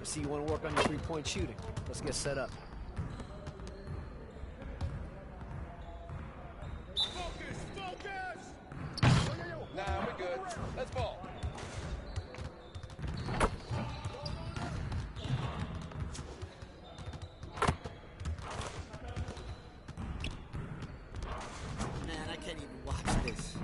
See, you want to work on your three-point shooting. Let's get set up. Focus! Focus! Nah, we're good. Let's ball. Man, I can't even watch this.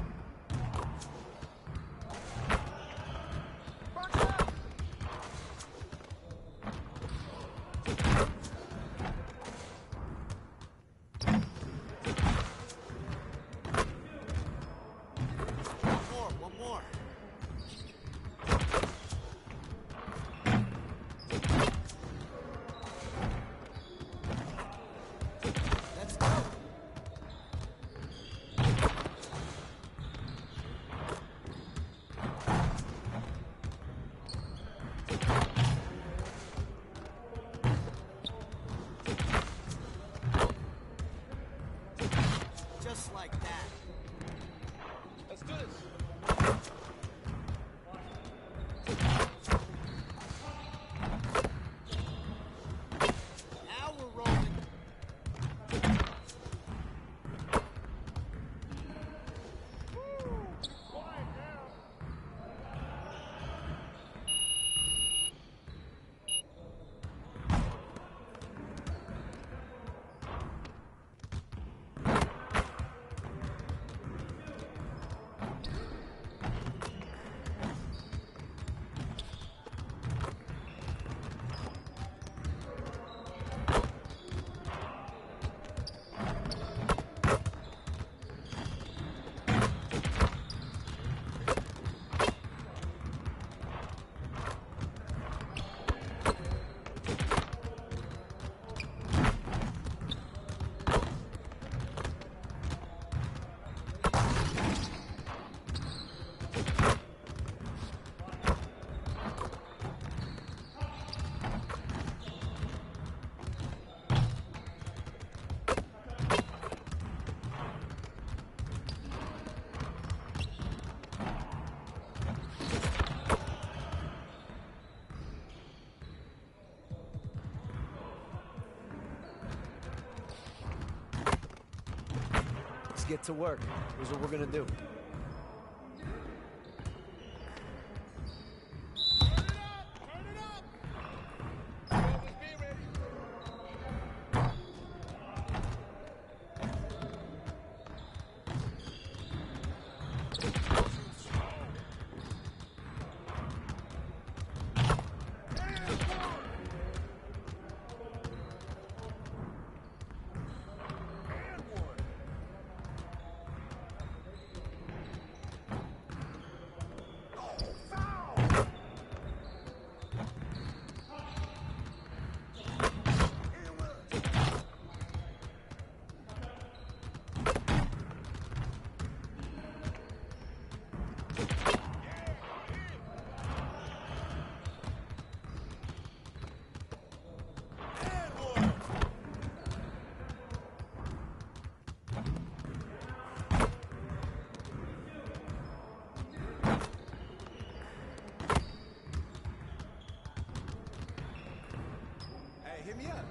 Just like that. Let's do this. Now we're rolling. Quiet now. Let's get to work. Here's what we're gonna do. Turn it up! Brothers, be ready. Hey, hit me up.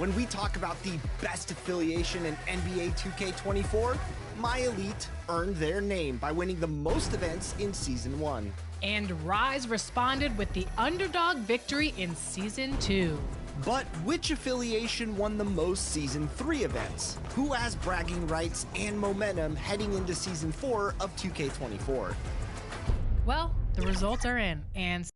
When we talk about the best affiliation in NBA 2K24, My Elite earned their name by winning the most events in Season 1. And Rise responded with the underdog victory in Season 2. But which affiliation won the most Season 3 events? Who has bragging rights and momentum heading into Season 4 of 2K24? Well, the results are in, and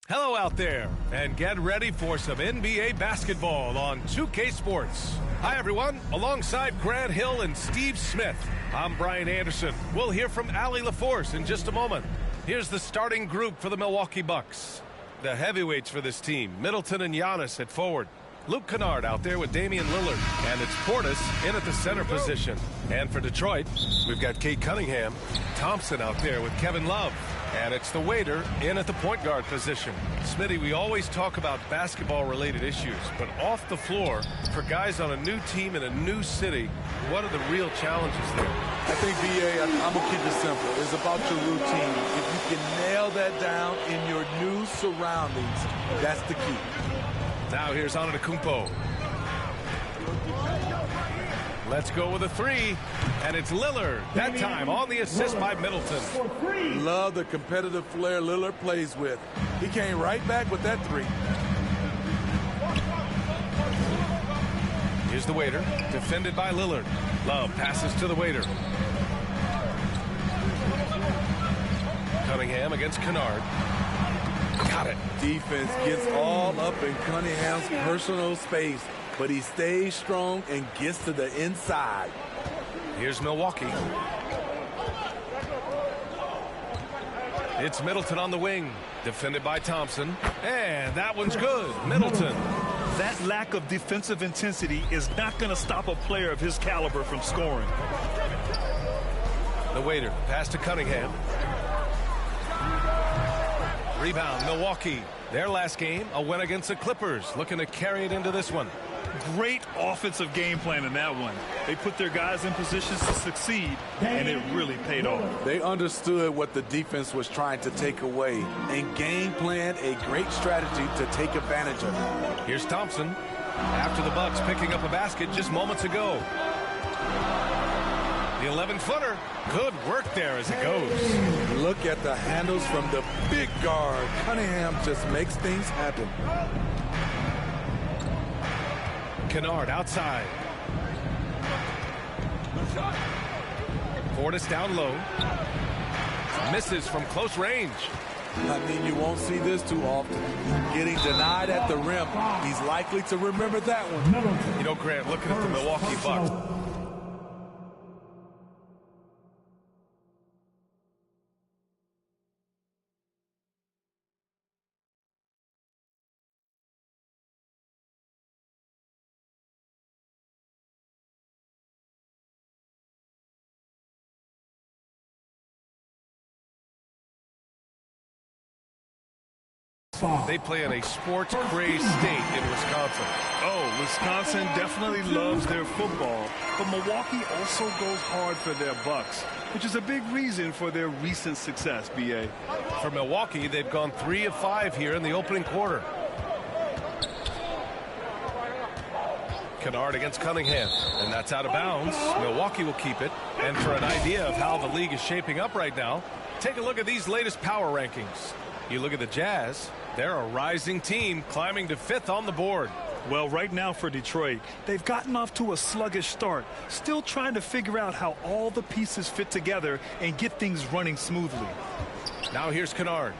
Hello out there, and get ready for some NBA basketball on 2K Sports. Hi everyone, alongside Grant Hill and Steve Smith, I'm Brian Anderson. We'll hear from Allie LaForce in just a moment. Here's the starting group for the Milwaukee Bucks. The heavyweights for this team, Middleton and Giannis at forward. Luke Kennard out there with Damian Lillard, and it's Portis in at the center position. And for Detroit, we've got Kate Cunningham, Thompson out there with Kevin Love. And it's the waiter in at the point guard position. Smitty, we always talk about basketball-related issues, but off the floor, for guys on a new team in a new city, what are the real challenges there? I think, BA, I'm going to keep it simple. It's about your routine. If you can nail that down in your new surroundings, that's the key. Now here's Antetokounmpo. Let's go with a three, and it's Lillard. That time on the assist by Middleton. Love the competitive flair Lillard plays with. He came right back with that three. Here's the waiter, defended by Lillard. Love passes to the waiter. Cunningham against Kennard. Got it. Defense gets all up in Cunningham's personal space, but he stays strong and gets to the inside. Here's Milwaukee. It's Middleton on the wing, defended by Thompson. And that one's good. Middleton. That lack of defensive intensity is not going to stop a player of his caliber from scoring. The waiter, pass to Cunningham. Rebound, Milwaukee. Their last game, a win against the Clippers, looking to carry it into this one. Great offensive game plan in that one. They put their guys in positions to succeed, and it really paid off. They understood what the defense was trying to take away and game planned a great strategy to take advantage of it. Here's Thompson. After the Bucks picking up a basket just moments ago. The 11-footer. Good work there as it goes. Look at the handles from the big guard. Cunningham just makes things happen. Kennard outside. Portis down low. Misses from close range. I mean, you won't see this too often. Getting denied at the rim. He's likely to remember that one. You know, Grant, looking at the Milwaukee Bucks. They play in a sports-crazed state in Wisconsin. Oh, Wisconsin definitely loves their football, but Milwaukee also goes hard for their Bucks, which is a big reason for their recent success, B.A. For Milwaukee, they've gone 3 of 5 here in the opening quarter. Kennard against Cunningham, and that's out of bounds. Milwaukee will keep it. And for an idea of how the league is shaping up right now, take a look at these latest power rankings. You look at the Jazz, they're a rising team climbing to 5th on the board. Well, right now for Detroit, they've gotten off to a sluggish start, still trying to figure out how all the pieces fit together and get things running smoothly. Now here's Kennard.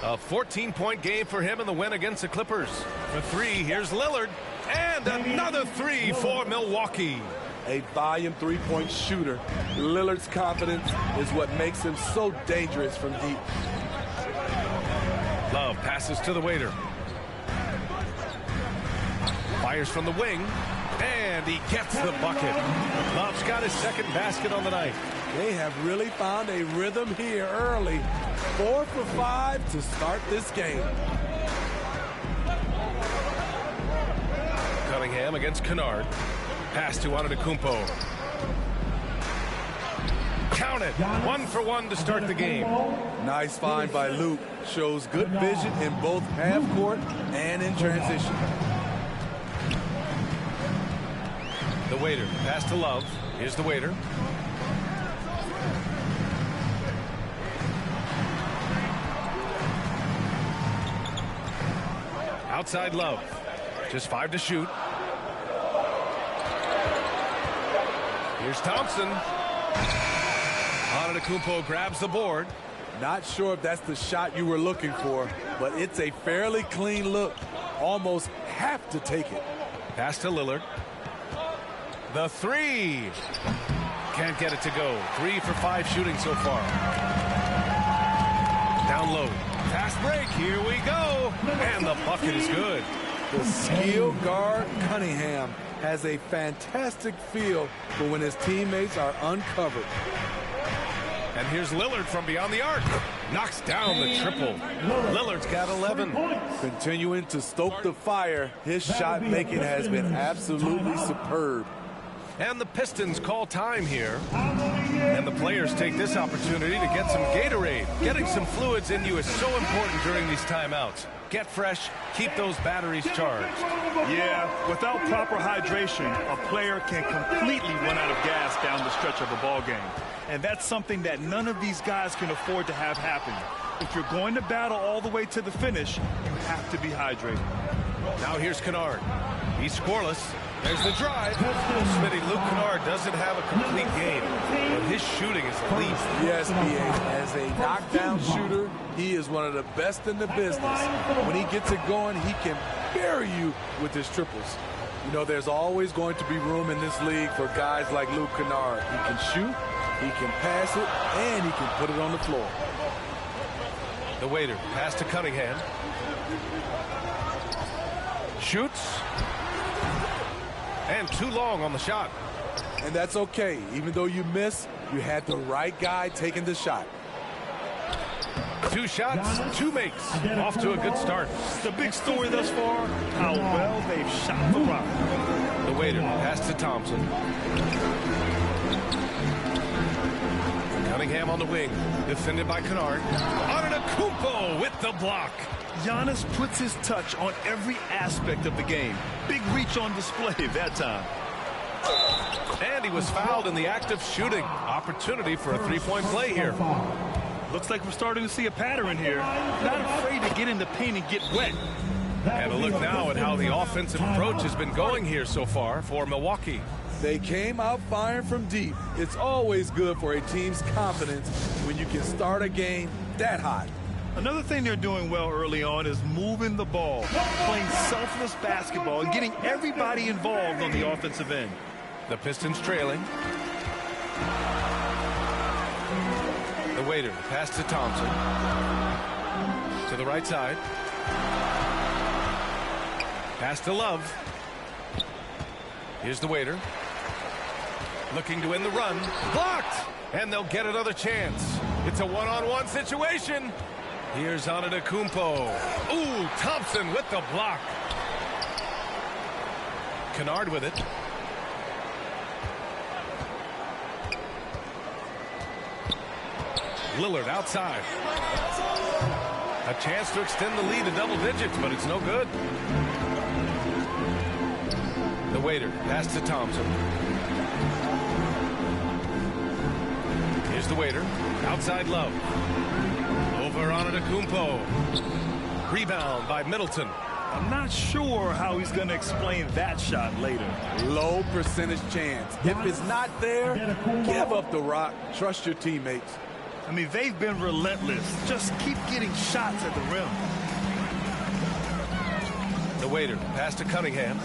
A 14-point game for him in the win against the Clippers. For 3, here's Lillard. And another 3 for Milwaukee. A volume three-point shooter. Lillard's confidence is what makes him so dangerous from deep. Love passes to the waiter. Fires from the wing. And he gets the bucket. Love's got his second basket on the night. They have really found a rhythm here early. 4 for 5 to start this game. Cunningham against Kennard. Pass to Antetokounmpo. Count it. 1 for 1 to start the game. Nice find by Luke. Shows good vision in both half court and in transition. The waiter. Pass to Love. Here's the waiter. Outside Love. Just 5 to shoot. Here's Thompson. Antetokounmpo grabs the board. Not sure if that's the shot you were looking for, but it's a fairly clean look. Almost have to take it. Pass to Lillard. The 3. Can't get it to go. 3 for 5 shooting so far. Down low. Fast break. Here we go. And the bucket is good. The skill guard Cunningham has a fantastic feel for when his teammates are uncovered. And here's Lillard from beyond the arc. Knocks down the triple. Lillard's got 11. Continuing to stoke the fire, his shot making has been absolutely superb. And the Pistons call time here. And the players take this opportunity to get some Gatorade. Getting some fluids in you is so important during these timeouts. Get fresh, keep those batteries charged. Yeah, without proper hydration, a player can completely run out of gas down the stretch of a ball game. And that's something that none of these guys can afford to have happen. If you're going to battle all the way to the finish, you have to be hydrated. Now here's Kennard. He's scoreless. There's the drive. Smitty, Luke Kennard doesn't have a complete game, but his shooting is elite. Yes, B.A. As a knockdown shooter, he is one of the best in the business. When he gets it going, he can bury you with his triples. You know, there's always going to be room in this league for guys like Luke Kennard. He can shoot, he can pass it, and he can put it on the floor. The waiter, pass to Cunningham. Shoots. And too long on the shot. And that's okay. Even though you miss, you had the right guy taking the shot. 2 shots, 2 makes. Off to a good start. The big story thus far, how well they've shot the rock. The waiter, pass to Thompson. Cunningham on the wing, defended by Kennard. Antetokounmpo with the block. Giannis puts his touch on every aspect of the game. Big reach on display that time. And he was fouled in the act of shooting. Opportunity for a 3-point play here. Looks like we're starting to see a pattern here. Not afraid to get in the paint and get wet. And a look now at how the offensive approach has been going here so far for Milwaukee. They came out firing from deep. It's always good for a team's confidence when you can start a game that hot. Another thing they're doing well early on is moving the ball, playing selfless basketball, and getting everybody involved on the offensive end. The Pistons trailing. The waiter, pass to Thompson. To the right side. Pass to Love. Here's the waiter. Looking to win the run. Blocked! And they'll get another chance. It's a one-on-one situation. Here's Antetokounmpo. Ooh, Thompson with the block. Kennard with it. Lillard outside. A chance to extend the lead to double digits, but it's no good. The waiter, pass to Thompson. Here's the waiter. Outside Love. Over Antetokounmpo. Rebound by Middleton. I'm not sure how he's going to explain that shot later. Low percentage chance. If it's not there, give up the rock. Trust your teammates. I mean, they've been relentless. Just keep getting shots at the rim. The waiter, pass to Cunningham.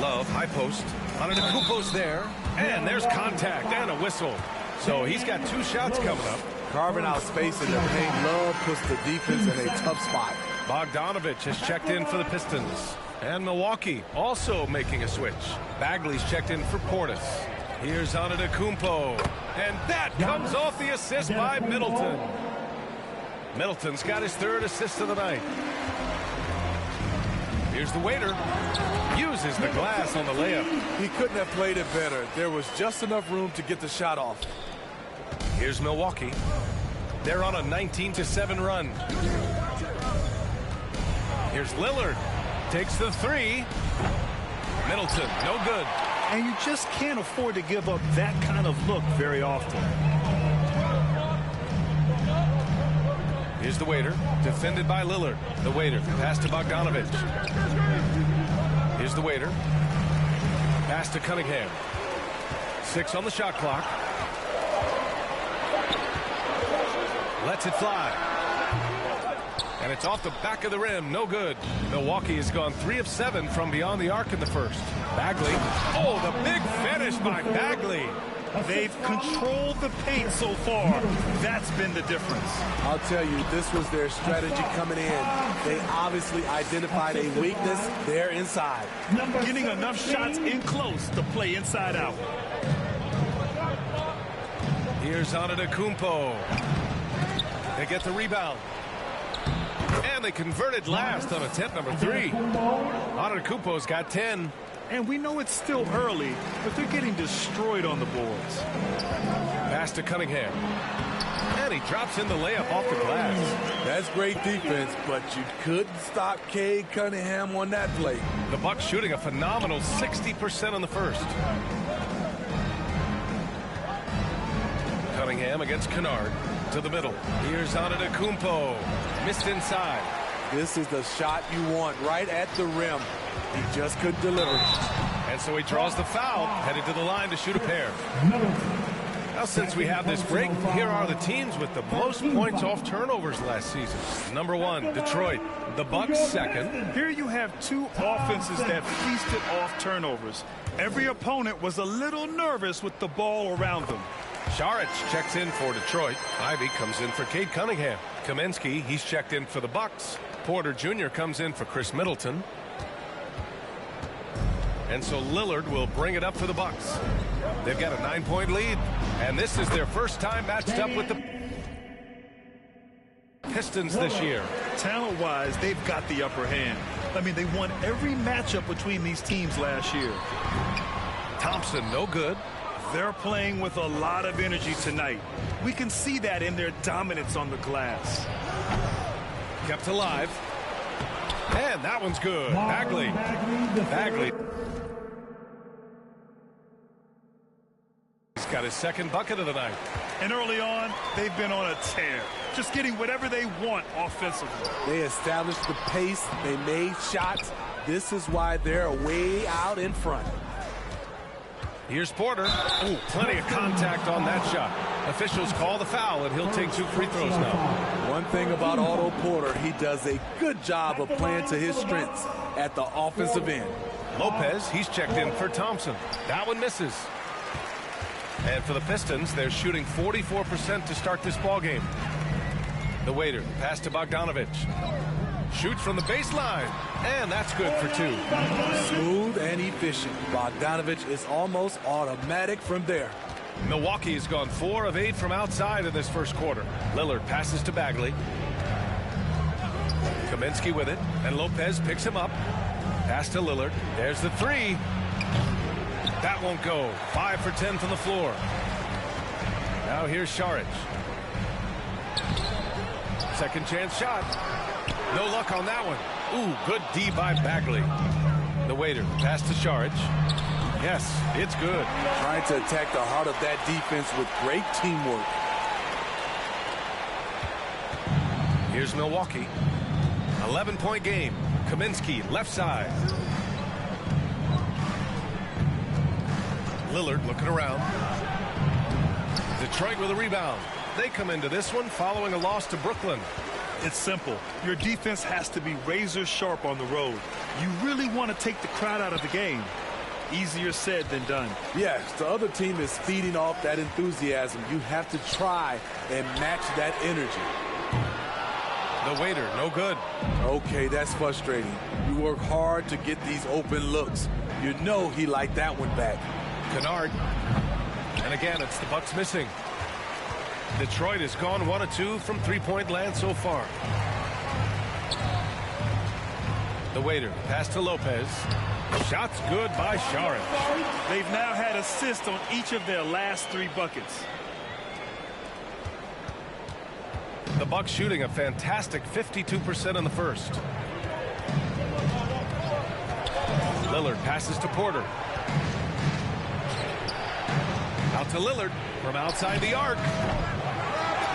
Love, high post. Antetokounmpo's there. And there's contact and a whistle. So he's got 2 shots coming up. Carving out space in the paint. Love puts the defense in a tough spot. Bogdanovich has checked in for the Pistons. And Milwaukee also making a switch. Bagley's checked in for Portis. Here's Antetokounmpo. And that comes off the assist by Middleton. Middleton's got his 3rd assist of the night. Here's the waiter. Uses the glass on the layup. He couldn't have played it better. There was just enough room to get the shot off. Here's Milwaukee. They're on a 19-7 run. Here's Lillard. Takes the three. Middleton, no good. And you just can't afford to give up that kind of look very often. Here's the waiter, defended by Lillard. The waiter, pass to Bogdanovich. Here's the waiter. Pass to Cunningham. 6 on the shot clock. Lets it fly. And it's off the back of the rim, no good. Milwaukee has gone 3 of 7 from beyond the arc in the first. Bagley. Oh, the big finish by Bagley. They've controlled the paint so far. That's been the difference. I'll tell you, this was their strategy coming in. They obviously identified a weakness there inside. Getting enough shots in close to play inside out. Here's Antetokounmpo. They get the rebound. And they converted last on attempt number 3. Antetokounmpo's got 10. And we know it's still early, but they're getting destroyed on the boards. Pass to Cunningham. And he drops in the layup off the glass. That's great defense, but you couldn't stop Cade Cunningham on that play. The Bucks shooting a phenomenal 60% on the first. Cunningham against Kennard to the middle. Here's Antetokounmpo. Missed inside. This is the shot you want right at the rim. He just couldn't deliver. And so he draws the foul, headed to the line to shoot a pair. Now, since we have this break, here are the teams with the most points off turnovers last season. Number 1, Detroit. The Bucks second. Here you have 2 offenses that feasted off turnovers. Every opponent was a little nervous with the ball around them. Saric checks in for Detroit. Ivy comes in for Cade Cunningham. Kaminsky, he's checked in for the Bucks. Porter Jr. comes in for Chris Middleton. And so Lillard will bring it up for the Bucks. They've got a 9-point lead, and this is their first time matched up with the Pistons this year. Talent-wise, they've got the upper hand. I mean, they won every matchup between these teams last year. Thompson, no good. They're playing with a lot of energy tonight. We can see that in their dominance on the glass. Kept alive. And that one's good. Bagley. He's got his second bucket of the night. And early on, they've been on a tear. Just getting whatever they want offensively. They established the pace. They made shots. This is why they're way out in front. Here's Porter. Ooh, plenty of contact on that shot. Officials call the foul, and he'll take 2 free throws now. One thing about Otto Porter, he does a good job of playing to his strengths at the offensive end. Lopez, he's checked in for Thompson. That one misses. And for the Pistons, they're shooting 44% to start this ballgame. The waiter, pass to Bogdanovich. Shoots from the baseline, and that's good for 2. Smooth and efficient. Bogdanovich is almost automatic from there. Milwaukee has gone 4 of 8 from outside in this first quarter. Lillard passes to Bagley. Kaminsky with it, and Lopez picks him up. Pass to Lillard. There's the 3. That won't go. 5 for 10 from the floor. Now here's Saric. Second chance shot. No luck on that one. Ooh, good D by Bagley. The waiter, pass to Saric. Yes, it's good. Trying to attack the heart of that defense with great teamwork. Here's Milwaukee. 11-point game. Kaminsky, left side. Lillard looking around. Detroit with a rebound. They come into this one following a loss to Brooklyn. It's simple. Your defense has to be razor sharp on the road. You really want to take the crowd out of the game. Easier said than done. Yes, the other team is feeding off that enthusiasm. You have to try and match that energy. The waiter, no good. Okay, that's frustrating. You work hard to get these open looks. You know he liked that one back. Kennard. And again, it's the Bucks missing. Detroit has gone 1 of 2 from 3-point land so far. The waiter, pass to Lopez. Shot's good by Saric. They've now had assists on each of their last 3 buckets. The Bucks shooting a fantastic 52% in the first. Lillard passes to Porter. Out to Lillard from outside the arc.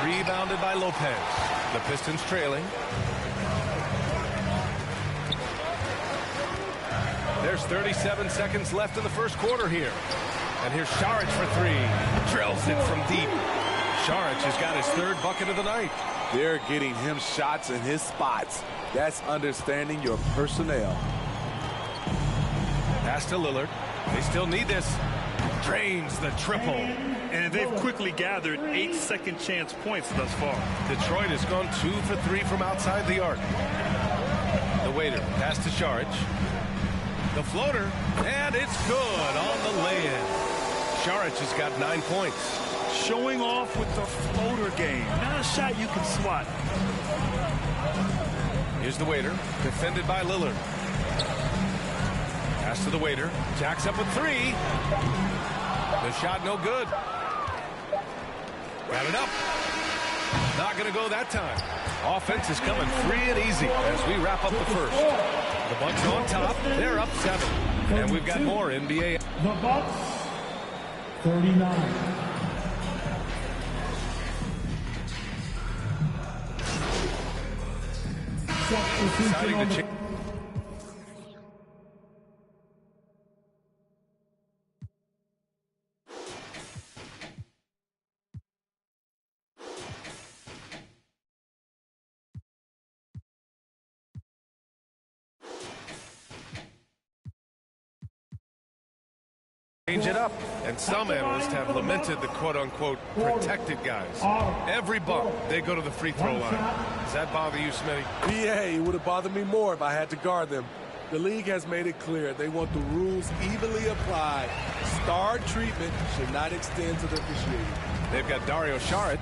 Rebounded by Lopez. The Pistons trailing. There's 37 seconds left in the first quarter here. And here's Saric for 3. Drills it from deep. Saric has got his 3rd bucket of the night. They're getting him shots in his spots. That's understanding your personnel. Pass to Lillard. They still need this. Drains the triple. And they've quickly gathered 8 second chance points thus far. Detroit has gone 2 for 3 from outside the arc. The waiter, pass to Saric. The floater, and it's good on the lay-in. Saric has got 9 points. Showing off with the floater game. Not a shot you can swat. Here's the waiter, defended by Lillard. Pass to the waiter. Jacks up with 3. The shot no good. Got it up. Not going to go that time. Offense is coming free and easy as we wrap up the first. The Bucks on top. They're up 7. And we've got more NBA. The Bucks, 39. Deciding to change. Change it up, and some analysts have lamented the quote-unquote protected guys. Every bump, they go to the free throw line. Does that bother you, Smitty? Yeah, it would have bothered me more if I had to guard them. The league has made it clear they want the rules evenly applied. Star treatment should not extend to the officiating. They've got Dario Saric,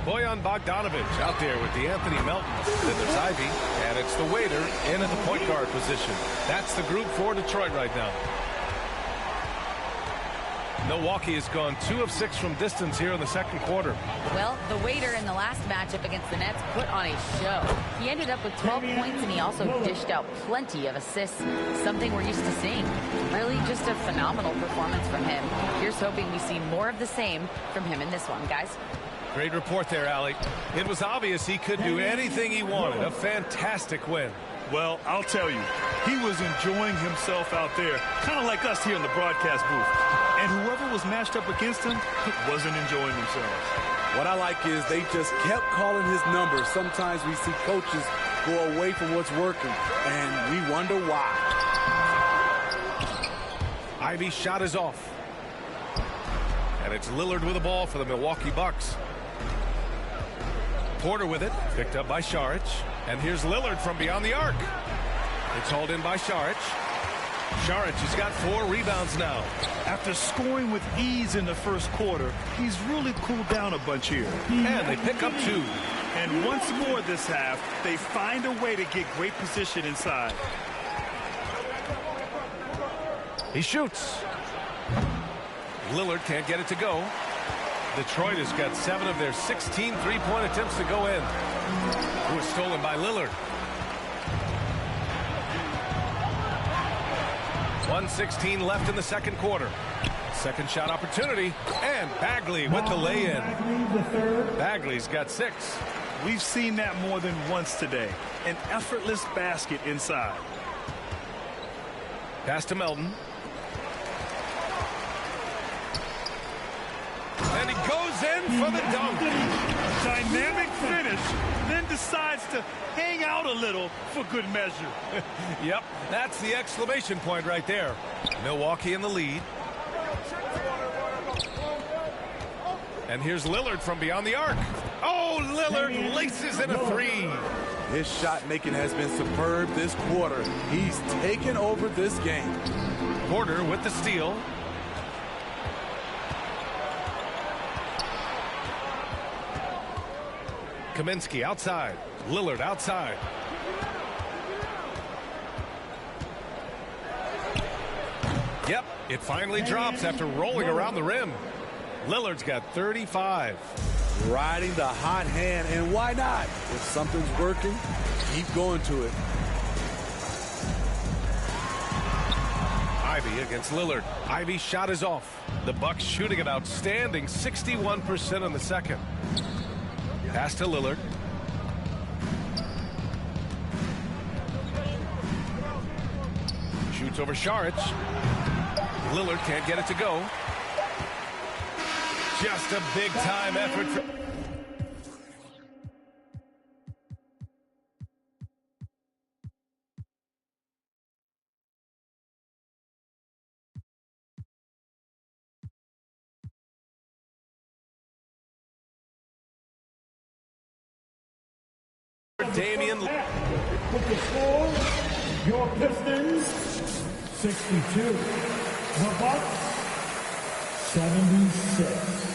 Bojan Bogdanovic out there with the Anthony Meltons. Then there's Ivy, and it's the waiter in at the point guard position. That's the group for Detroit right now. Milwaukee has gone 2 of 6 from distance here in the second quarter. Well, the waiter in the last matchup against the Nets put on a show. He ended up with 12 points, and he also dished out plenty of assists, something we're used to seeing. Really just a phenomenal performance from him. Here's hoping we see more of the same from him in this one, guys. Great report there, Allie. It was obvious he could do anything he wanted. A fantastic win. Well, I'll tell you, he was enjoying himself out there, kind of like us here in the broadcast booth. And whoever was matched up against him wasn't enjoying themselves. What I like is they just kept calling his number. Sometimes we see coaches go away from what's working, and we wonder why. Ivy's shot is off. And it's Lillard with the ball for the Milwaukee Bucks. Porter with it, picked up by Saric. And here's Lillard from beyond the arc. It's hauled in by Saric. Saric has got 4 rebounds now. After scoring with ease in the first quarter, he's really cooled down a bunch here. And they pick up 2. And once more this half, they find a way to get great position inside. He shoots. Lillard can't get it to go. Detroit has got 7 of their 16 three-point attempts to go in. It was stolen by Lillard. 1:16 left in the second quarter. Second shot opportunity, and Bagley with the lay-in. Bagley's got 6. We've seen that more than once today. An effortless basket inside. Pass to Melton. And he goes in for the dunk. Dynamic finish, then decides to hang out a little for good measure. Yep, that's the exclamation point right there. Milwaukee in the lead. And here's Lillard from beyond the arc. Oh, Lillard laces in a 3. His shot making has been superb this quarter. He's taken over this game. Porter with the steal. Kaminsky outside. Lillard outside. Yep, it finally drops after rolling around the rim. Lillard's got 35. Riding the hot hand, and why not? If something's working, keep going to it. Ivy against Lillard. Ivy's shot is off. The Bucks shooting an outstanding 61% in the second. Pass to Lillard. Shoots over Šarić. Lillard can't get it to go. Just a big-time effort for... Damian. With the score, your Pistons, 62. The Bucks, 76.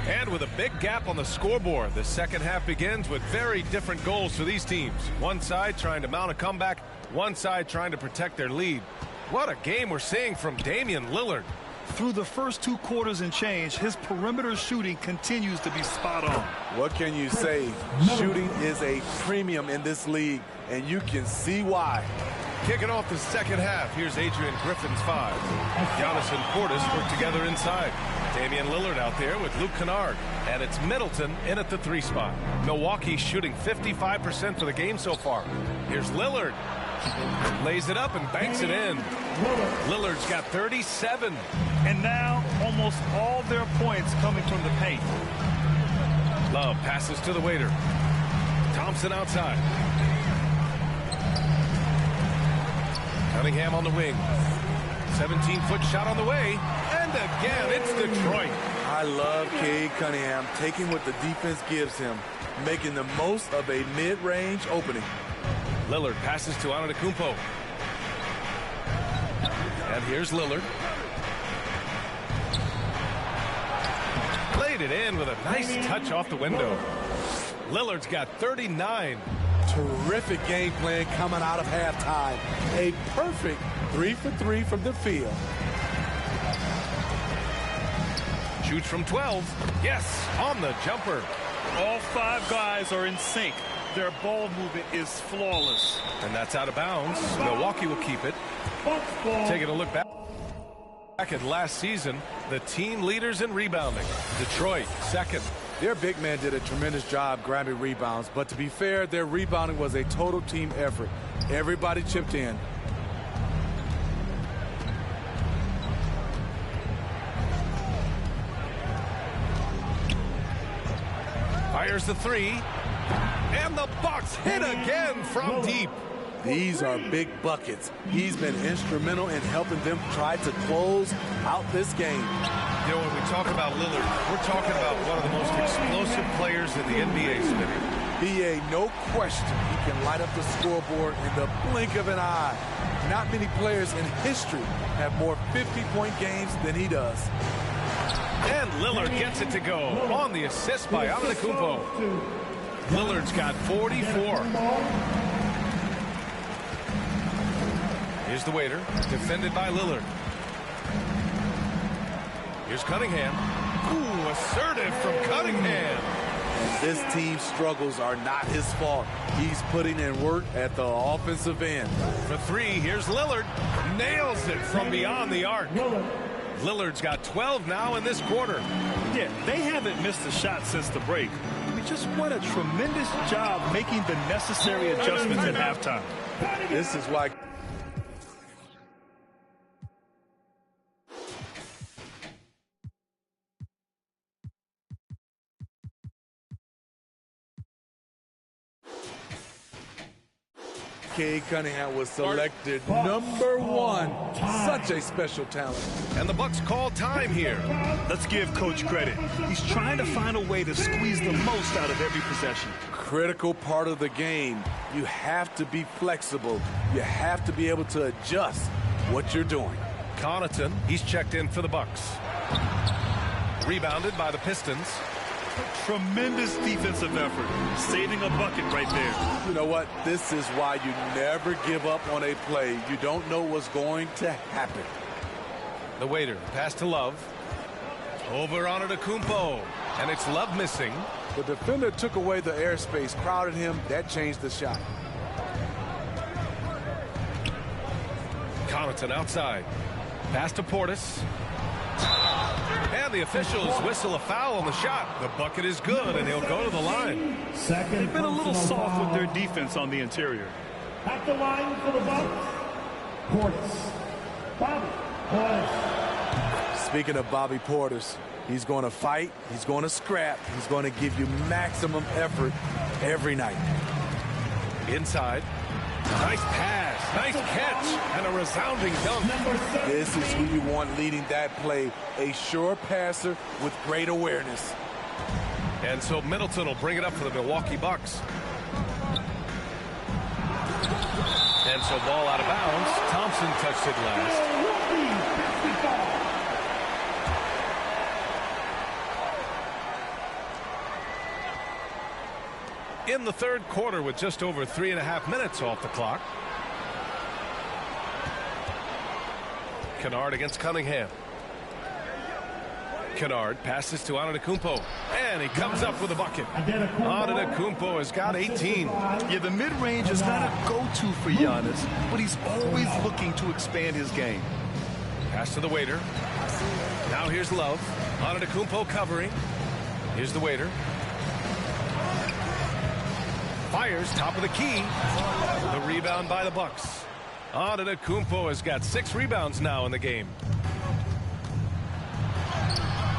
And with a big gap on the scoreboard, the second half begins with very different goals for these teams. One side trying to mount a comeback, one side trying to protect their lead. What a game we're seeing from Damian Lillard. Through the first 2 quarters and change, his perimeter shooting continues to be spot on. What can you say? Shooting is a premium in this league, and you can see why. Kicking off the second half, here's Adrian Griffin's 5. Giannis and Portis work together inside. Damian Lillard out there with Luke Kennard. And it's Middleton in at the 3 spot. Milwaukee shooting 55% for the game so far. Here's Lillard. Lays it up and banks it in. Lillard's got 37. And now almost all their points coming from the paint. Love passes to the waiter. Thompson outside. Cunningham on the wing. 17-foot shot on the way. And again, it's Detroit. I love Cade Cunningham taking what the defense gives him, making the most of a mid-range opening. Lillard passes to Antetokounmpo. And here's Lillard. Laid it in with a nice touch off the window. Lillard's got 39. Terrific game plan coming out of halftime. A perfect 3 for 3 from the field. Shoots from 12. Yes, on the jumper. All 5 guys are in sync. Their ball movement is flawless. And that's out of bounds. Milwaukee will keep it. Taking a look back at last season, the team leaders in rebounding. Detroit, second. Their big man did a tremendous job grabbing rebounds, but to be fair, their rebounding was a total team effort. Everybody chipped in. Fires the 3. And the Bucks hit again from deep. These are big buckets. He's been instrumental in helping them try to close out this game. You know, when we talk about Lillard, we're talking about one of the most explosive players in the NBA, Smitty. B.A., no question, he can light up the scoreboard in the blink of an eye. Not many players in history have more 50-point games than he does. And Lillard gets it to go on the assist by Antetokounmpo. Lillard's got 44. Here's the waiter, defended by Lillard. Here's Cunningham. Ooh, assertive from Cunningham. This team's struggles are not his fault. He's putting in work at the offensive end. For 3, here's Lillard. Nails it from beyond the arc. Lillard's got 12 now in this quarter. Yeah, they haven't missed a shot since the break. They just won a tremendous job making the necessary adjustments at halftime. This is why Cade Cunningham was selected #1. Such a special talent. And the Bucks call time here. Let's give Coach credit. He's trying to find a way to squeeze the most out of every possession. Critical part of the game. You have to be flexible. You have to be able to adjust what you're doing. Connaughton, he's checked in for the Bucks. Rebounded by the Pistons. Tremendous defensive effort, saving a bucket right there. You know what? This is why you never give up on a play. You don't know what's going to happen. The waiter, pass to Love. Over on it to Kumpo. And it's Love missing. The defender took away the airspace, crowded him. That changed the shot. Connaughton outside. Pass to Portis. And the officials whistle a foul on the shot. The bucket is good, and he'll go to the line. They've been a little soft with their defense on the interior. At the line for the Bucks, Portis. Bobby Portis. Speaking of Bobby Portis, he's going to fight, he's going to scrap, he's going to give you maximum effort every night. Inside. Nice pass, nice catch, and a resounding dunk. This is who you want leading that play, a sure passer with great awareness. And so Middleton will bring it up for the Milwaukee Bucks. And so ball out of bounds. Thompson touched it last. In the third quarter with just over 3.5 minutes off the clock. Kennard against Cunningham. Kennard passes to Antetokounmpo, and he comes up with a bucket. Antetokounmpo has got 18. Yeah, the mid-range is not a go-to for Giannis, but he's always looking to expand his game. Pass to the waiter. Now here's Love. Antetokounmpo covering. Here's the waiter. Fires top of the key. The rebound by the Bucks. Antetokounmpo has got 6 rebounds now in the game.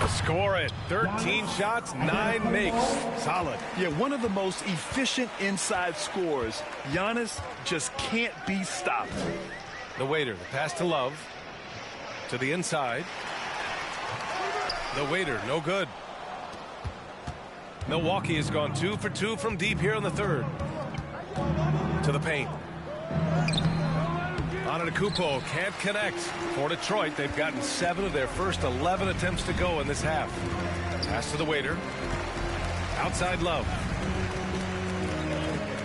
Score it. 13 shots, 9 makes. Solid. Yeah, one of the most efficient inside scorers. Giannis just can't be stopped. The waiter, the pass to Love. To the inside. The waiter, no good. Milwaukee has gone 2 for 2 from deep here in the third. To the paint. Antetokounmpo can't connect. For Detroit, they've gotten 7 of their first 11 attempts to go in this half. Pass to the waiter. Outside Love.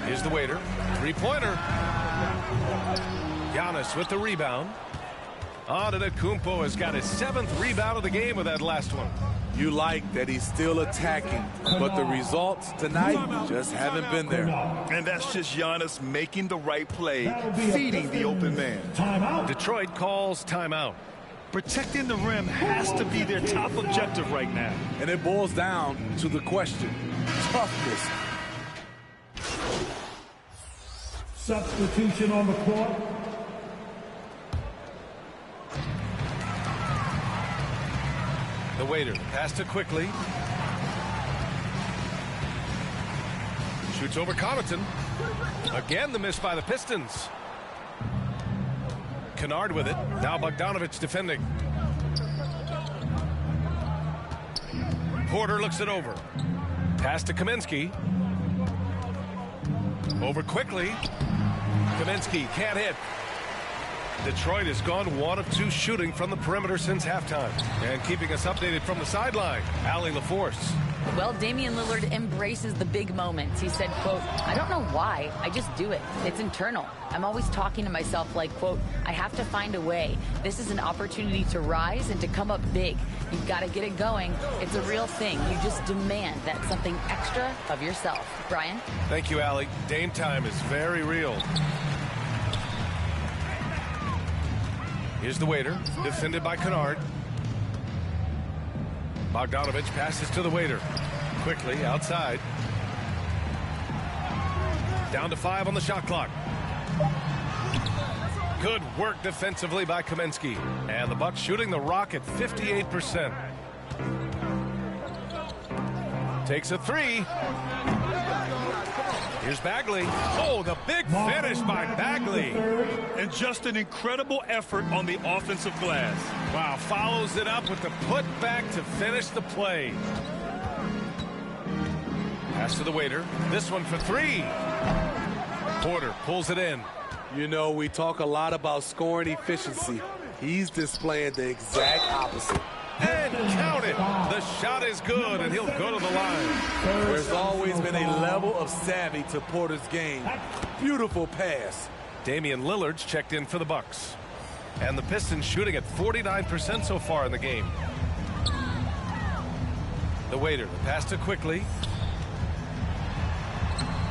Here's the waiter. Three-pointer. Giannis with the rebound. Antetokounmpo has got his 7th rebound of the game with that last one. You like that he's still attacking, but the results tonight just haven't been there. And that's just Giannis making the right play, feeding the open man. Detroit calls timeout. Protecting the rim has to be their top objective right now. And it boils down to the question, toughness. Substitution on the court. The waiter, pass to Quickly. Shoots over Connaughton. Again, the miss by the Pistons. Kennard with it. Now Bogdanovich defending. Porter looks it over. Pass to Kaminsky. Over Quickly. Kaminsky can't hit. Detroit has gone 1 of 2 shooting from the perimeter since halftime. And keeping us updated from the sideline, Allie LaForce. Well, Damian Lillard embraces the big moments. He said, quote, "I don't know why, I just do it. It's internal. I'm always talking to myself like, quote, I have to find a way. This is an opportunity to rise and to come up big. You've got to get it going. It's a real thing. You just demand that something extra of yourself." Brian? Thank you, Allie. Dame time is very real. Here's the waiter, defended by Kennard. Bogdanovich passes to the waiter. Quickly outside. Down to 5 on the shot clock. Good work defensively by Kaminsky. And the Bucks shooting the rock at 58%. Takes a 3. Here's Bagley. Oh, the big finish by Bagley. And just an incredible effort on the offensive glass. Wow, follows it up with the putback to finish the play. Pass to the waiter. This one for 3. Porter pulls it in. You know, we talk a lot about scoring efficiency. He's displaying the exact opposite. And count it. it. The shot is good, and he'll go to the line. There's always been a level of savvy to Porter's game. Beautiful pass. Damian Lillard's checked in for the Bucks. And the Pistons shooting at 49% so far in the game. The waiter, the pass to Quickly.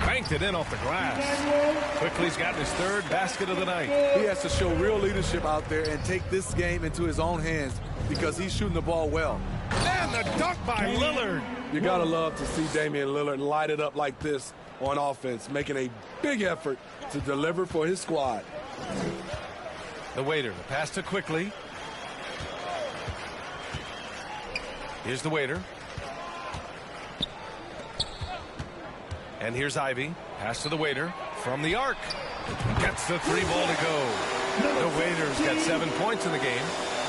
Banked it in off the glass. Quickly's gotten his third basket of the night. He has to show real leadership out there and take this game into his own hands because he's shooting the ball well. And the dunk by Lillard. You gotta love to see Damian Lillard light it up like this on offense, making a big effort to deliver for his squad. The waiter, the pass to Quickly. Here's the waiter. And here's Ivy. Pass to the waiter from the arc. Gets the three ball to go. The waiter's got 7 points in the game.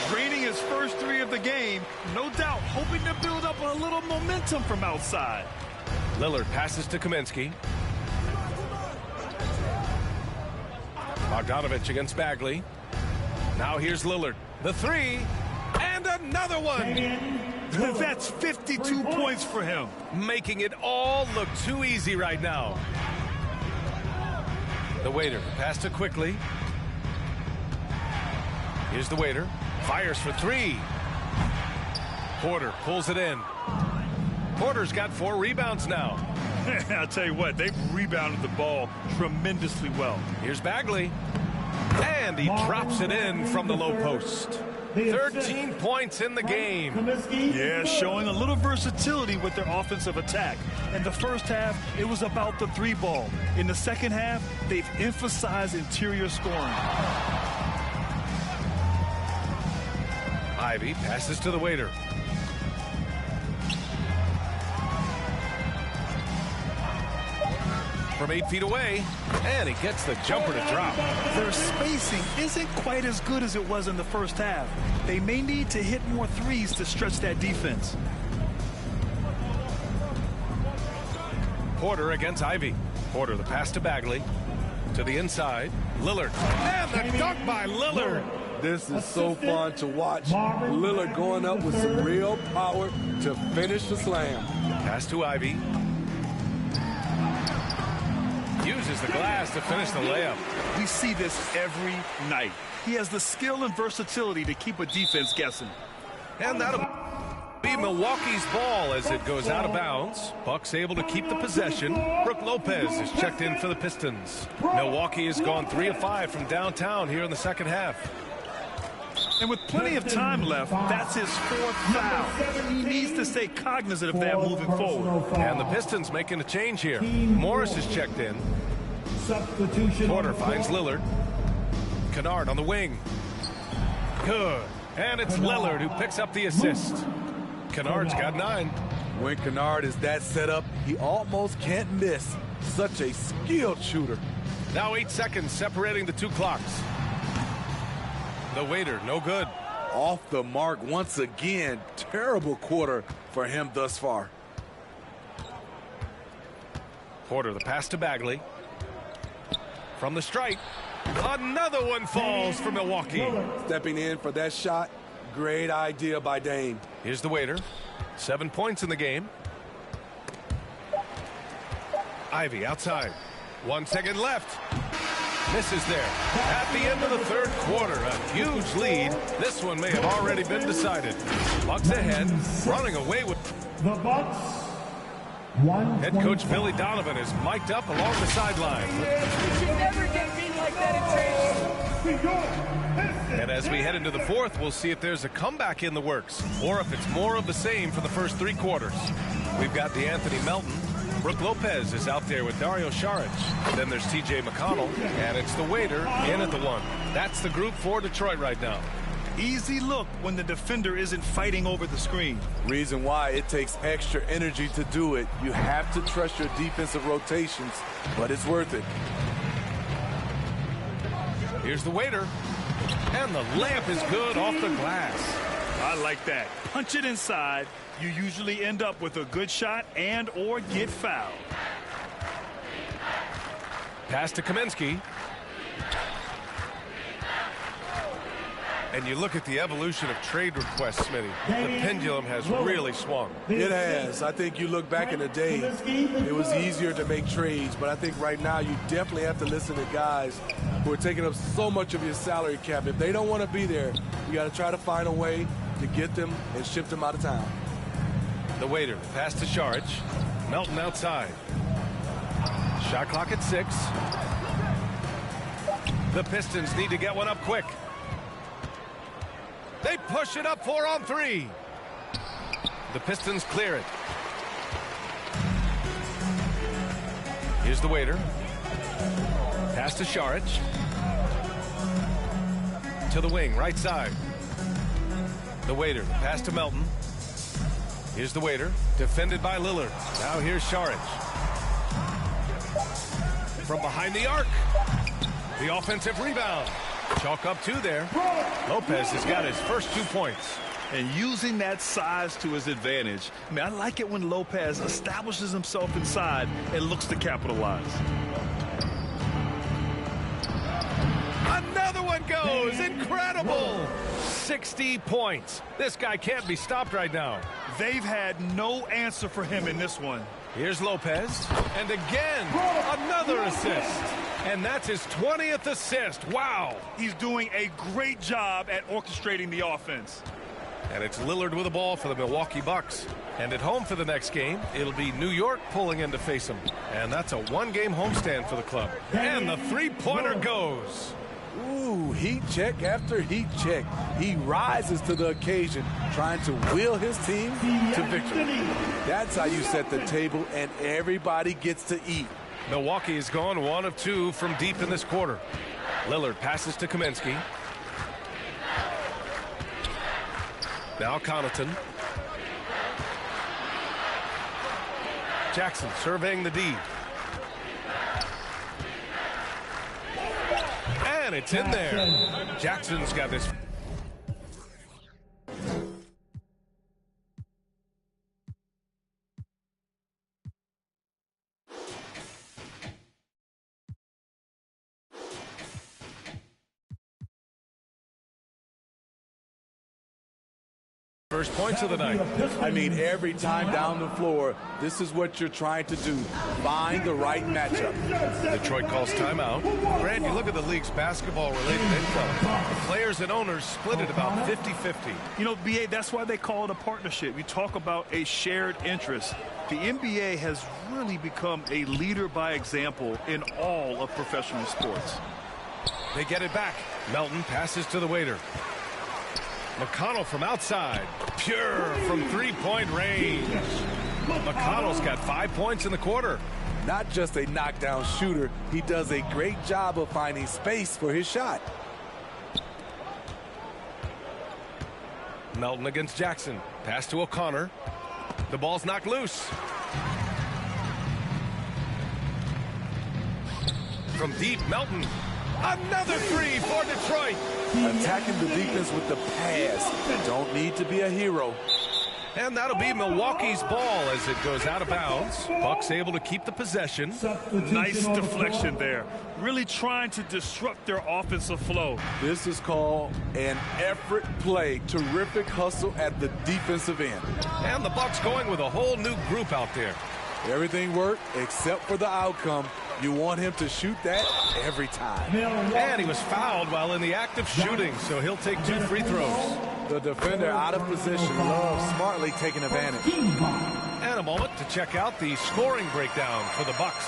Draining his first three of the game, no doubt hoping to build up a little momentum from outside. Lillard passes to Kaminsky. Bogdanovich against Bagley. Now here's Lillard. The three. And another one. That's 52 points for him. Making it all look too easy right now. The waiter. Pass to Quickly. Here's the waiter. Fires for three. Porter pulls it in. Porter's got 4 rebounds now. I'll tell you what, they've rebounded the ball tremendously well. Here's Bagley. And he drops it in from the low post. 13 points in the game. Yeah, showing a little versatility with their offensive attack. In the first half, it was about the three ball. In the second half, they've emphasized interior scoring. Ivy passes to the waiter. From 8 feet away, and he gets the jumper to drop. Their spacing isn't quite as good as it was in the first half. They may need to hit more threes to stretch that defense. Porter against Ivy. Porter, the pass to Bagley. To the inside. Lillard. And the dunk by Lillard. This is so fun to watch. Lillard going up with some real power to finish the slam. Pass to Ivy. Uses the glass to finish the layup. We see this every night. He has the skill and versatility to keep a defense guessing. And that'll be Milwaukee's ball as it goes out of bounds. Bucks able to keep the possession. Brook Lopez is checked in for the Pistons. Milwaukee has gone 3 of 5 from downtown here in the second half. And with plenty of time left, that's his 4th foul. He needs to stay cognizant of that moving forward. And the Pistons making a change here. Morris is checked in. Porter finds Lillard. Kennard on the wing. Good. And it's Lillard who picks up the assist. Kennard's got 9. When Kennard is that set up, he almost can't miss. Such a skilled shooter. Now 8 seconds separating the 2 clocks. The waiter, no good. Off the mark once again. Terrible quarter for him thus far. Porter, the pass to Bagley. From the stripe. Another one falls for Milwaukee. Stepping in for that shot. Great idea by Dame. Here's the waiter. 7 points in the game. Ivy outside. 1 second left. Misses there. At the end of the third quarter, a huge lead. This one may have already been decided. Bucks ahead, running away with the Bucks. Head coach Billy Donovan is mic'd up along the sideline. You never get beat like that in training. And as we head into the fourth, we'll see if there's a comeback in the works or if it's more of the same for the first 3 quarters. We've got DeAnthony Melton. Brook Lopez is out there with Dario Saric. Then there's TJ McConnell, and it's the waiter in at the 1. That's the group for Detroit right now. Easy look when the defender isn't fighting over the screen. Reason why it takes extra energy to do it. You have to trust your defensive rotations, but it's worth it. Here's the waiter, and the layup is good off the glass. I like that. Punch it inside. You usually end up with a good shot and or get fouled. Pass to Kaminsky. And you look at the evolution of trade requests, Smitty. The pendulum has really swung. It has. I think you look back in the day, it was easier to make trades, but I think right now you definitely have to listen to guys who are taking up so much of your salary cap. If they don't want to be there, you got to try to find a way to get them and ship them out of town. The waiter, pass to Sharge. Melton outside. Shot clock at 6. The Pistons need to get one up quick. They push it up 4 on 3. The Pistons clear it. Here's the waiter. Pass to Sharge. To the wing, right side. The waiter, pass to Melton. Here's the waiter, defended by Lillard. Now here's Sharge. From behind the arc. The offensive rebound. Chalk up 2 there. Lopez has got his first 2 points. And using that size to his advantage. I mean, I like it when Lopez establishes himself inside and looks to capitalize. Another one goes. Incredible. 60 points. This guy can't be stopped right now. They've had no answer for him in this one. Here's Lopez. And again, another assist. And that's his 20th assist. Wow. He's doing a great job at orchestrating the offense. And it's Lillard with the ball for the Milwaukee Bucks. And at home for the next game, it'll be New York pulling in to face them. And that's a 1-game homestand for the club. And the three-pointer goes. Ooh, heat check after heat check. He rises to the occasion, trying to will his team to victory. That's how you set the table, and everybody gets to eat. Milwaukee has gone 1 of 2 from deep in this quarter. Lillard passes to Kaminsky. Now Connaughton. Jackson surveying the D. And it's in there. Jackson's got this. First points of the night. I mean, every time down the floor, this is what you're trying to do. Find the right matchup. Detroit calls timeout. Grant, you look at the league's basketball-related income. The players and owners split it about 50-50. You know, BA, that's why they call it a partnership. You talk about a shared interest. The NBA has really become a leader by example in all of professional sports. They get it back. Melton passes to the waiter. McConnell from outside. Pure from three-point range. McConnell's got 5 points in the quarter. Not just a knockdown shooter, he does a great job of finding space for his shot. Melton against Jackson. Pass to O'Connor. The ball's knocked loose. From deep, Melton. Another 3 for Detroit. Attacking the defense with the pass. Don't need to be a hero. And that'll be Milwaukee's ball as it goes out of bounds. Bucks able to keep the possession. Nice deflection there. Really trying to disrupt their offensive flow. This is called an effort play. Terrific hustle at the defensive end. And the Bucks going with a whole new group out there. Everything worked except for the outcome. You want him to shoot that every time. And he was fouled while in the act of shooting, so he'll take 2 free throws. The defender out of position loves smartly taking advantage. And a moment to check out the scoring breakdown for the Bucks.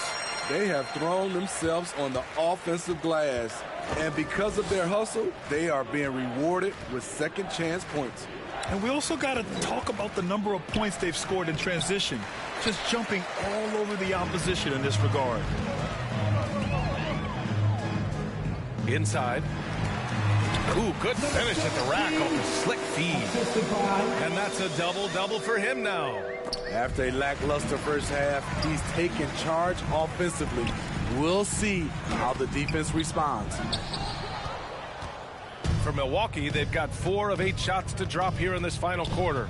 They have thrown themselves on the offensive glass, and because of their hustle, they are being rewarded with second chance points. And we also got to talk about the number of points they've scored in transition. Just jumping all over the opposition in this regard. Inside. Ooh, good finish at the rack off the slick feed. And that's a double-double for him now. After a lackluster first half, he's taken charge offensively. We'll see how the defense responds. For Milwaukee, they've got 4 of 8 shots to drop here in this final quarter.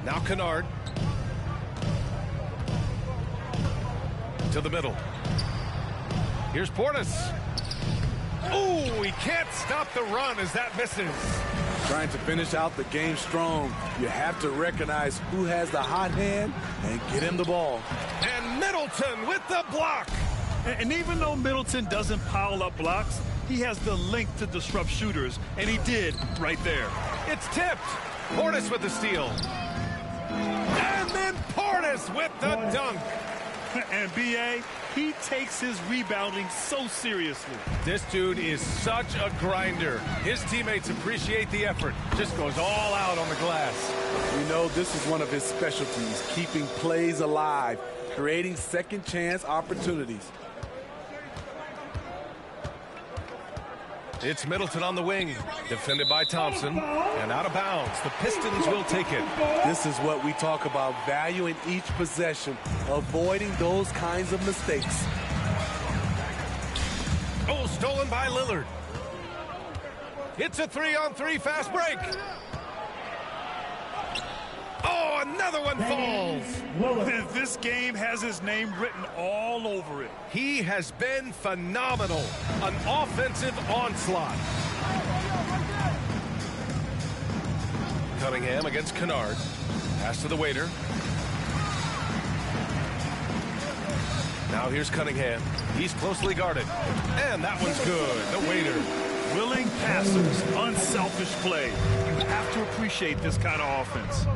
Now Kennard. To the middle. Here's Portis. Oh, he can't stop the run as that misses. Trying to finish out the game strong, you have to recognize who has the hot hand and get him the ball. And Middleton with the block. And even though Middleton doesn't pile up blocks, he has the length to disrupt shooters, and he did right there. It's tipped. Portis with the steal. And then Portis with the dunk. And B.A., he takes his rebounding so seriously. This dude is such a grinder. His teammates appreciate the effort. Just goes all out on the glass. We know this is one of his specialties, keeping plays alive, creating second chance opportunities. It's Middleton on the wing, defended by Thompson, and out of bounds. The Pistons will take it. This is what we talk about, valuing each possession, avoiding those kinds of mistakes. Oh, stolen by Lillard. It's a 3-on-3 fast break. Oh, another one falls. This game has his name written all over it. He has been phenomenal. An offensive onslaught. Cunningham against Kennard. Pass to the waiter. Now here's Cunningham. He's closely guarded. And that one's good. The waiter. Willing passers, unselfish play. You have to appreciate this kind of offense.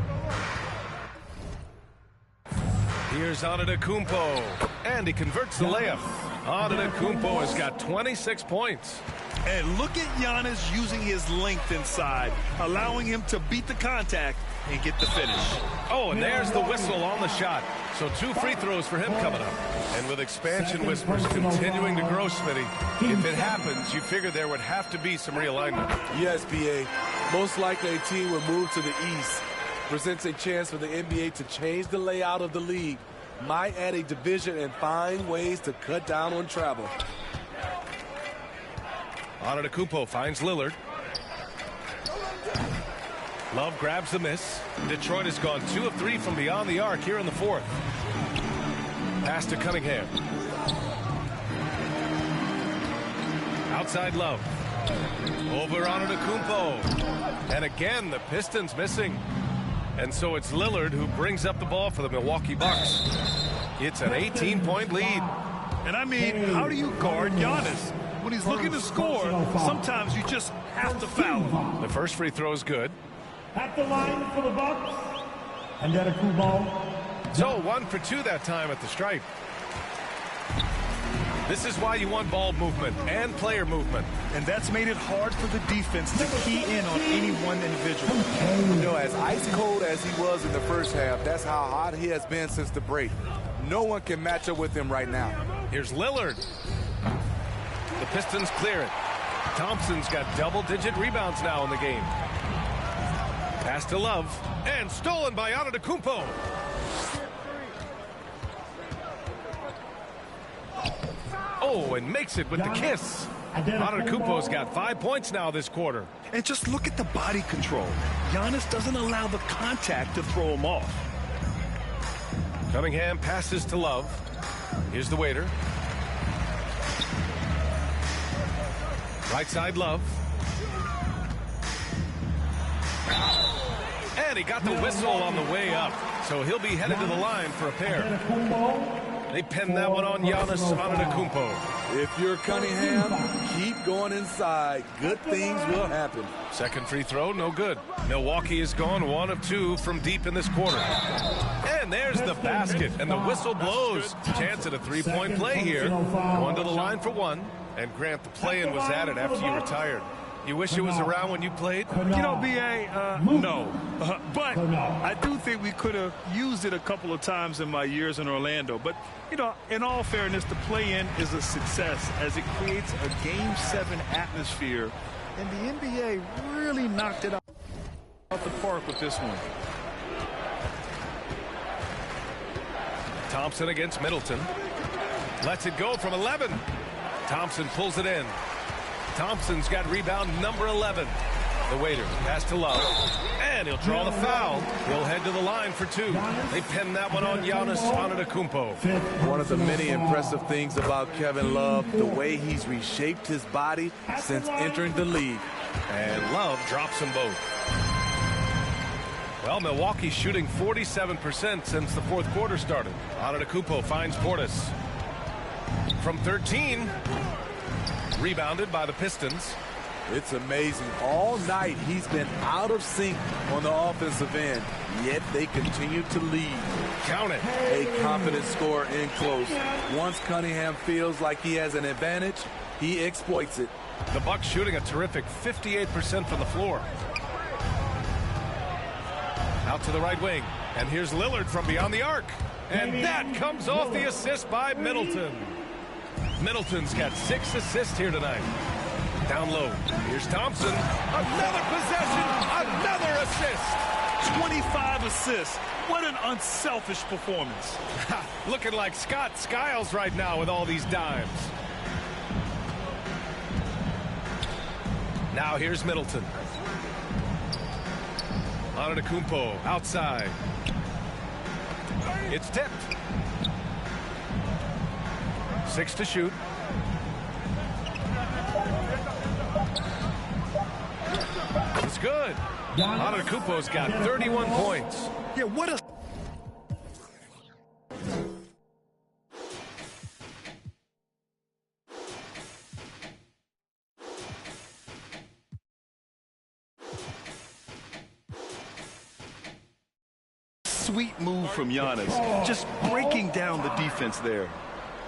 Here's Antetokounmpo, and he converts the layup. Antetokounmpo has got 26 points. And look at Giannis using his length inside, allowing him to beat the contact and get the finish. Oh, and there's the whistle on the shot. So 2 free throws for him coming up. And with expansion whispers continuing to grow, Smitty, if it happens, you figure there would have to be some realignment. Yes, B.A. Most likely a team will move to the east. Presents a chance for the NBA to change the layout of the league. Might add a division and find ways to cut down on travel. Antetokounmpo finds Lillard. Love grabs the miss. Detroit has gone 2 of 3 from beyond the arc here in the fourth. Pass to Cunningham. Outside Love. Over Antetokounmpo. And again, the Pistons missing. And so it's Lillard who brings up the ball for the Milwaukee Bucks. It's an 18-point lead. And I mean, how do you guard Giannis? When he's looking to score, sometimes you just have to foul him. The first free throw is good. At the line for the Bucks, Antetokounmpo. So 1 for 2 that time at the stripe. This is why you want ball movement and player movement. And that's made it hard for the defense to key in on any one individual. You know, as ice cold as he was in the first half, that's how hot he has been since the break. No one can match up with him right now. Here's Lillard. The Pistons clear it. Thompson's got double-digit rebounds now in the game. Pass to Love. And stolen by Antetokounmpo. Oh, and makes it with the kiss. Antetokounmpo's got 5 points now this quarter. And just look at the body control. Giannis doesn't allow the contact to throw him off. Cunningham passes to Love. Here's the waiter. Right side Love. And he got the whistle on the way up. So he'll be headed to the line for a pair. They pinned that one on Giannis Antetokounmpo. If you're Cunningham, keep going inside. Good things will happen. Second free throw, no good. Milwaukee has gone 1 of 2 from deep in this quarter. And there's the basket, and the whistle blows. Chance at a 3-point play here. Going to the line for 1. And Grant, the play-in was added after you retired. You wish it was around when you played? You know, B.A., no. But I do think we could have used it a couple of times in my years in Orlando. But, you know, in all fairness, the play-in is a success as it creates a Game 7 atmosphere. And the NBA really knocked it out the park with this one. Thompson against Middleton. Lets it go from 11. Thompson pulls it in. Thompson's got rebound number 11. The waiter, pass to Love, and he'll draw the foul. He'll head to the line for 2. They pin that one on Giannis Antetokounmpo. One of the many impressive things about Kevin Love, the way he's reshaped his body since entering the league. And Love drops them both. Well, Milwaukee's shooting 47% since the fourth quarter started. Antetokounmpo finds Portis. From 13, rebounded by the Pistons. It's amazing. All night he's been out of sync on the offensive end, yet they continue to lead. Count it. A confident scorer in close. Once Cunningham feels like he has an advantage, he exploits it. The Bucks shooting a terrific 58% from the floor. Out to the right wing. And here's Lillard from beyond the arc. And that comes off the assist by Middleton. Middleton's got 6 assists here tonight. Down low. Here's Thompson. Another possession. Another assist. 25 assists. What an unselfish performance. Looking like Scott Skiles right now with all these dimes. Now here's Middleton. Antetokounmpo outside. It's tipped. 6 to shoot. It's good. Antetokounmpo's got 31 points. Yeah, what a... sweet move from Giannis. Just breaking down the defense there.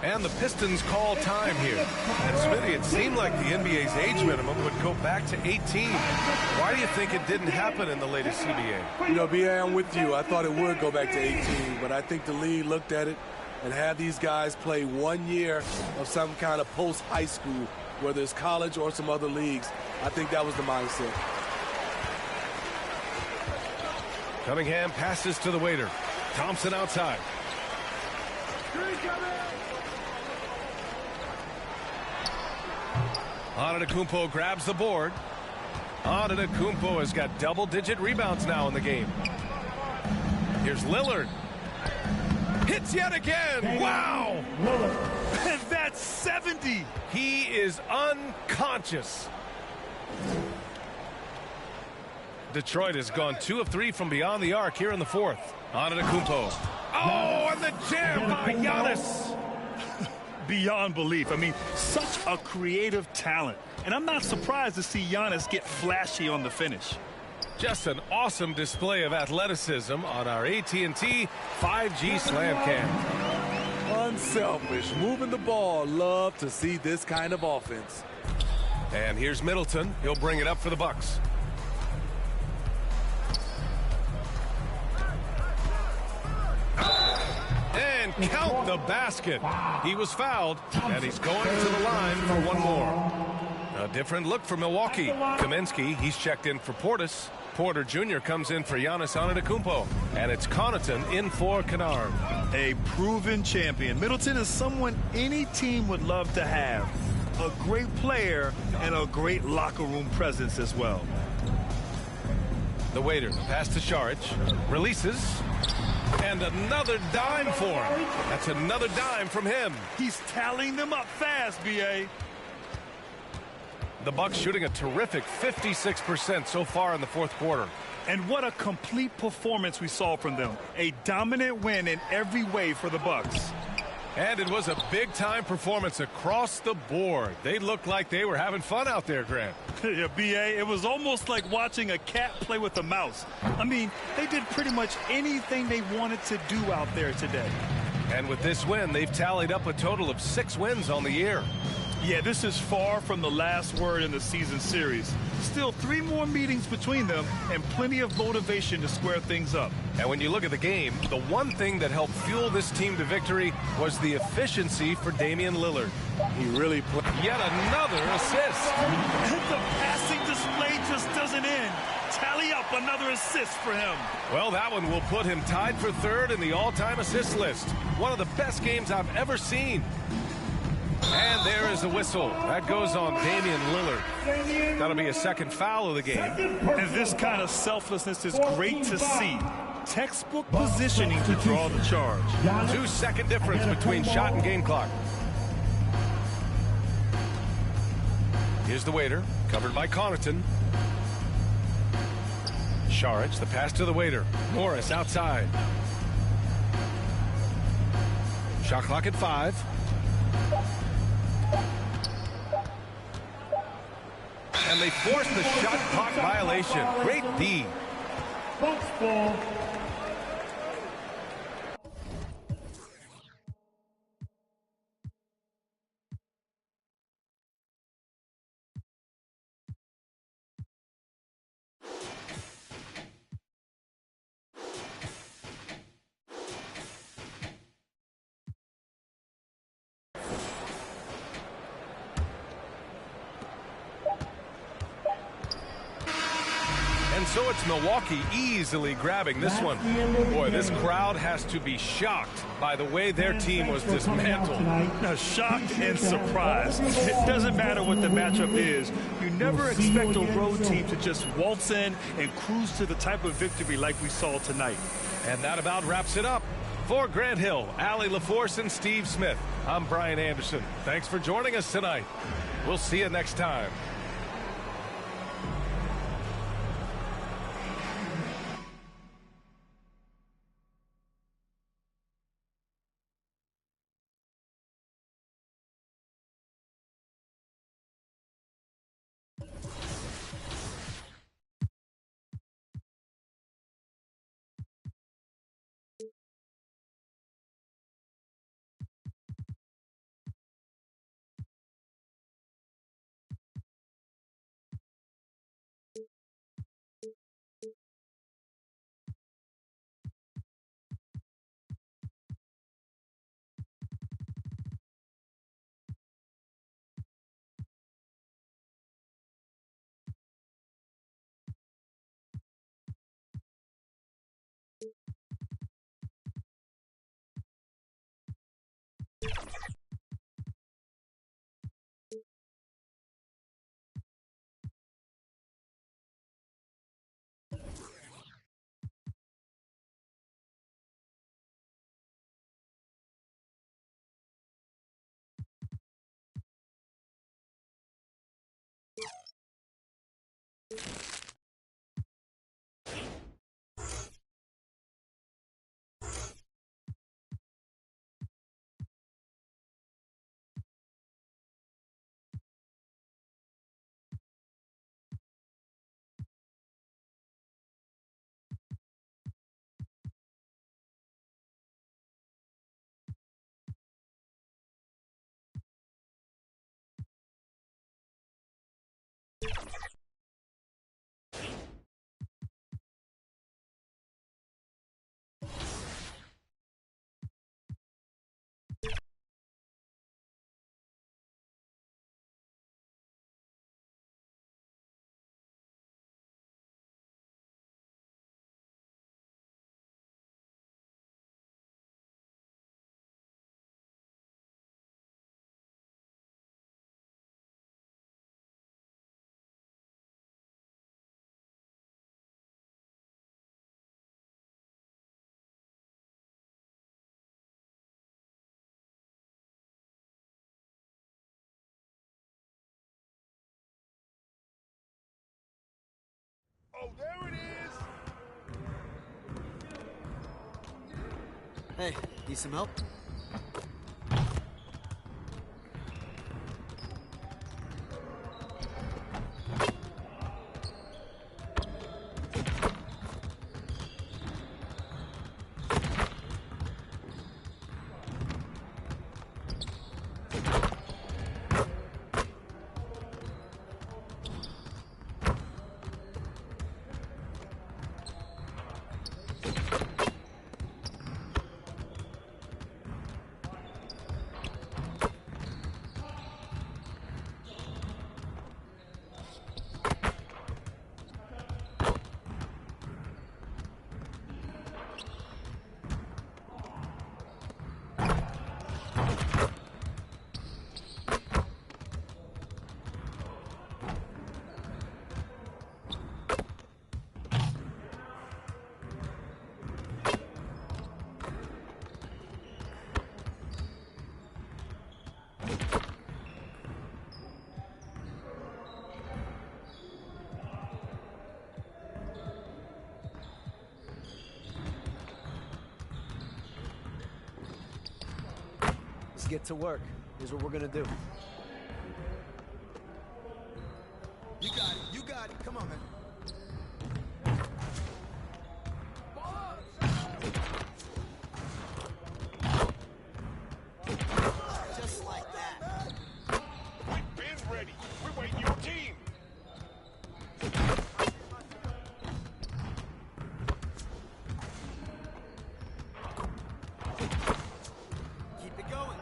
And the Pistons call time here. And Smitty, it seemed like the NBA's age minimum would go back to 18. Why do you think it didn't happen in the latest CBA? You know, B.A., I'm with you. I thought it would go back to 18, but I think the league looked at it and had these guys play 1 year of some kind of post-high school, whether it's college or some other leagues. I think that was the mindset. Cunningham passes to the waiter. Thompson outside. Antetokounmpo grabs the board. Antetokounmpo has got double-digit rebounds now in the game. Here's Lillard. Hits yet again. Wow. And that's 70. He is unconscious. Detroit has gone 2 of 3 from beyond the arc here in the fourth. Antetokounmpo. Oh, and the jam by Giannis. Beyond belief. I mean, such a creative talent. And I'm not surprised to see Giannis get flashy on the finish. Just an awesome display of athleticism on our AT&T 5G Slam Cam. Unselfish, moving the ball. Love to see this kind of offense. And here's Middleton. He'll bring it up for the Bucks. And count the basket. He was fouled, and he's going to the line for one more. A different look for Milwaukee. Kaminsky, he's checked in for Portis. Porter Jr. comes in for Giannis Antetokounmpo. And it's Connaughton in for Kennard. A proven champion. Middleton is someone any team would love to have. A great player and a great locker room presence as well. The waiter, pass to Saric. Releases. And another dime for him. That's another dime from him. He's tallying them up fast, B.A. The Bucks shooting a terrific 56% so far in the fourth quarter. And what a complete performance we saw from them. A dominant win in every way for the Bucks. And it was a big-time performance across the board. They looked like they were having fun out there, Grant. Yeah, B.A., it was almost like watching a cat play with a mouse. I mean, they did pretty much anything they wanted to do out there today. And with this win, they've tallied up a total of 6 wins on the year. Yeah, this is far from the last word in the season series. Still 3 more meetings between them and plenty of motivation to square things up. And when you look at the game, the one thing that helped fuel this team to victory was the efficiency for Damian Lillard. He really played. Yet another assist. The passing display just doesn't end. Tally up another assist for him. Well, that one will put him tied for 3rd in the all-time assist list. One of the best games I've ever seen. And there is the whistle. That goes on Damian Lillard. That'll be a second foul of the game. And this kind of selflessness is great to see. Textbook positioning to draw the charge. 2-second difference between shot and game clock. Here's the waiter, covered by Connaughton. Saric, the pass to the waiter. Morris outside. Shot clock at 5. And they force the shot clock violation. Great D. Box ball. And so it's Milwaukee easily grabbing this one. Boy, this crowd has to be shocked by the way their team was dismantled. Now, shocked and surprised. It doesn't matter what the matchup is. You never expect a road team to just waltz in and cruise to the type of victory like we saw tonight. And that about wraps it up. For Grant Hill, Allie LaForce, and Steve Smith, I'm Brian Anderson. Thanks for joining us tonight. We'll see you next time. Oh, there it is! Hey, need some help? Let's get to work. Here's what we're gonna do. You got it. You got it. Come on, man. Just like that. We've been ready. We're waiting your team. Keep it going.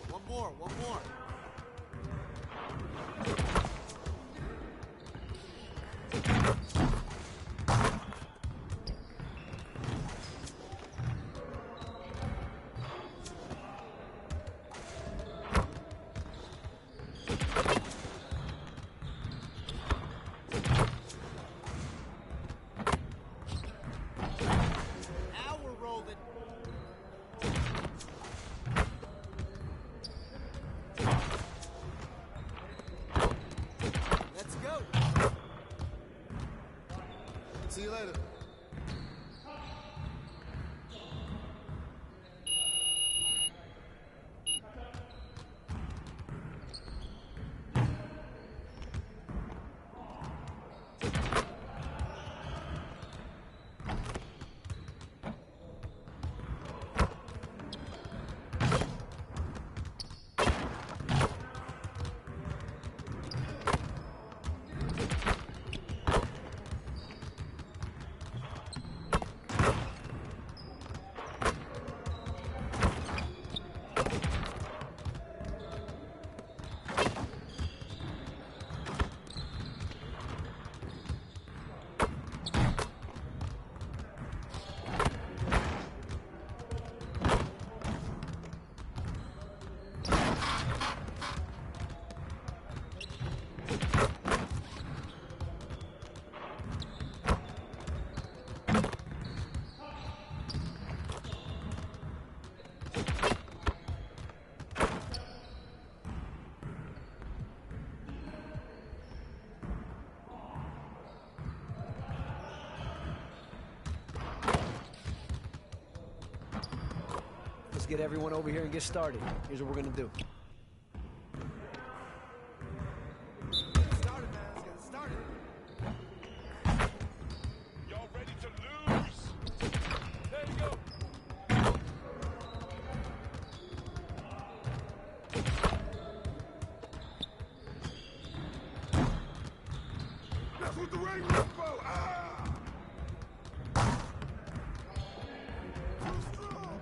One more, one more. Now we're rolling. Let's go. See you later. Let's get everyone over here and get started. Here's what we're gonna do. Get it started, man. Let's get it started. Y'all ready to lose? There you go. That's what the ring was for. Ah! Too strong.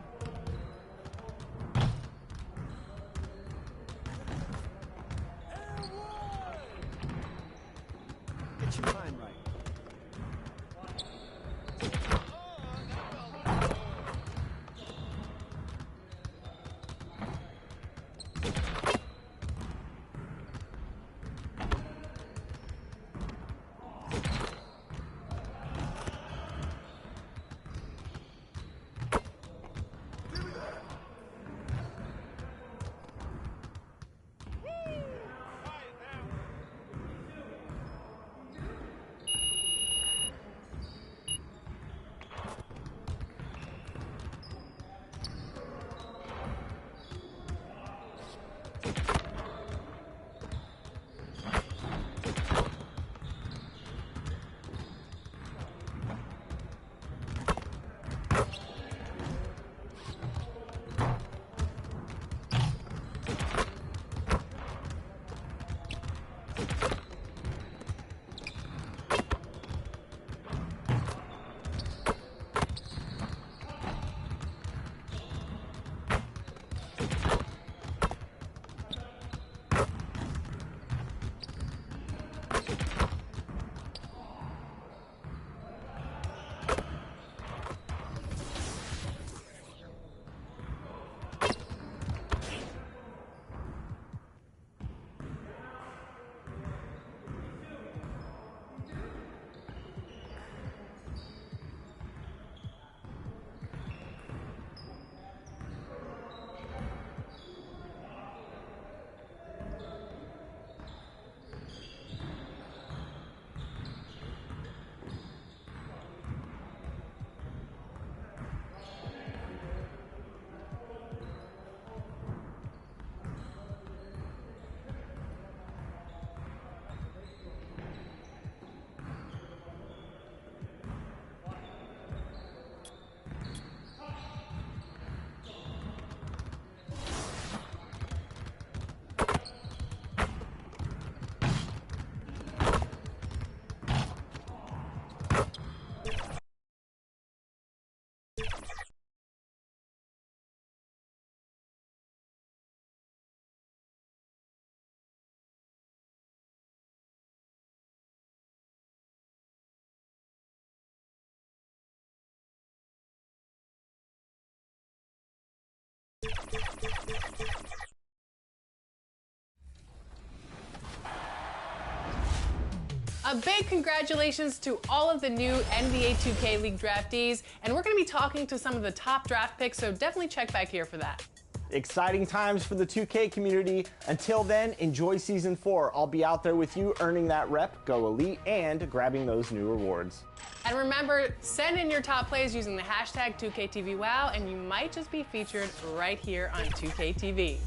A big congratulations to all of the new NBA 2K League draftees, and we're going to be talking to some of the top draft picks, so definitely check back here for that. Exciting times for the 2K community. Until then, enjoy Season 4. I'll be out there with you earning that rep, go elite, and grabbing those new rewards. And remember, send in your top plays using the hashtag 2KTVWow, and you might just be featured right here on 2KTV.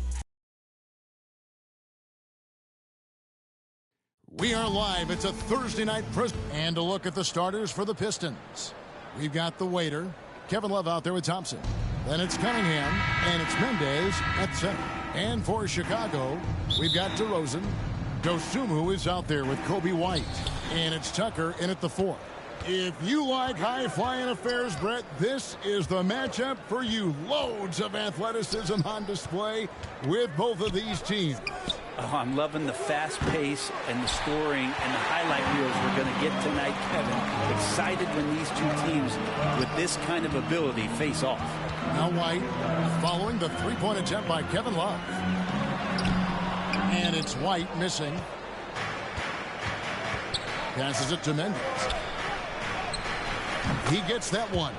We are live. It's a Thursday night and a look at the starters for the Pistons. We've got the waiter, Kevin Love out there with Thompson. Then it's Cunningham, and it's Mendez at center. And for Chicago, we've got DeRozan. Dosunmu is out there with Kobe White. And it's Tucker in at the 4. If you like high-flying affairs, Brett, this is the matchup for you. Loads of athleticism on display with both of these teams. Oh, I'm loving the fast pace and the scoring and the highlight reels we're going to get tonight, Kevin. Excited when these two teams with this kind of ability face off. Now White following the three-point attempt by Kevin Love. And it's White missing. Passes it to Mendez. He gets that one.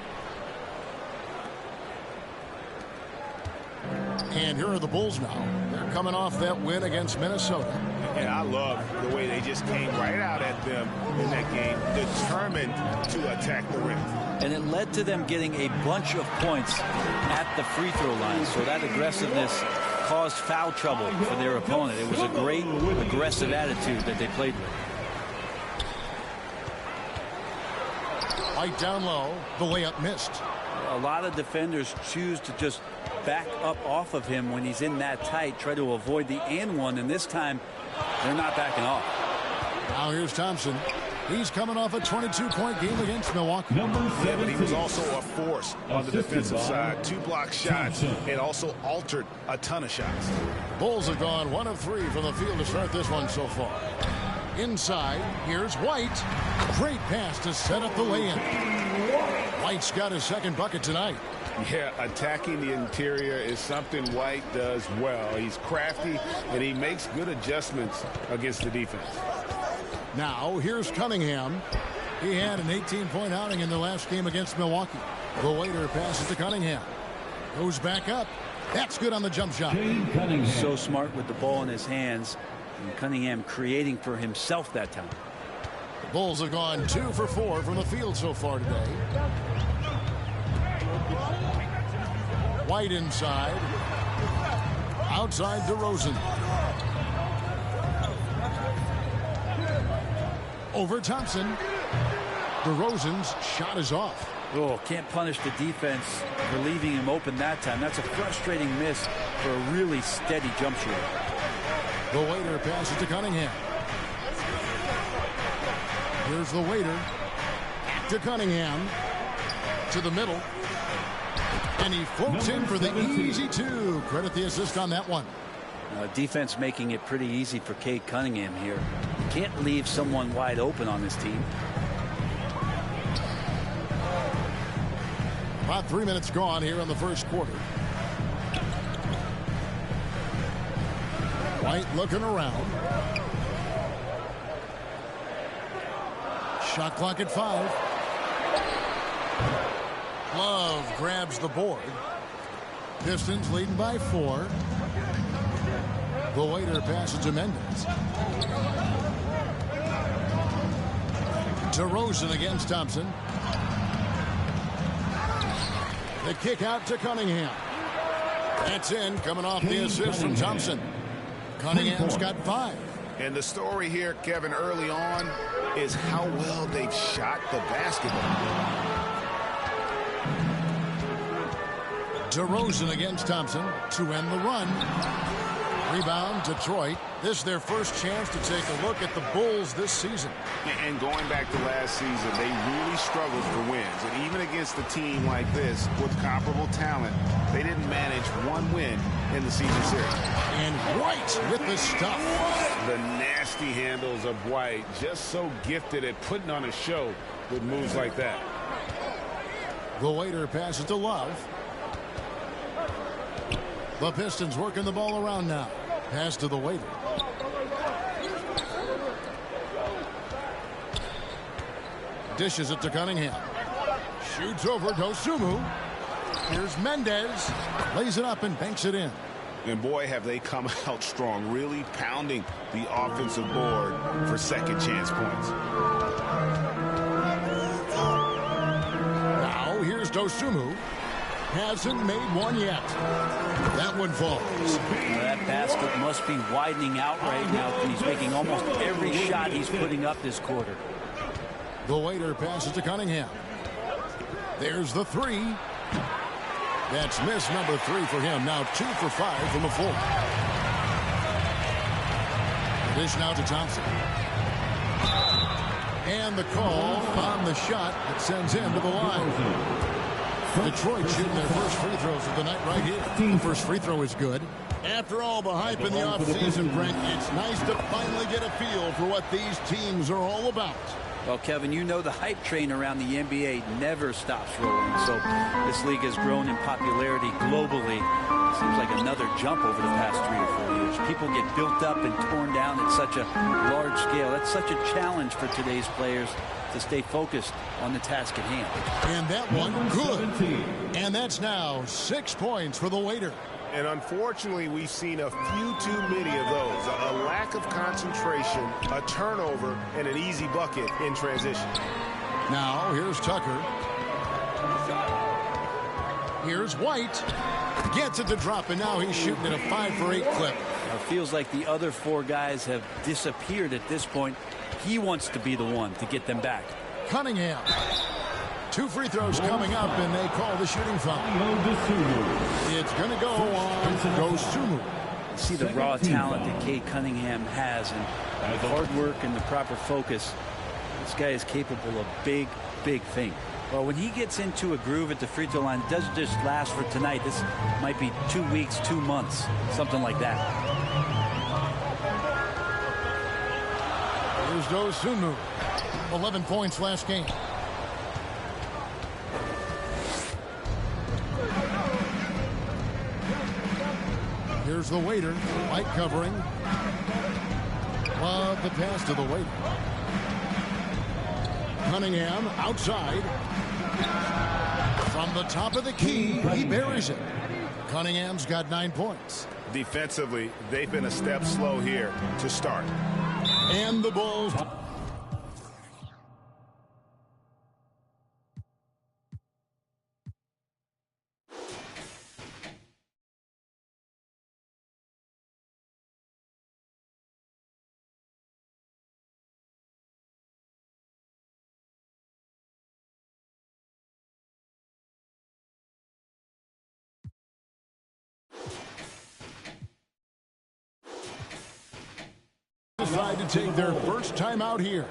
And here are the Bulls now. They're coming off that win against Minnesota. And I love the way they just came right out at them in that game, determined to attack the rim. And it led to them getting a bunch of points at the free throw line. So that aggressiveness caused foul trouble for their opponent. It was a great aggressive attitude that they played with. White down low, the layup missed. A lot of defenders choose to just back up off of him when he's in that tight, try to avoid the and one, and this time they're not backing off. Now here's Thompson. He's coming off a 22-point game against Milwaukee. Yeah, but he was also a force on the defensive side. 2 block shots and also altered a ton of shots. Bulls have gone 1 of 3 from the field to start this one so far. Inside, here's White. Great pass to set up the lay-in. White's got his second bucket tonight. Yeah, attacking the interior is something White does well. He's crafty, and he makes good adjustments against the defense. Now, here's Cunningham. He had an 18-point outing in the last game against Milwaukee. The waiter passes to Cunningham. Goes back up. That's good on the jump shot. So smart with the ball in his hands. And Cunningham creating for himself that time. The Bulls have gone 2 for 4 from the field so far today. White inside. Outside DeRozan. Over Thompson. DeRozan's shot is off. Oh, can't punish the defense for leaving him open that time. That's a frustrating miss for a really steady jump shooter. The waiter passes to Cunningham. Here's the waiter. To Cunningham. To the middle. And he floats in for the easy 2. Credit the assist on that one. Defense making it pretty easy for Cade Cunningham here. You can't leave someone wide open on this team. About 3 minutes gone here in the first quarter. White looking around. Shot clock at 5. Love grabs the board. Pistons leading by 4. The waiter passes to Mendez. DeRozan against Thompson. The kick out to Cunningham. That's in, coming off the assist from Thompson. Cunningham's got 5. And the story here, Kevin, early on is how well they've shot the basketball. DeRozan against Thompson to end the run. Rebound, Detroit. This is their first chance to take a look at the Bulls this season. And going back to last season, they really struggled for wins. And even against a team like this with comparable talent, they didn't manage 1 win in the season series. And White with the stuff. The nasty handles of White, just so gifted at putting on a show with moves like that. The waiter passes to Love. The Pistons working the ball around now. Pass to the waiter. Dishes it to Cunningham. Shoots over Dosunmu. Here's Mendez. Lays it up and banks it in. And boy, have they come out strong, really pounding the offensive board for second chance points. Now here's Dosunmu. Hasn't made one yet. That one falls. That basket must be widening out right now. He's making almost every shot he's putting up this quarter. The waiter passes to Cunningham. There's the three. That's miss number 3 for him. Now 2 for 5 from the floor. Dish now to Thompson. And the call on the shot that sends him to the line. Detroit shooting their first free throws of the night right here. The first free throw is good. After all the hype in the offseason, Brent, it's nice to finally get a feel for what these teams are all about. Well, Kevin, you know the hype train around the NBA never stops rolling. So this league has grown in popularity globally. It seems like another jump over the past 3 or 4 years. People get built up and torn down at such a large scale. That's such a challenge for today's players to stay focused on the task at hand. And that one, good. And that's now 6 points for the waiter. And unfortunately, we've seen a few too many of those. A lack of concentration, a turnover, and an easy bucket in transition. Now, here's Tucker. Here's White. Gets it to drop, and now he's shooting at a 5 for 8 clip. It feels like the other 4 guys have disappeared at this point. He wants to be the one to get them back. Cunningham. 2 free throws coming up, and they call the shooting foul. It's going to go on to Dosunmu. See the raw talent that Cade Cunningham has, and the hard work and the proper focus. This guy is capable of big, big things. Well, when he gets into a groove at the free throw line, it doesn't just last for tonight. This might be 2 weeks, 2 months, something like that. Here's Dosunmu. 11 points last game. Here's the waiter. White covering. Love the pass to the waiter. Cunningham outside. From the top of the key, he buries it. Cunningham's got 9 points. Defensively, they've been a step slow here to start. And the Bulls. Decide to take their first time out here.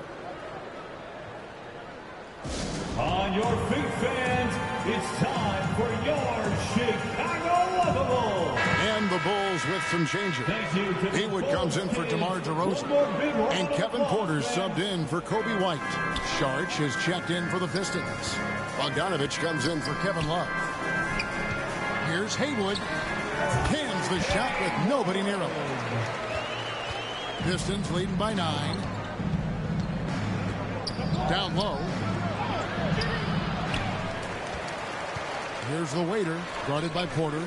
On your feet, fans, it's time for your Chicago Bulls. And the Bulls with some changes. Haywood comes in for DeMar DeRozan. And Kevin Porter subbed in for Kobe White. Sharch has checked in for the Pistons. Bogdanovich comes in for Kevin Love. Here's Haywood. Cans the shot with nobody near him. Pistons leading by 9. Down low. Here's the waiter, guarded by Porter.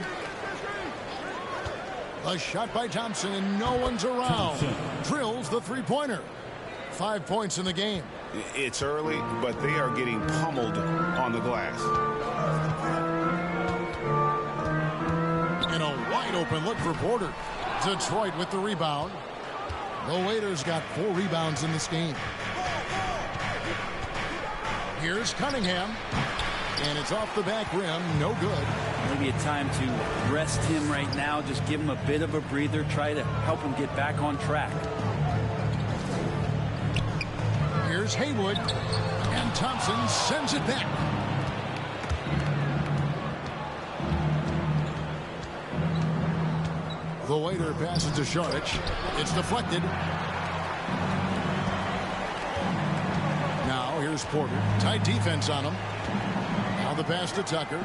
A shot by Thompson, and no one's around. Drills the three-pointer. 5 points in the game. It's early, but they are getting pummeled on the glass. And a wide-open look for Porter. Detroit with the rebound. The waiter's got 4 rebounds in this game. Here's Cunningham. And it's off the back rim. No good. Maybe a time to rest him right now. Just give him a bit of a breather. Try to help him get back on track. Here's Haywood. And Thompson sends it back. The waiter passes to Sharch. It's deflected. Now here's Porter. Tight defense on him. Now the pass to Tucker.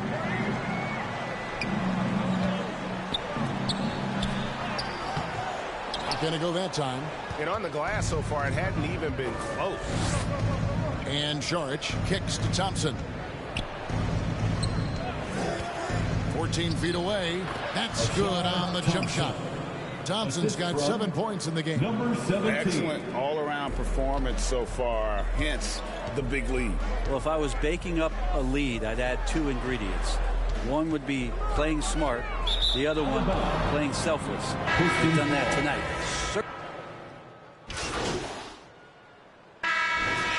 Not going to go that time. And on the glass so far, it hadn't even been close. And Saric kicks to Thompson. 14 feet away. That's good on the jump shot. Thompson's got 7 points in the game. Number 17. Excellent all-around performance so far, hence the big lead. Well, if I was baking up a lead, I'd add 2 ingredients. One would be playing smart. The other one, playing selfless. We've done that tonight.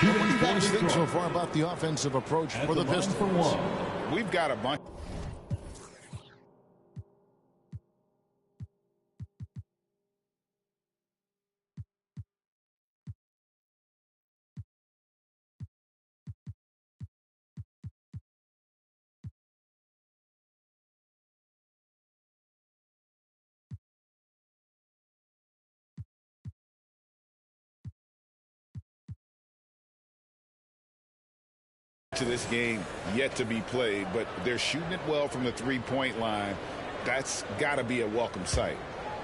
What do you guys think so far about the offensive approach for the Pistons? We've got a bunch. To this game yet to be played, but they're shooting it well from the three-point line. That's got to be a welcome sight.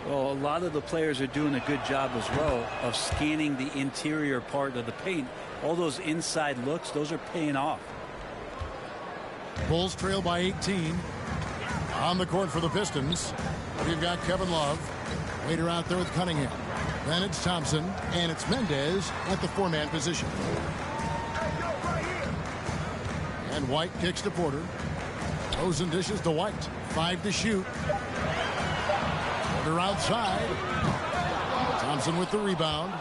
Well, a lot of the players are doing a good job as well of scanning the interior part of the paint. All those inside looks, those are paying off. Bulls trail by 18. On the court for the Pistons, we've got Kevin Love. Waiter out there with Cunningham. Then it's Thompson, and it's Mendez at the 4-man position. And White kicks to Porter. Rosen dishes to White. 5 to shoot. Porter outside. Thompson with the rebound.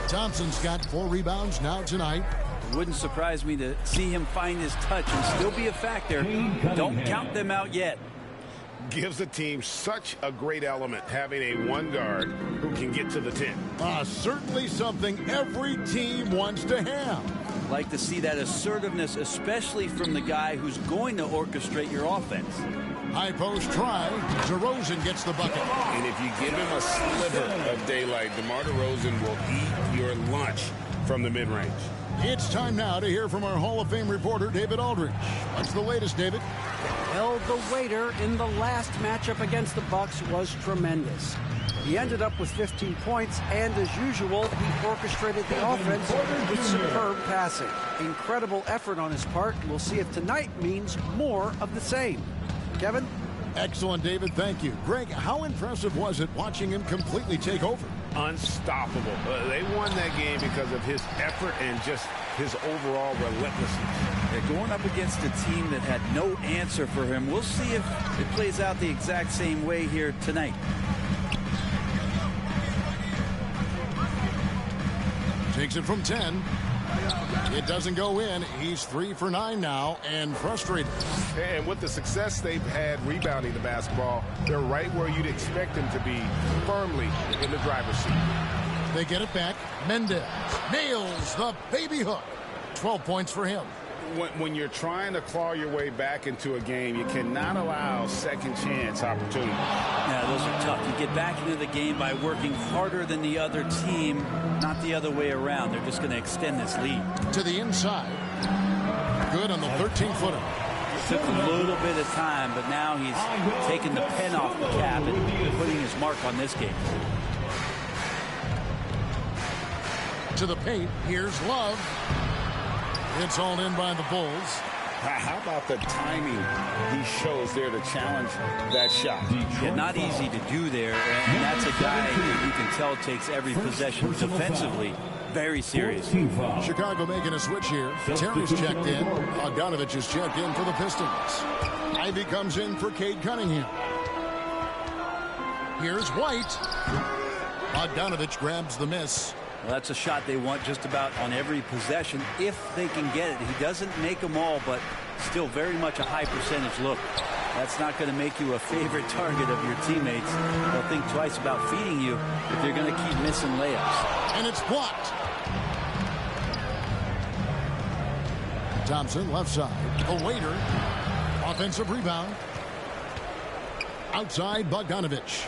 Thompson's got 4 rebounds now tonight. Wouldn't surprise me to see him find his touch and still be a factor. Don't count them out yet. Gives the team such a great element having a one guard who can get to the 10. Certainly something every team wants to have. Like to see that assertiveness, especially from the guy who's going to orchestrate your offense. High post try. DeRozan gets the bucket. And if you give him a sliver of daylight, DeMar DeRozan will eat your lunch from the mid-range. It's time now to hear from our Hall of Fame reporter, David Aldridge. What's the latest, David? Well, the waiter in the last matchup against the Bucks was tremendous. He ended up with 15 points, and as usual, he orchestrated the offense with superb passing. Incredible effort on his part. We'll see if tonight means more of the same. Kevin? Excellent, David. Thank you. Greg, how impressive was it watching him completely take over? Unstoppable. They won that game because of his effort and just his overall relentlessness. They're going up against a team that had no answer for him. We'll see if it plays out the exact same way here tonight. Takes it from 10. It doesn't go in. He's 3 for 9 now and frustrated. And with the success they've had rebounding the basketball, they're right where you'd expect them to be, firmly in the driver's seat. They get it back. Mendez nails the baby hook. 12 points for him. When you're trying to claw your way back into a game, you cannot allow second chance opportunity. Yeah, those are tough. You get back into the game by working harder than the other team, not the other way around. They're just going to extend this lead. To the inside. Good on the 13-footer. Took a little bit of time, but now he's taking the pen off the cap and putting his mark on this game. To the paint. Here's Love. It's hauled in by the Bulls. How about the timing he shows there to challenge that shot? Yeah, not easy to do there, and that's a guy that you can tell takes every possession defensively very serious. Chicago making a switch here. Terry's checked in. Bogdanovich is checked in for the Pistons. Ivy comes in for Cade Cunningham. Here's White. Bogdanovich grabs the miss. Well, that's a shot they want just about on every possession if they can get it. He doesn't make them all, but still very much a high percentage look. That's not going to make you a favorite target of your teammates. They'll think twice about feeding you if they're going to keep missing layups. And it's blocked. Thompson left side. A waiter. Offensive rebound. Outside Bogdanovich.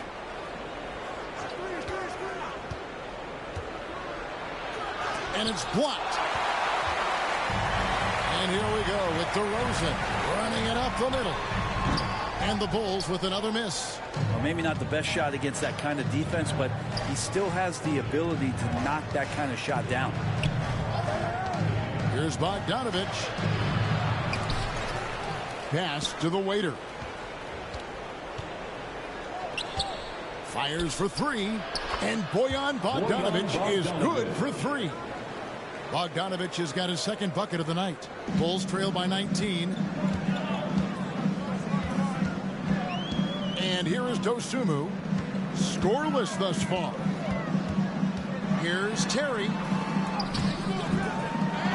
And it's blocked. And here we go with DeRozan running it up the middle. And the Bulls with another miss. Well, maybe not the best shot against that kind of defense, but he still has the ability to knock that kind of shot down. Here's Bogdanovich. Pass to the waiter. Fires for three. And Bojan Bogdanović is good for three. Bogdanović has got his second bucket of the night. Bulls trail by 19. And here is Dosunmu. Scoreless thus far. Here's Terry.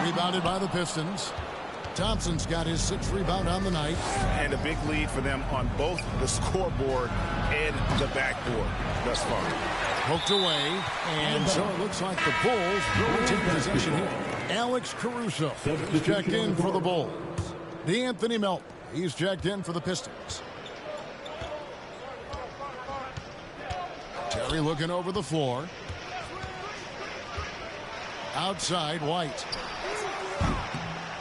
Rebounded by the Pistons. Thompson's got his 6th rebound on the night. And a big lead for them on both the scoreboard and the backboard thus far. Poked away, and so it looks like the Bulls will take possession here. Alex Caruso is checked in for the Bulls. D'Anthony Melton, he's checked in for the Pistons. Terry looking over the floor. Outside, White.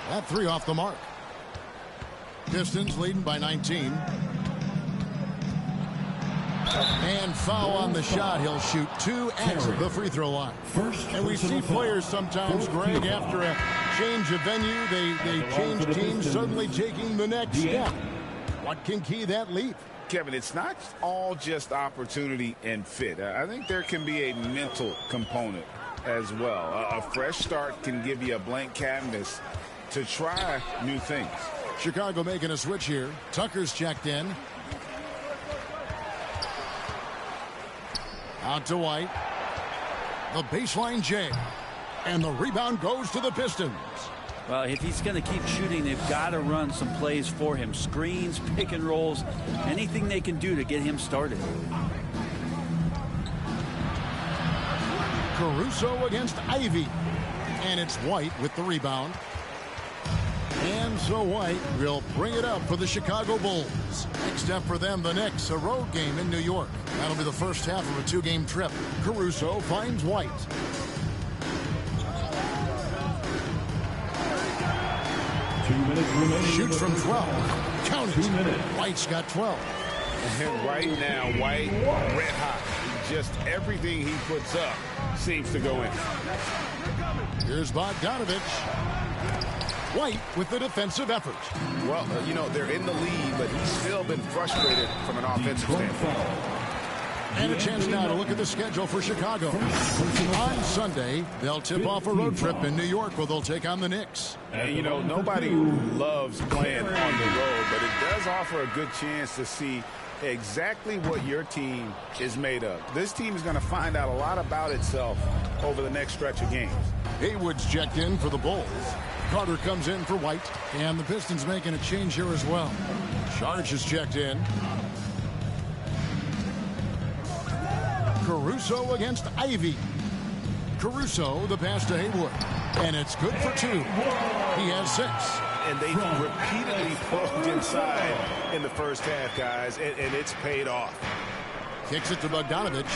That three off the mark. Pistons leading by 19. And foul on the shot. He'll shoot 2 at the free throw line. And we see players sometimes, Greg, after a change of venue, they change teams, suddenly taking the next step. What can key that leap? Kevin, it's not all just opportunity and fit. I think there can be a mental component as well. A fresh start can give you a blank canvas to try new things. Chicago making a switch here. Tucker's checked in. Out to White. The baseline J. And the rebound goes to the Pistons. Well, if he's going to keep shooting, they've got to run some plays for him. Screens, pick and rolls, anything they can do to get him started. Caruso against Ivy. And it's White with the rebound. And so White will bring it up for the Chicago Bulls. Next step for them, the Knicks, a road game in New York. That'll be the first half of a 2-game trip. Caruso finds White. Shoots from 12. Count it. White's got 12. And right now, White, red hot. Just everything he puts up seems to go in. Here's Bogdanovich. White with the defensive effort. Well, you know, they're in the lead, but he's still been frustrated from an offensive standpoint. And a chance now to look at the schedule for Chicago. On Sunday, they'll tip off a road trip in New York where they'll take on the Knicks. And, you know, nobody loves playing on the road, but it does offer a good chance to see exactly what your team is made of. This team is going to find out a lot about itself over the next stretch of games. Haywood's checked in for the Bulls. Carter comes in for White, and the Pistons making a change here as well. Sharge is checked in. Caruso against Ivy. Caruso, the pass to Haywood. And it's good for 2. He has 6. And they repeatedly poked inside in the first half, guys, and it's paid off. Kicks it to Bogdanovich.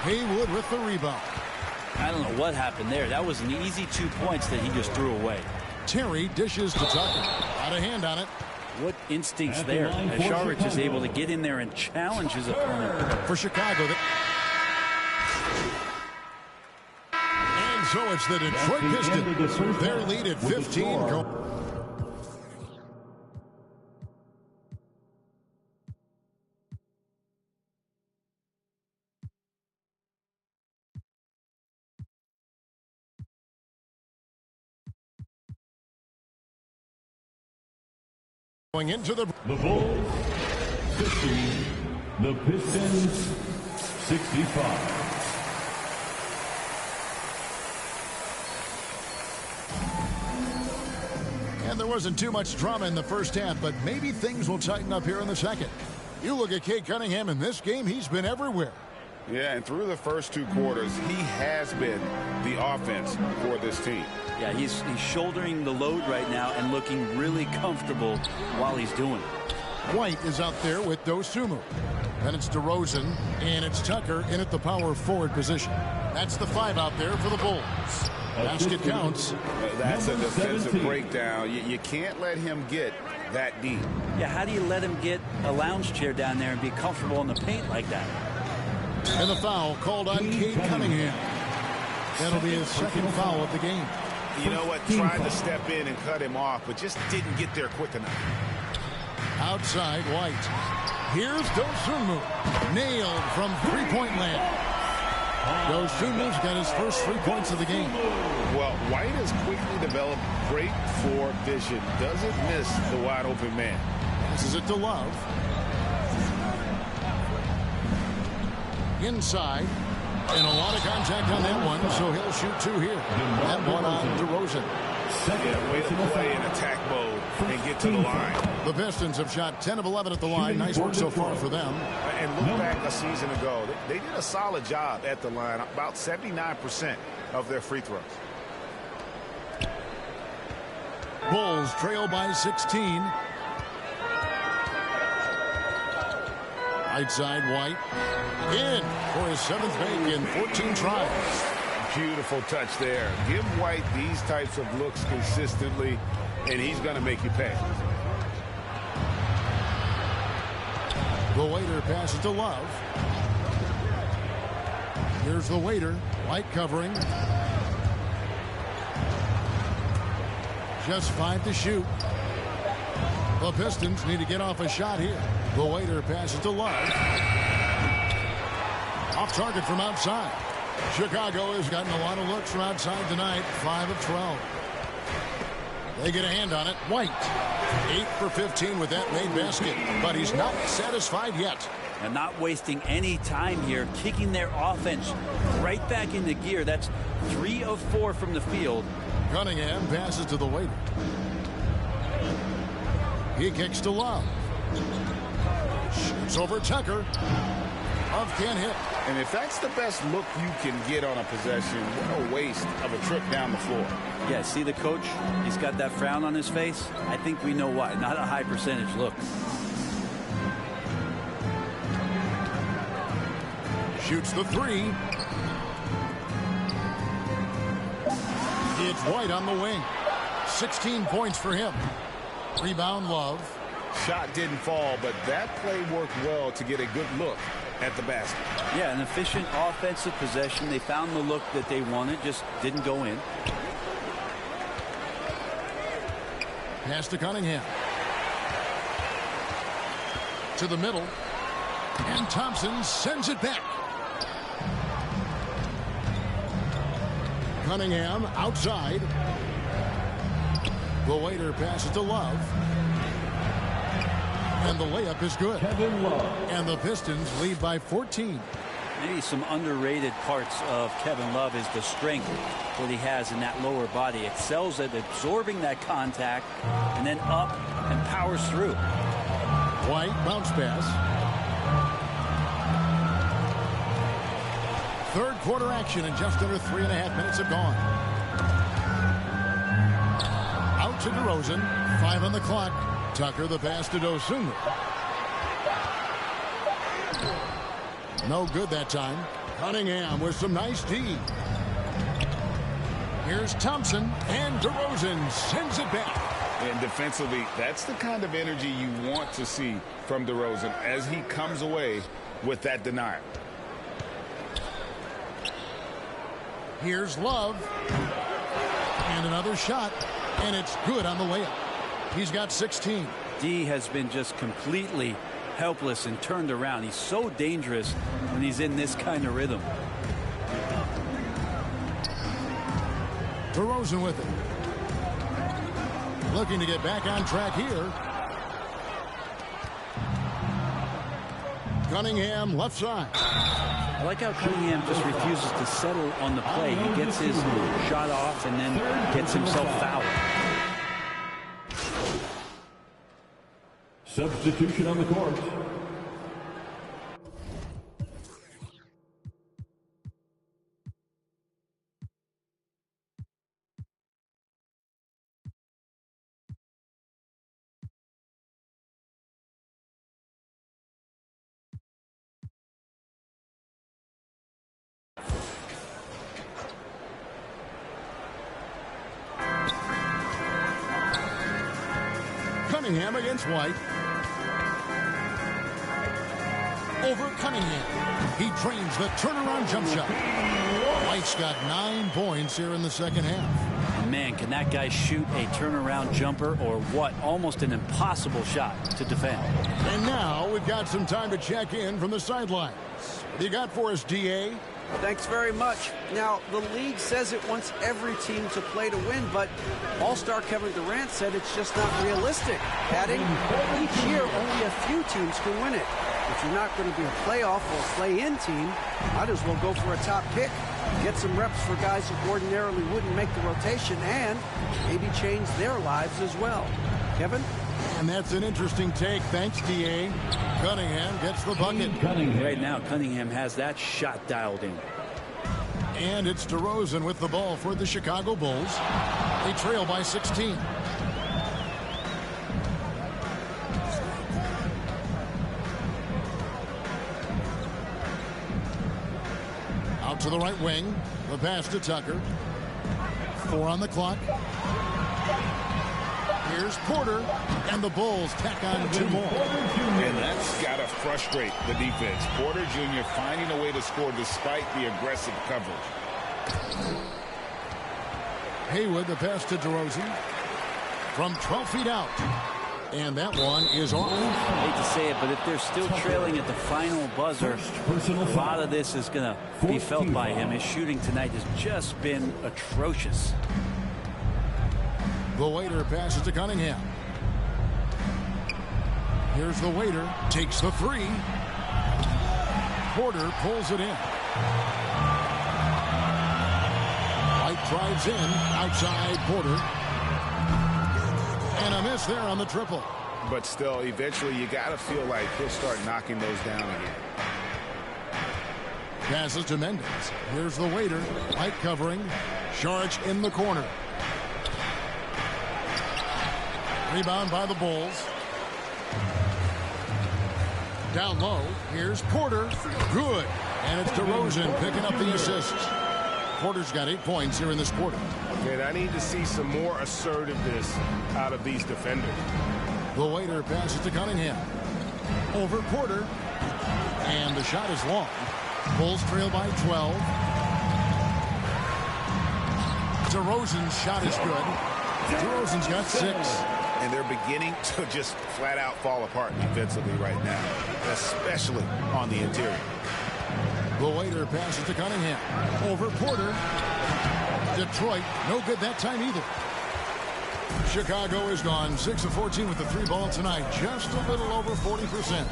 Haywood with the rebound. I don't know what happened there. That was an easy 2 points that he just threw away. Terry dishes to Tucker. Out of hand on it. What instincts there as Sharich is able to get in there and challenge his opponent. For Chicago. And so it's the Detroit Pistons. Their lead at 15. Going into the Bulls 50, the Pistons 65. And there wasn't too much drama in the first half, but maybe things will tighten up here in the second. You look at Cade Cunningham in this game, he's been everywhere. Yeah, and through the first 2 quarters, he has been the offense for this team. Yeah, he's shouldering the load right now and looking really comfortable while he's doing it. White is out there with Dosunmu. Then it's DeRozan, and it's Tucker in at the power forward position. That's the 5 out there for the Bulls. Basket counts. That's a defensive breakdown. You can't let him get that deep. Yeah, how do you let him get a lounge chair down there and be comfortable in the paint like that? And the foul called on Cade Cunningham. That'll be his second foul of the game. You know what? Tried to step in and cut him off, but just didn't get there quick enough. Outside White. Here's Dosunmu. Nailed from three-point land. Dosunmu's got his first 3 points of the game. Well, White has quickly developed great floor vision. Doesn't miss the wide open man. Passes it to Love. Inside. And a lot of contact on that one, so he'll shoot 2 here. That one on DeRozan. Yeah, way to play in attack mode and get to the line. The Pistons have shot 10 of 11 at the line. Nice work so far for them. And look back a season ago. They did a solid job at the line. About 79% of their free throws. Bulls trail by 16. Right side White. In for his 7th make in 14 tries. Beautiful touch there. Give White these types of looks consistently, and he's going to make you pay. The Waiter passes to Love. Here's the Waiter. White covering. Just 5 to shoot. The Pistons need to get off a shot here. The Waiter passes to Love. Off target from outside. Chicago has gotten a lot of looks from outside tonight. 5 of 12. They get a hand on it. White. 8 for 15 with that made basket. But he's not satisfied yet. And not wasting any time here. Kicking their offense right back into gear. That's 3 of 4 from the field. Cunningham passes to the Waiter. He kicks to Love. Shoots over Tucker. Love can't hit. And if that's the best look you can get on a possession, what a waste of a trip down the floor. Yeah, see the coach? He's got that frown on his face. I think we know why. Not a high percentage look. Shoots the 3. It's White on the wing. 16 points for him. Rebound Love. Shot didn't fall, but that play worked well to get a good look at the basket. Yeah, an efficient offensive possession. They found the look that they wanted, just didn't go in. Pass to Cunningham. To the middle. And Thompson sends it back. Cunningham outside. The Waiter passes to Love. And the layup is good. And the Pistons lead by 14. Maybe some underrated parts of Kevin Love is the strength that he has in that lower body. Excels at absorbing that contact and then up and powers through. White bounce pass. Third quarter action and just under 3.5 minutes have gone. Out to DeRozan. 5 on the clock. Tucker the pass to Dosunmu. No good that time. Cunningham with some nice D. Here's Thompson, and DeRozan sends it back. And defensively, that's the kind of energy you want to see from DeRozan as he comes away with that denial. Here's Love. And another shot, and it's good on the layup. He's got 16. D has been just completely helpless and turned around. He's so dangerous when he's in this kind of rhythm. DeRozan with it. Looking to get back on track here. Cunningham left side. I like how Cunningham just refuses to settle on the play. He gets his shot off and then gets himself fouled. Substitution on the court. Cunningham against White. Over Cunningham. He drains the turnaround jump shot. White's got 9 points here in the second half. Man, can that guy shoot a turnaround jumper or what? Almost an impossible shot to defend. And now we've got some time to check in from the sidelines. What do you got for us, DA? Thanks very much. Now, the league says it wants every team to play to win, but All-Star Kevin Durant said it's just not realistic, adding, each year only a few teams can win it. If you're not going to be a playoff or play-in team, might as well go for a top pick. Get some reps for guys who ordinarily wouldn't make the rotation and maybe change their lives as well. Kevin? And that's an interesting take. Thanks, D.A. Cunningham gets the bucket. Right now, Cunningham has that shot dialed in. And it's DeRozan with the ball for the Chicago Bulls. They trail by 16. Out to the right wing. The pass to Tucker. 4 on the clock. Here's Porter, and the Bulls tack on 2 more. And that's got to frustrate the defense. Porter Jr. finding a way to score despite the aggressive coverage. Haywood, the pass to DeRozan. From 12 feet out. And that one is off. I hate to say it, but if they're still trailing at the final buzzer, a lot of this is going to be felt by him. His shooting tonight has just been atrocious. The Waiter passes to Cunningham. Here's the Waiter. Takes the 3. Porter pulls it in. White drives in. Outside Porter. And a miss there on the triple. But still, eventually you got to feel like he'll start knocking those down again. Passes to Mendez. Here's the Waiter. White covering. Sharge in the corner. Rebound by the Bulls. Down low. Here's Porter. Good. And it's DeRozan picking up the assists. Porter's got 8 points here in this quarter. And I need to see some more assertiveness out of these defenders. The Waiter passes to Cunningham. Over Porter. And the shot is long. Bulls trail by 12. DeRozan's shot is good. DeRozan's got 6. And they're beginning to just flat out fall apart defensively right now, especially on the interior. The Waiter passes to Cunningham. Over Porter. Detroit, no good that time either. Chicago is gone 6 of 14 with the 3 ball tonight. Just a little over 40%.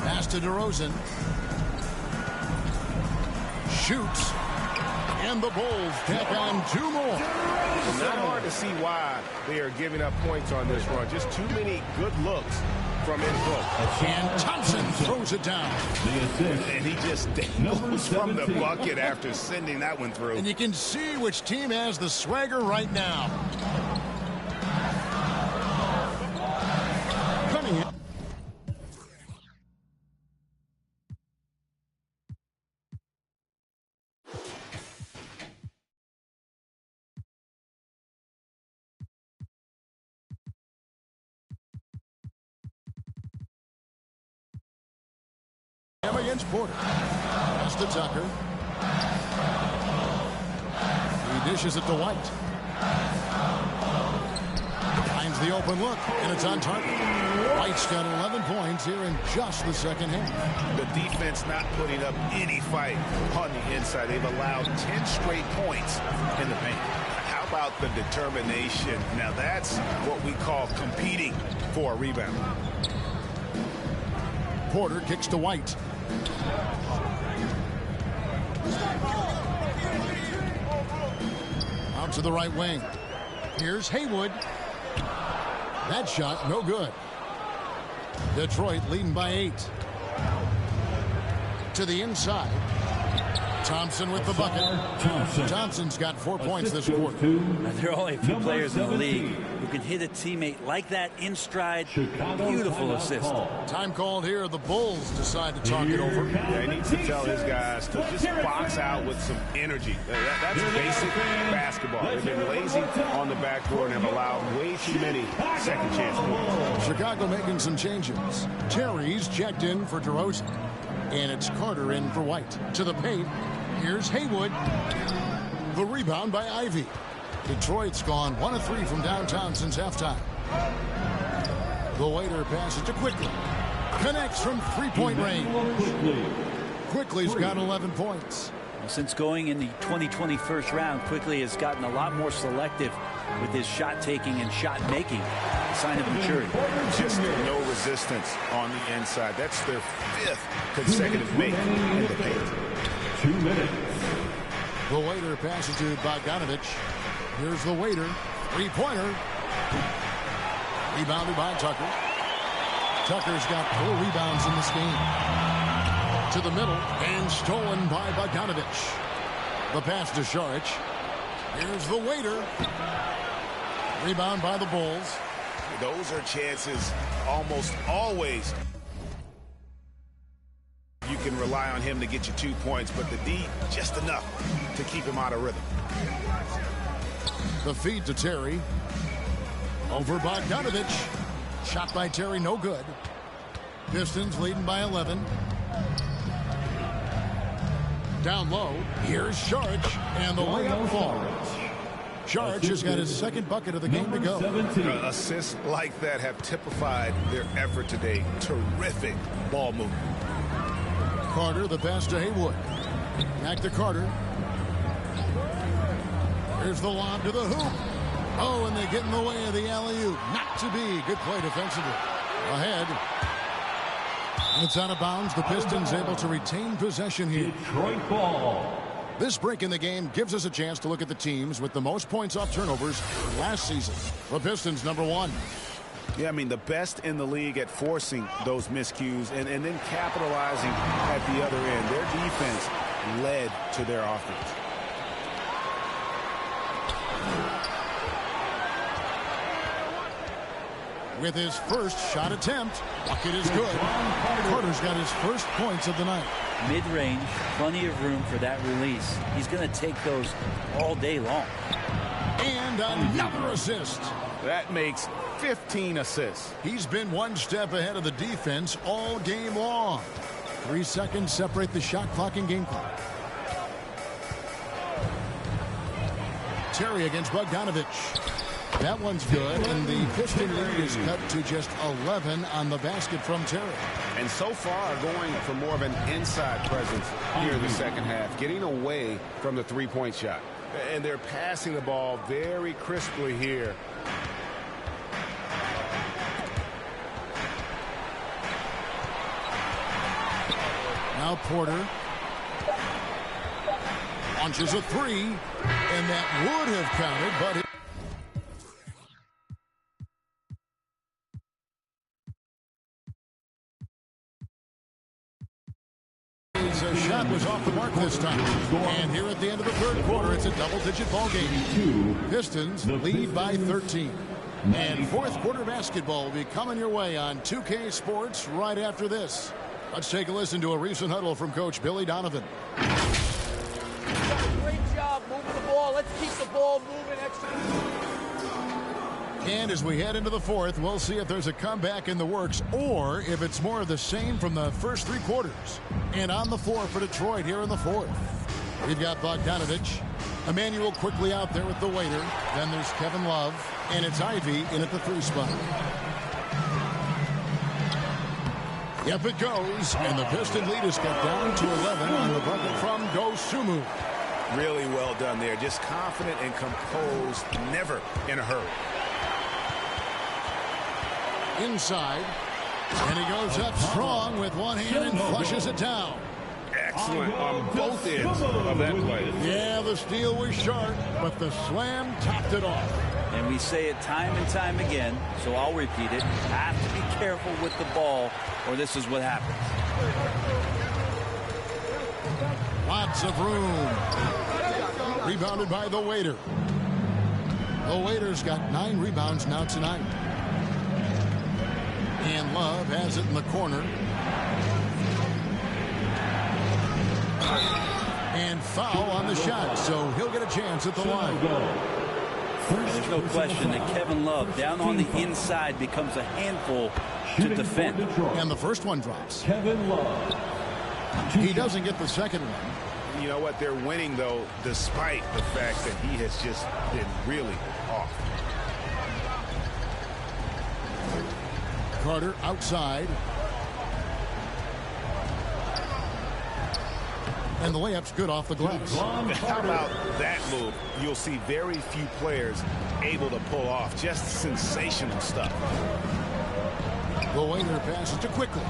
Pass to DeRozan. Shoots. And the Bulls tack on 2 more. It's not hard to see why they are giving up points on this run. Just too many good looks from in close. And Thompson throws it down. And he just dangles from the bucket after sending that one through. And you can see which team has the swagger right now. Cunningham. Against Porter. Pass to Tucker. He dishes it to White. Finds the open look, and it's on target. White's got 11 points here in just the second half. The defense not putting up any fight on the inside. They've allowed 10 straight points in the paint. How about the determination? Now that's what we call competing for a rebound. Porter kicks to White. Out to the right wing. Here's Haywood. That shot, no good. Detroit leading by 8. To the inside. Thompson with the bucket. Thompson's got 4 points this quarter. There are only a few players in the league who can hit a teammate like that in stride. Beautiful assist. Time called here. The Bulls decide to talk it over. Yeah, he needs to tell his guys to just box out with some energy. That's basic basketball. They've been lazy on the backboard and have allowed way too many second chance points. Chicago making some changes. Terry's checked in for DeRozan. And it's Carter in for White. To the paint. Here's Haywood. The rebound by Ivy. Detroit's gone 1 of 3 from downtown since halftime. The Waiter passes to Quickly. Connects from three-point range. Quickly's got 11 points. Since going in the 2020 first round, Quickly has gotten a lot more selective with his shot taking and shot making. A sign of maturity. Just no resistance on the inside. That's their 5th consecutive make in the paint. 2 minutes. The Waiter passes to Bogdanovich. Here's the Waiter. Three-pointer. Rebounded by Tucker. Tucker's got 4 rebounds in this game. To the middle and stolen by Bogdanovich. The pass to Šarić. Here's the Waiter. Rebound by the Bulls. Those are chances almost always. You can rely on him to get you 2 points, but the D just enough to keep him out of rhythm. The feed to Terry. Over Bogdanovich. Shot by Terry, no good. Pistons leading by 11. Down low, here's Šarić, and the layup falls. Šarić has got his 2nd bucket of the game to go. Assists like that have typified their effort today. Terrific ball movement. Carter, the pass to Haywood. Back to Carter. Here's the lob to the hoop. Oh, and they get in the way of the alley-oop. Not to be. Good play defensively. Ahead. It's out of bounds. The Pistons able to retain possession here. Detroit ball. This break in the game gives us a chance to look at the teams with the most points off turnovers last season. The Pistons, number 1. Yeah, I mean, the best in the league at forcing those miscues and then capitalizing at the other end. Their defense led to their offense. With his first shot attempt, bucket is good. Carter's got his first points of the night. Mid-range, plenty of room for that release. He's going to take those all day long. And another assist. That makes 15 assists. He's been 1 step ahead of the defense all game long. 3 seconds separate the shot clock and game clock. Terry against Bogdanovich. That one's good, and the Piston lead is cut to just 11 on the basket from Terry. And so far, going for more of an inside presence here in the second half, getting away from the three-point shot. And they're passing the ball very crisply here. Now Porter launches a 3, and that would have counted, but his shot was off the mark this time. And here at the end of the 3rd quarter, it's a double-digit ball game. Pistons lead by 13. And 4th quarter basketball will be coming your way on 2K Sports right after this. Let's take a listen to a recent huddle from Coach Billy Donovan. Great job moving the ball. Let's keep the ball moving extra. And as we head into the 4th, we'll see if there's a comeback in the works or if it's more of the same from the first 3 quarters. And on the floor for Detroit here in the 4th. We've got Bogdanovich. Emmanuel quickly out there with the Waiter. Then there's Kevin Love. And it's Ivy in at the 3 spot. Yep, it goes. And the Piston lead is cut down to 11 on the bucket from Dosunmu. Really well done there. Just confident and composed. Never in a hurry. Inside, and he goes up strong with one hand and flushes it down. Excellent on both ends of that play. Yeah, the steal was sharp, but the slam topped it off. And we say it time and time again, so I'll repeat it. Have to be careful with the ball, or this is what happens. Lots of room. Rebounded by the Waiter. The Waiter's got 9 rebounds now tonight. And Love has it in the corner. And foul on the shot, so he'll get a chance at the line. There's no question that Kevin Love down on the inside becomes a handful to defend. And the first one drops. Kevin Love. He doesn't get the second one. You know what? They're winning, though, despite the fact that he has just been really off. Carter outside. And the layup's good off the glass. How about that move? You'll see very few players able to pull off just sensational stuff. The Waiter passes to Quickly.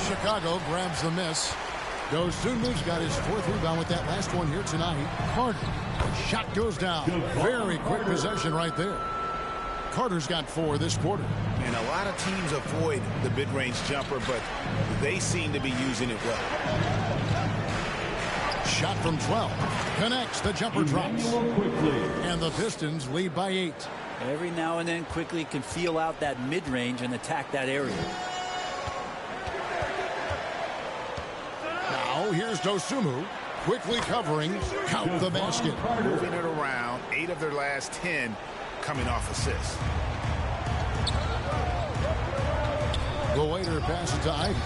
Chicago grabs the miss. Dosunmu's got his 4th rebound with that last one here tonight. Carter. Shot goes down. Very quick possession right there. Carter's got 4 this quarter. And a lot of teams avoid the mid-range jumper, but they seem to be using it well. Shot from 12. Connects. The jumper drops. And the Pistons lead by 8. Every now and then Quickly can feel out that mid-range and attack that area. Now here's Dosunmu. Quickly covering. Count the basket. Moving it around. 8 of their last 10 coming off assists. The Waiter passes to Ivy.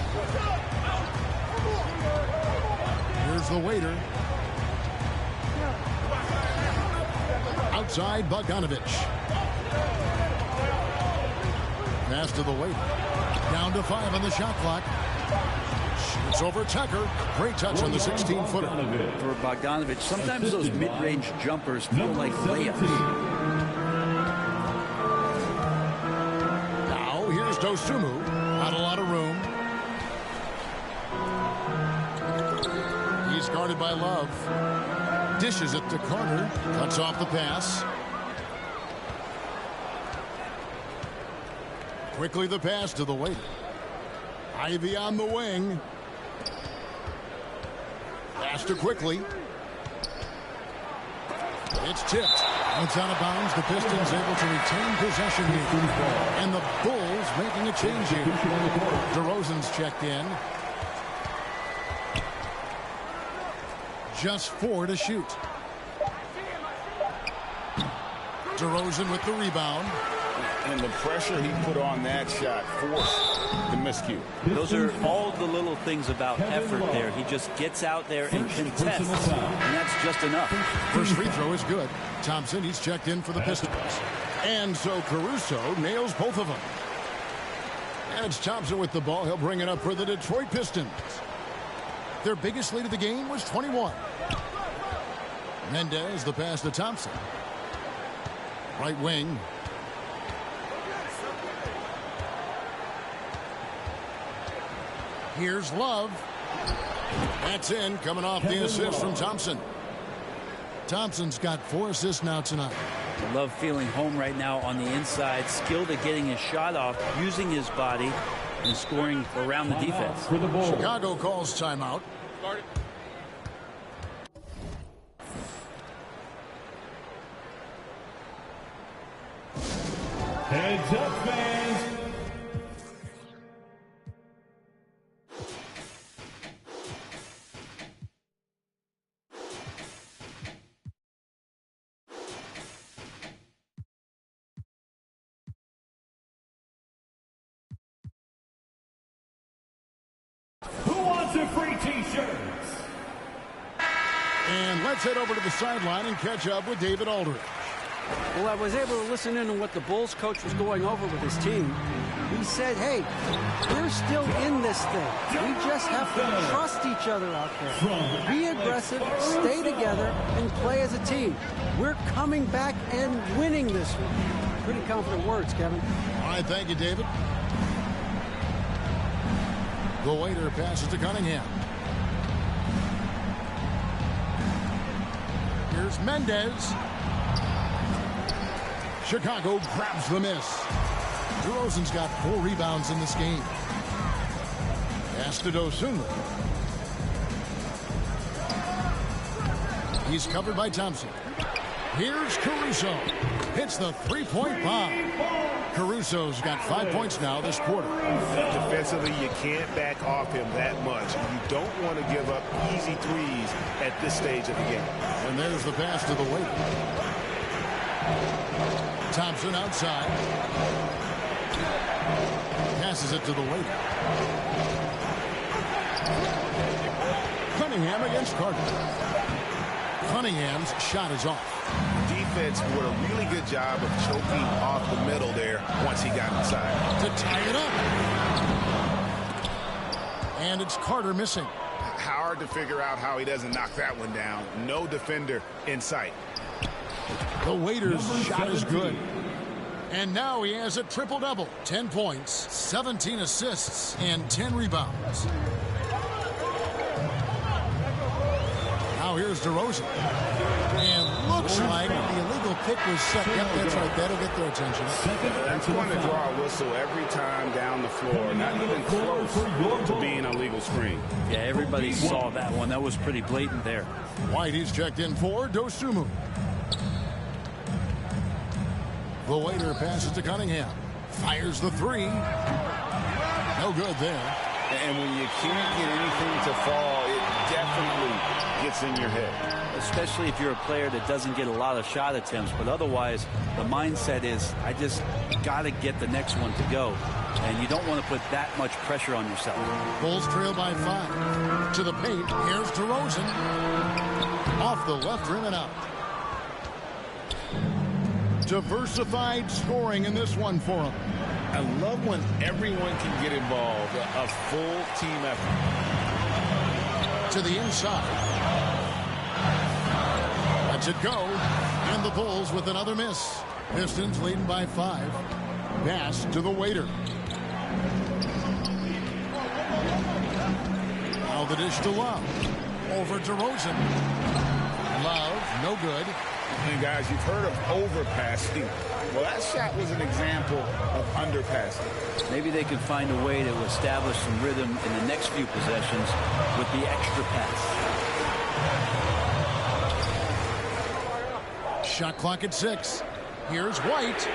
Here's the Waiter. Outside Bogdanovich. Pass to the Waiter. Down to 5 on the shot clock. Shoots over Tucker. Great touch on the 16-footer. For Bogdanovich, sometimes those mid-range jumpers feel like layups. Here's Dosunmu. Not a lot of room. He's guarded by Love. Dishes it to Carter. Cuts off the pass. Quickly the pass to the Waiter. Ivy on the wing. Pass to Quickly. It's tipped. It's out of bounds. The Pistons able to retain possession here. And the Bulls making a change here. DeRozan's checked in. Just 4 to shoot. DeRozan with the rebound. And the pressure he put on that shot forced the miscue. Those are all the little things about effort there. He just gets out there and contests, and that's just enough. First free throw is good. Thompson, he's checked in for the Pistons. And so Caruso nails both of them. And it's Thompson with the ball. He'll bring it up for the Detroit Pistons. Their biggest lead of the game was 21. Mendez, the pass to Thompson. Right wing. Here's Love. That's in, coming off the assist from Thompson. Thompson's got 4 assists now tonight. Love feeling home right now on the inside, skilled at getting his shot off, using his body, and scoring around the defense. Chicago calls timeout. Heads up, fans. Who wants a free t-shirts? And let's head over to the sideline and catch up with David Aldridge. Well, I was able to listen in on what the Bulls coach was going over with his team. He said, hey, we're still in this thing. We just have to trust each other out there. Be aggressive, stay together, and play as a team. We're coming back and winning this one. Pretty confident words, Kevin. All right, thank you, David. The Waiter passes to Cunningham. Here's Mendez. Chicago grabs the miss. DeRozan's got 4 rebounds in this game. Pass to Dosunmu. He's covered by Thompson. Here's Caruso. Hits the three-point bomb. Caruso's got 5 points now this quarter. Defensively, you can't back off him that much. You don't want to give up easy threes at this stage of the game. And there's the pass to the waiter. Thompson outside. Passes it to the waiter. Cunningham against Carter. Cunningham's shot is off. Defense did a really good job of choking off the middle there once he got inside. To tie it up. And it's Carter missing. Hard to figure out how he doesn't knock that one down. No defender in sight. The waiter's shot is good. And now he has a triple-double. 10 points, 17 assists, and 10 rebounds. Now here's DeRozan. And looks like the illegal pick was set. Yep, that's right. That'll get their attention. That's going to draw a whistle every time down the floor. Not even close to being a legal screen. Yeah, everybody saw that one. That was pretty blatant there. White, he's checked in for Dosunmu. The waiter passes to Cunningham. Fires the three. No good there. And when you can't get anything to fall, it definitely gets in your head. Especially if you're a player that doesn't get a lot of shot attempts. But otherwise, the mindset is, I just got to get the next one to go. And you don't want to put that much pressure on yourself. Bulls trail by 5. To the paint. Here's DeRozan. Off the left rim and out. Diversified scoring in this one for him. I love when everyone can get involved. A full team effort. To the inside. Lets it go. And the Bulls with another miss. Pistons leading by 5. Pass to the waiter. Now the dish to Love. Over to Rosen. Love, no good. And guys, you've heard of overpassing. Well, that shot was an example of underpassing. Maybe they could find a way to establish some rhythm in the next few possessions with the extra pass. Shot clock at 6. Here's White.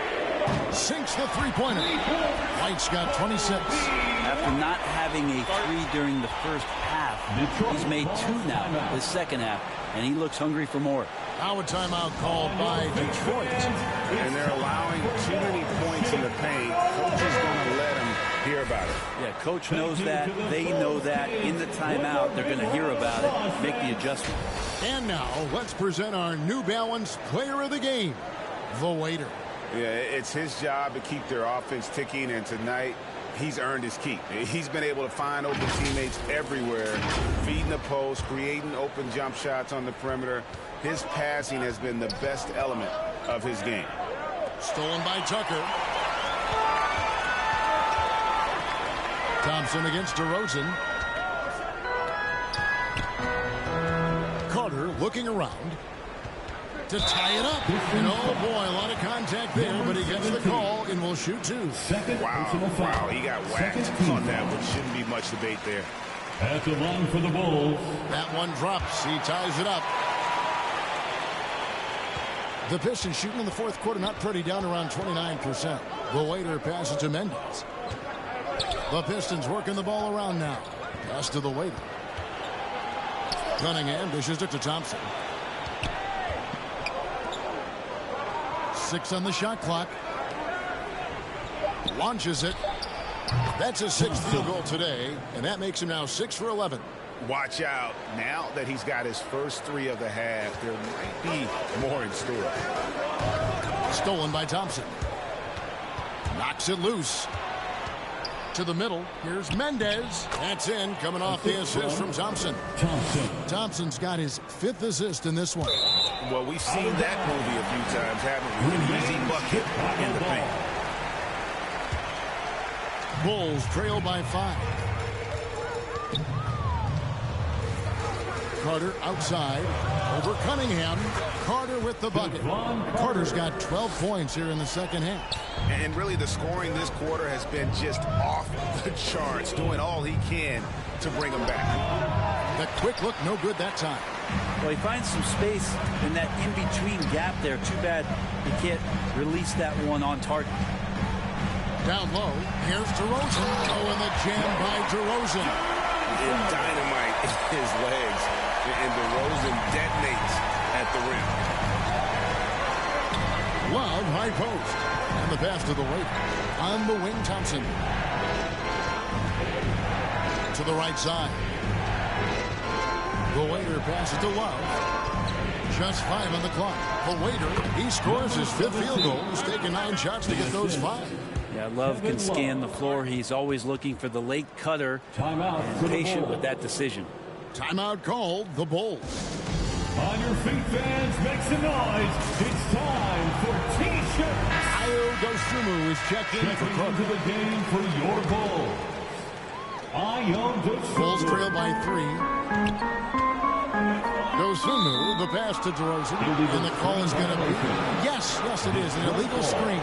Sinks the three-pointer. White's got 26. After not having a 3 during the first half, he's made 2 now the second half, and he looks hungry for more. Now a timeout called by Detroit. And they're allowing too many points in the paint. Coach is going to let them hear about it. Yeah, coach knows that. They know that. In the timeout, they're going to hear about it, make the adjustment. And now, let's present our New Balance player of the game, the waiter. Yeah, it's his job to keep their offense ticking, and tonight, he's earned his keep. He's been able to find open teammates everywhere, feeding the post, creating open jump shots on the perimeter. His passing has been the best element of his game. Stolen by Tucker. Thompson against DeRozan. Carter looking around to tie it up. And oh boy, a lot of contact there, but he gets the call and will shoot 2. Wow, he got whacked on that one. Shouldn't be much debate there. At the line for the Bulls. That one drops. He ties it up. The Pistons shooting in the fourth quarter, not pretty, down around 29%. The waiter passes to Mendes. The Pistons working the ball around now. Pass to the waiter. Cunningham dishes it to Thompson. 6 on the shot clock. Launches it. That's his 6th field goal today, and that makes him now 6 for 11. Watch out. Now that he's got his first 3 of the half, there might be more in store. Stolen by Thompson. Knocks it loose. To the middle. Here's Mendes. That's in, coming off the assist from Thompson. Thompson's got his 5th assist in this one. Well, we've seen that movie a few times, haven't we? An easy bucket in the paint. Bulls trail by 5. Carter outside. Over Cunningham. Carter with the bucket. Carter's got 12 points here in the second half. And really the scoring this quarter has been just off the charts, doing all he can to bring them back. The quick look, no good that time. Well, he finds some space in that in-between gap there. Too bad he can't release that one on target. Down low, here's DeRozan. Oh, and the jam by DeRozan. Dynamite in his legs, and DeRozan detonates at the rim. Love, high post. And the pass to the right. On the wing, Thompson. To the right side. The waiter passes to Love. Just 5 on the clock. The waiter, he scores his 5th field goal. He's taken 9 shots to get those 5. Yeah, Love can scan the floor. He's always looking for the late cutter. And patient with that decision. Timeout called. The Bulls. On your feet, fans, make some noise. It's time for T-shirts. Ayo Dosunmu is checking for into the game for your Bulls. Ayo Dosunmu. Bulls trail by 3. Dosunmu, the pass to DeRozan. And the call is going to be, yes, it is, an illegal screen.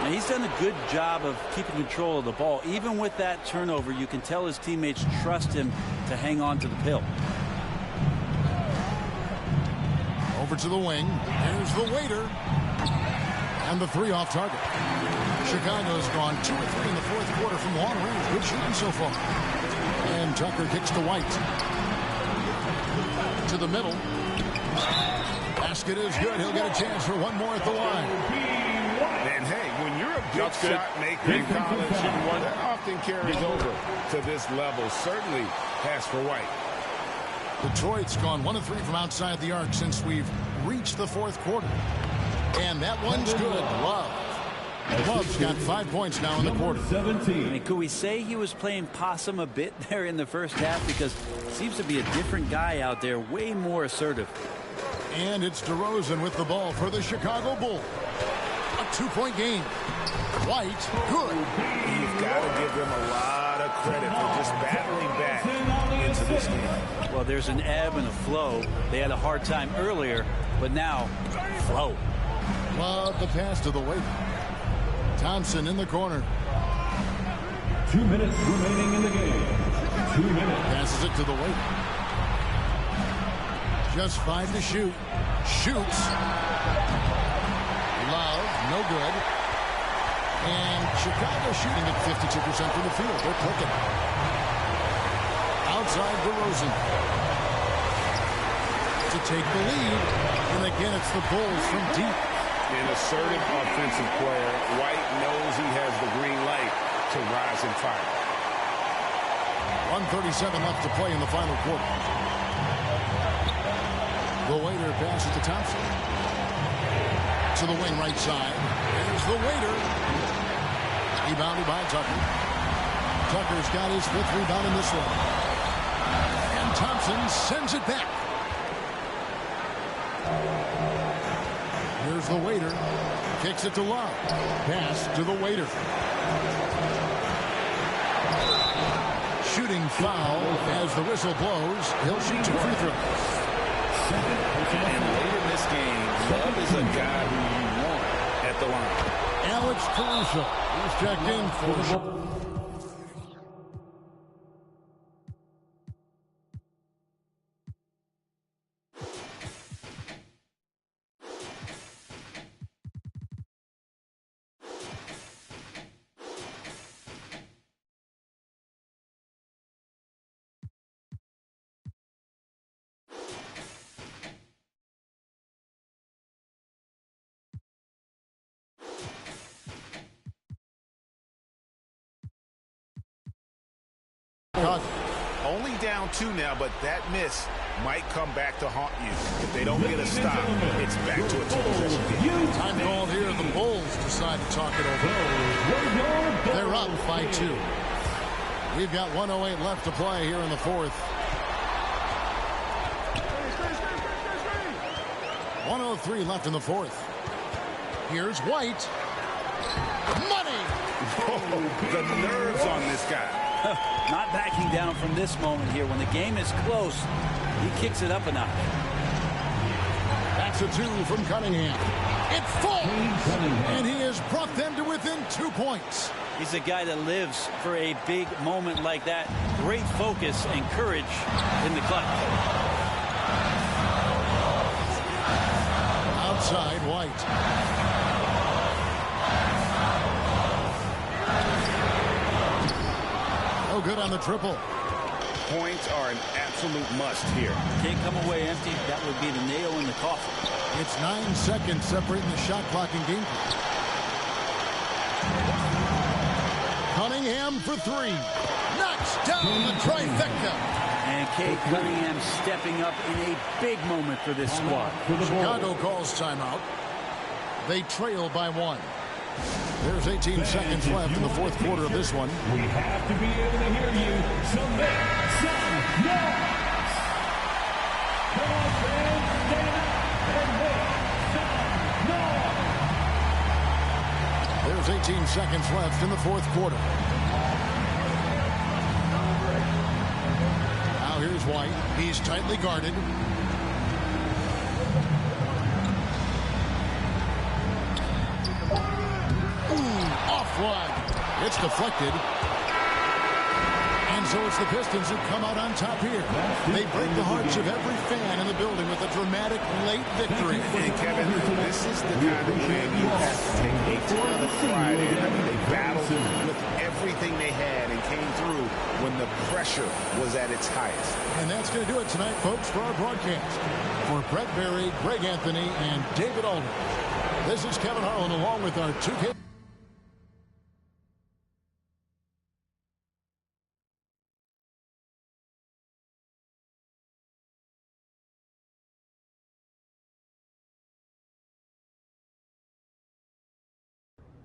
Now, he's done a good job of keeping control of the ball. Even with that turnover, you can tell his teammates trust him to hang on to the pill. Over to the wing. Here's the waiter. And the 3 off target. Chicago's gone 2 or 3 in the 4th quarter from long range. Good shooting so far. And Tucker kicks to White. To the middle. Basket is good. He'll get a chance for one more at the line. And hey, when you're a good shot maker in college, that often carries over to this level. Certainly has for White. Detroit's gone 1 of 3 from outside the arc since we've reached the 4th quarter. And that one's good. Love. Love's got 5 points now in the quarter. 17. I mean, could we say he was playing possum a bit there in the first half? Because it seems to be a different guy out there, way more assertive. And it's DeRozan with the ball for the Chicago Bulls. A 2-point game. White, good. You've got to give them a lot of credit for just battling back into this game. Well, there's an ebb and a flow. They had a hard time earlier, but now, flow. Love the pass to the waiter. Thompson in the corner. 2 minutes remaining in the game. 2 minutes. Passes it to the waiter. Just 5 to shoot. Shoots. Love, no good. And Chicago shooting at 52% from the field. They're clicking. Outside DeRozan. To take the lead. And again, it's the Bulls from deep. An assertive offensive player. White knows he has the green light to rise and fire. 1:37 left to play in the final quarter. The waiter passes to Thompson. To the wing right side. There's the waiter. Rebounded by Tucker. Tucker's got his 5th rebound in this one. And Thompson sends it back. Here's the waiter. Kicks it to Love. Pass to the waiter. Shooting foul as the whistle blows. He'll shoot 2 free throws. And late in this game, Love is a guy who you want at the line. Alex Caruso is checked in for Only down 2 now, but that miss might come back to haunt you. If they don't get a stop, it's back to a 2-possession game. Time called here. The Bulls decide to talk it over. They're up by 2. We've got 1:08 left to play here in the 4th. 1:03 left in the 4th. Here's White. Money! Oh, the nerves on this guy. Not backing down from this moment here. When the game is close, He kicks it up a notch. That's a 2 from Cunningham. It falls, and he has brought them to within 2 points. He's a guy that lives for a big moment like that. Great focus and courage in the clutch. Outside, White. No good on the triple. Points are an absolute must here. Can't come away empty. That would be the nail in the coffin. It's 9 seconds separating the shot clock and game clock. Cunningham for 3. Knocks down the trifecta. And Cade Cunningham stepping up in a big moment for this squad. Chicago calls timeout. They trail by 1. There's 18 seconds left in the fourth quarter of this one. We have to be able to hear you, so make some noise. Come on, fans, stand up and make some noise. There's 18 seconds left in the fourth quarter. Now here's White. He's tightly guarded. Offline. It's deflected. And so it's the Pistons who come out on top here. They break the hearts of every fan in the building with a dramatic late victory. And Kevin, this is the kind of game you have to take a ton of pride in. I mean, they battled with everything they had and came through when the pressure was at its highest. And that's going to do it tonight, folks, for our broadcast. For Brett Berry, Greg Anthony, and David Aldridge, this is Kevin Harlan along with our 2K.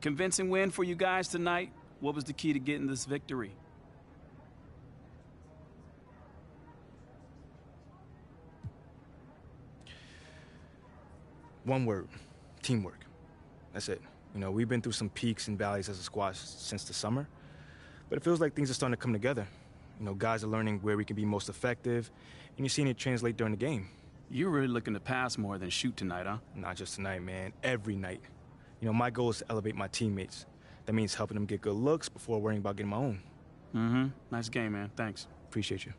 Convincing win for you guys tonight. What was the key to getting this victory? One word: teamwork. That's it. You know, we've been through some peaks and valleys as a squad since the summer, but it feels like things are starting to come together. You know, guys are learning where we can be most effective, and you're seeing it translate during the game. You're really looking to pass more than shoot tonight, huh? Not just tonight, man. Every night. You know, my goal is to elevate my teammates. That means helping them get good looks before worrying about getting my own. Mm-hmm. Nice game, man. Thanks. Appreciate you.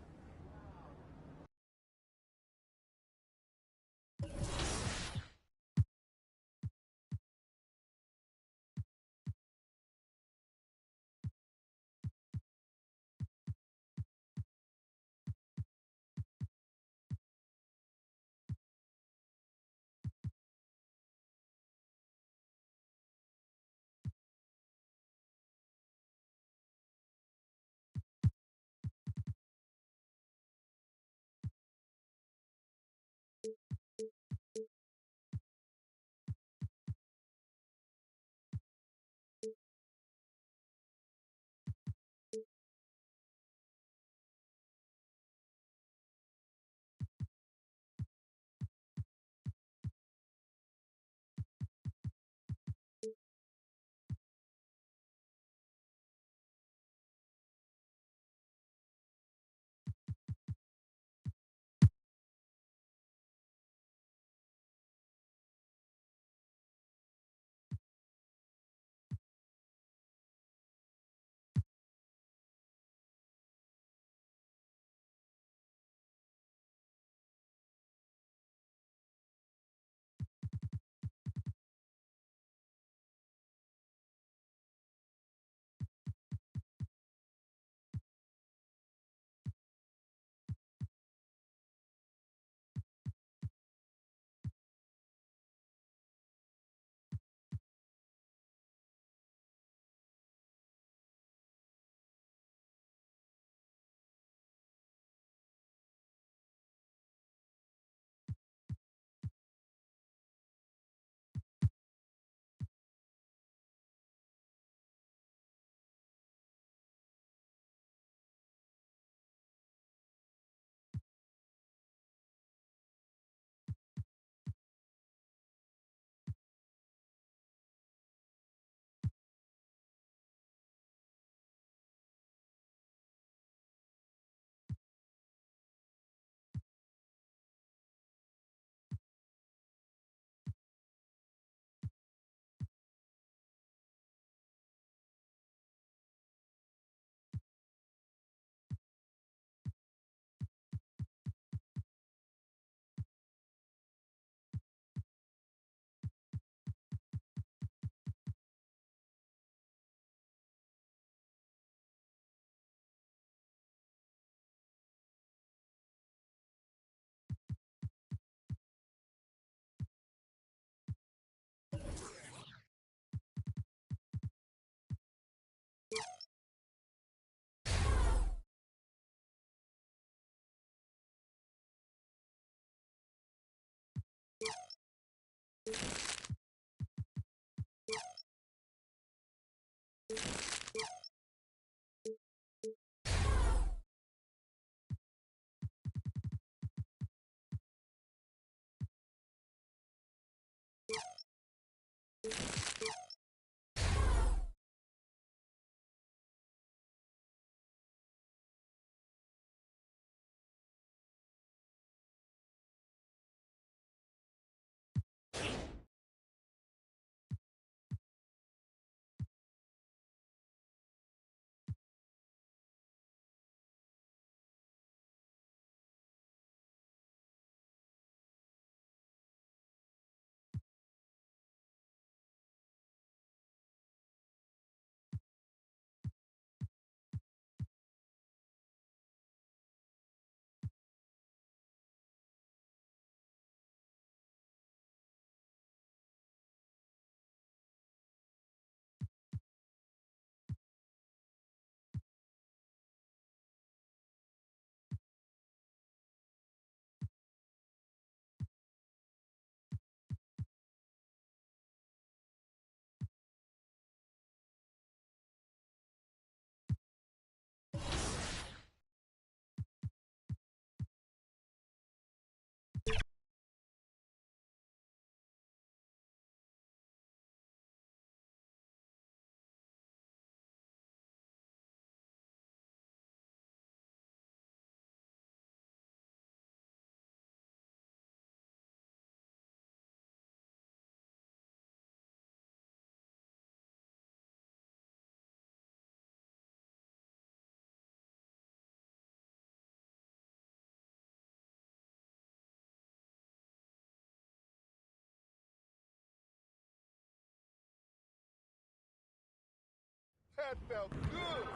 That felt good.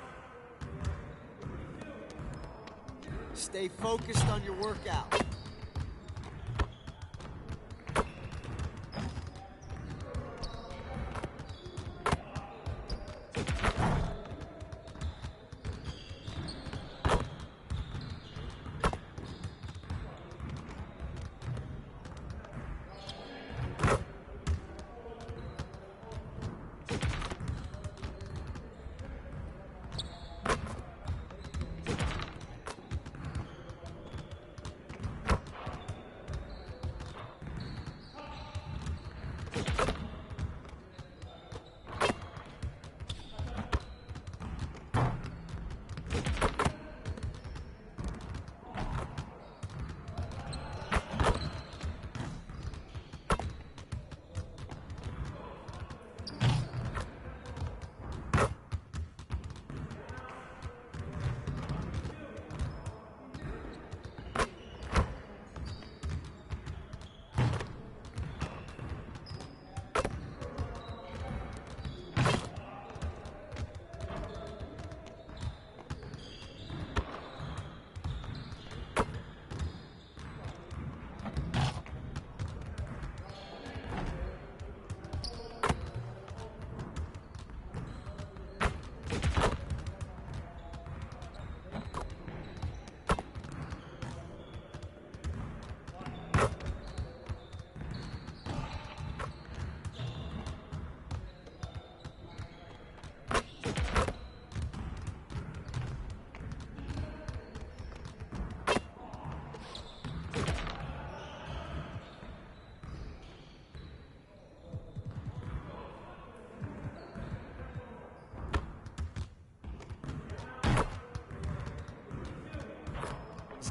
Stay focused on your workout.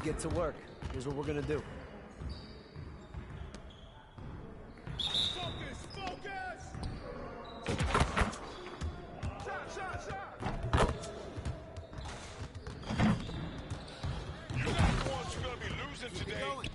Let's get to work. Here's what we're gonna do. Focus! Focus! Shot, shot, shot! You guys the ones who are gonna be losing today.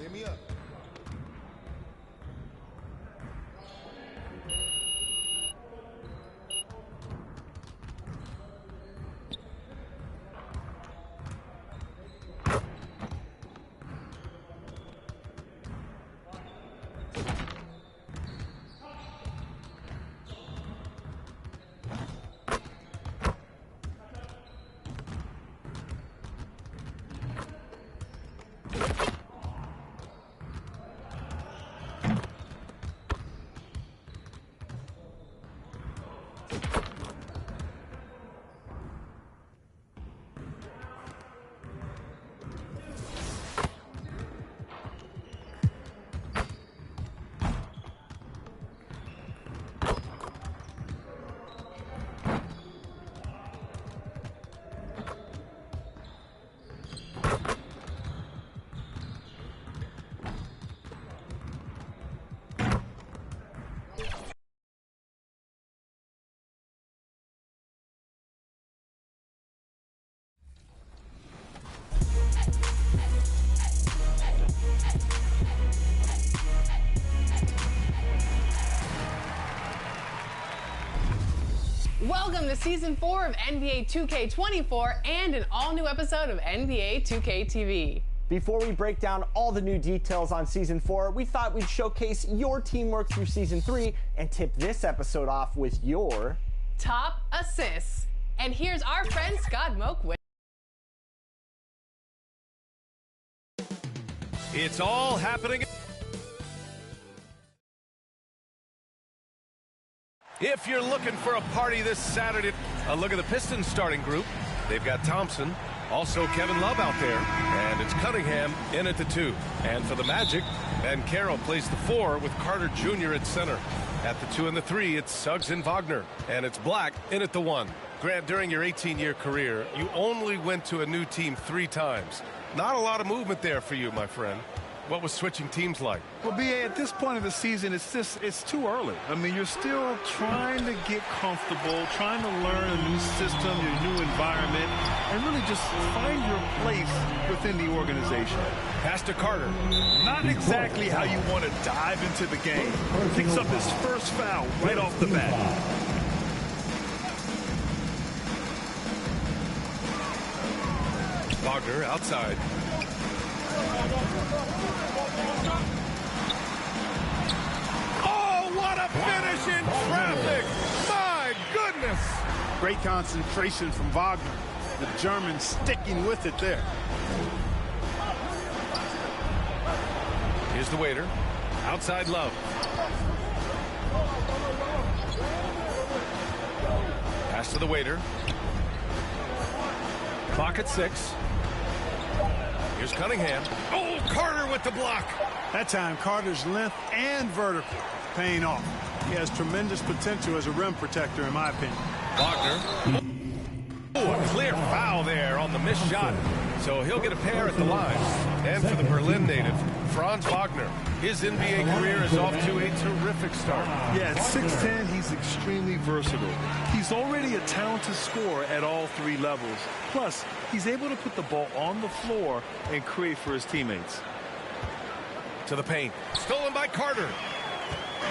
Hit me up. Welcome to Season 4 of NBA 2K24 and an all-new episode of NBA 2K TV. Before we break down all the new details on Season 4, we thought we'd showcase your teamwork through Season 3 and tip this episode off with your top assists. And here's our friend Scott Moak with. It's all happening. If you're looking for a party this Saturday, a look at the Pistons starting group. They've got Thompson, also Kevin Love out there, and it's Cunningham in at the 2. And for the Magic, Banchero plays the 4 with Carter Jr. at center. At the 2 and the 3, it's Suggs and Wagner, and it's Black in at the 1. Grant, during your 18-year career, you only went to a new team 3 times. Not a lot of movement there for you, my friend. What was switching teams like? Well, B.A., at this point of the season, it's too early. I mean, you're still trying to get comfortable, trying to learn a new system, your new environment, and really just find your place within the organization. Pass to Carter. Not exactly how you want to dive into the game. Picks up his first foul right off the bat. Wagner outside. Oh, what a finish in traffic! My goodness! Great concentration from Wagner. The German sticking with it there. Here's the waiter. Outside Love. Pass to the waiter. Clock at 6. Here's Cunningham. Oh, Carter with the block. That time, Carter's length and vertical paying off. He has tremendous potential as a rim protector, in my opinion. Wagner. Oh, a clear foul there on the missed shot. So he'll get a pair at the line. And for the Berlin native, Franz Wagner. His NBA career is off to a terrific start. Yeah, at 6'10", he's extremely versatile. He's already a talented scorer at all 3 levels. Plus, he's able to put the ball on the floor and create for his teammates. To the paint. Stolen by Carter.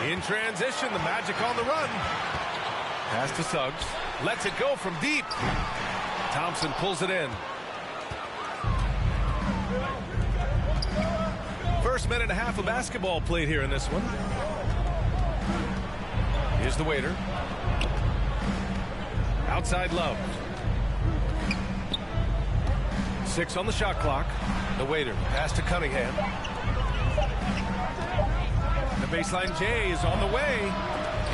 In transition, the Magic on the run. Pass to Suggs. Lets it go from deep. Thompson pulls it in. First minute and a half of basketball played here in this one. Here's the waiter. Outside Love. 6 on the shot clock. The waiter. Pass to Cunningham. The baseline J is on the way.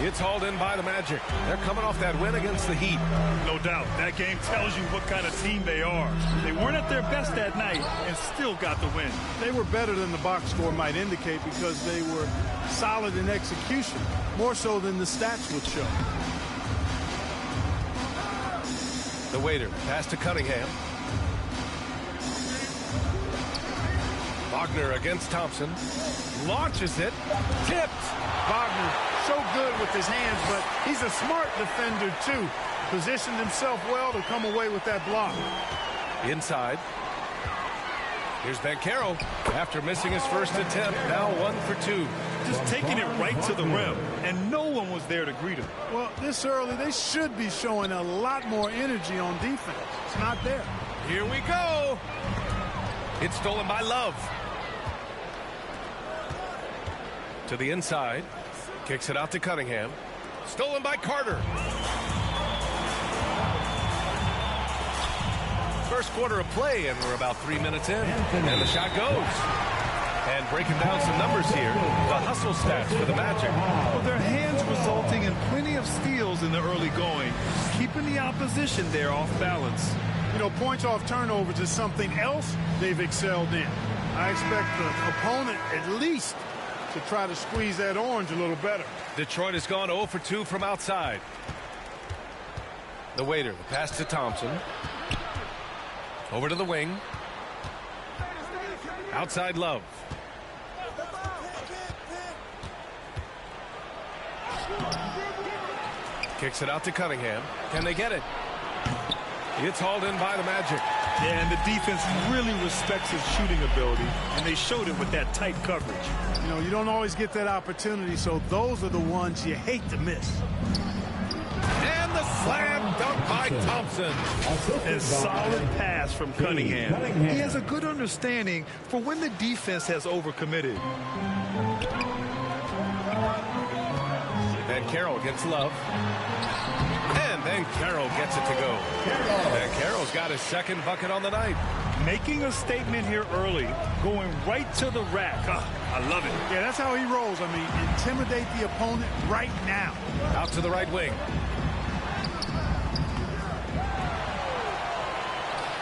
It's hauled in by the Magic. They're coming off that win against the Heat. No doubt. That game tells you what kind of team they are. They weren't at their best that night and still got the win. They were better than the box score might indicate because they were solid in execution, more so than the stats would show. The waiter. Pass to Cunningham. Wagner against Thompson. Launches it. Tipped. Wagner so good with his hands, but he's a smart defender too. Positioned himself well to come away with that block. Inside. Here's Banchero. After missing his first attempt, now 1 for 2. Just taking it right to the rim, and no one was there to greet him. Well, this early, they should be showing a lot more energy on defense. It's not there. Here we go. It's stolen by Love. To the inside. Kicks it out to Cunningham. Stolen by Carter. First quarter of play, and we're about 3 minutes in. And the shot goes. And breaking down some numbers here, the hustle stats for the Magic. Well, their hands resulting in plenty of steals in the early going, keeping the opposition there off balance. You know, points off turnovers is something else they've excelled in. I expect the opponent at least to try to squeeze that orange a little better. Detroit has gone 0 for 2 from outside. The waiter, the pass to Thompson. Over to the wing. Outside Love. Kicks it out to Cunningham. Can they get it? It's hauled in by the Magic. Yeah, and the defense really respects his shooting ability, and they showed it with that tight coverage. You know, you don't always get that opportunity, so those are the ones you hate to miss. And the slam dunk by Thompson. A solid pass from Cunningham. He has a good understanding for when the defense has overcommitted. Banchero against Love. And Banchero gets it to go. Banchero's got his second bucket on the night. Making a statement here early, going right to the rack. I love it. Yeah, that's how he rolls. I mean, intimidate the opponent right now. Out to the right wing.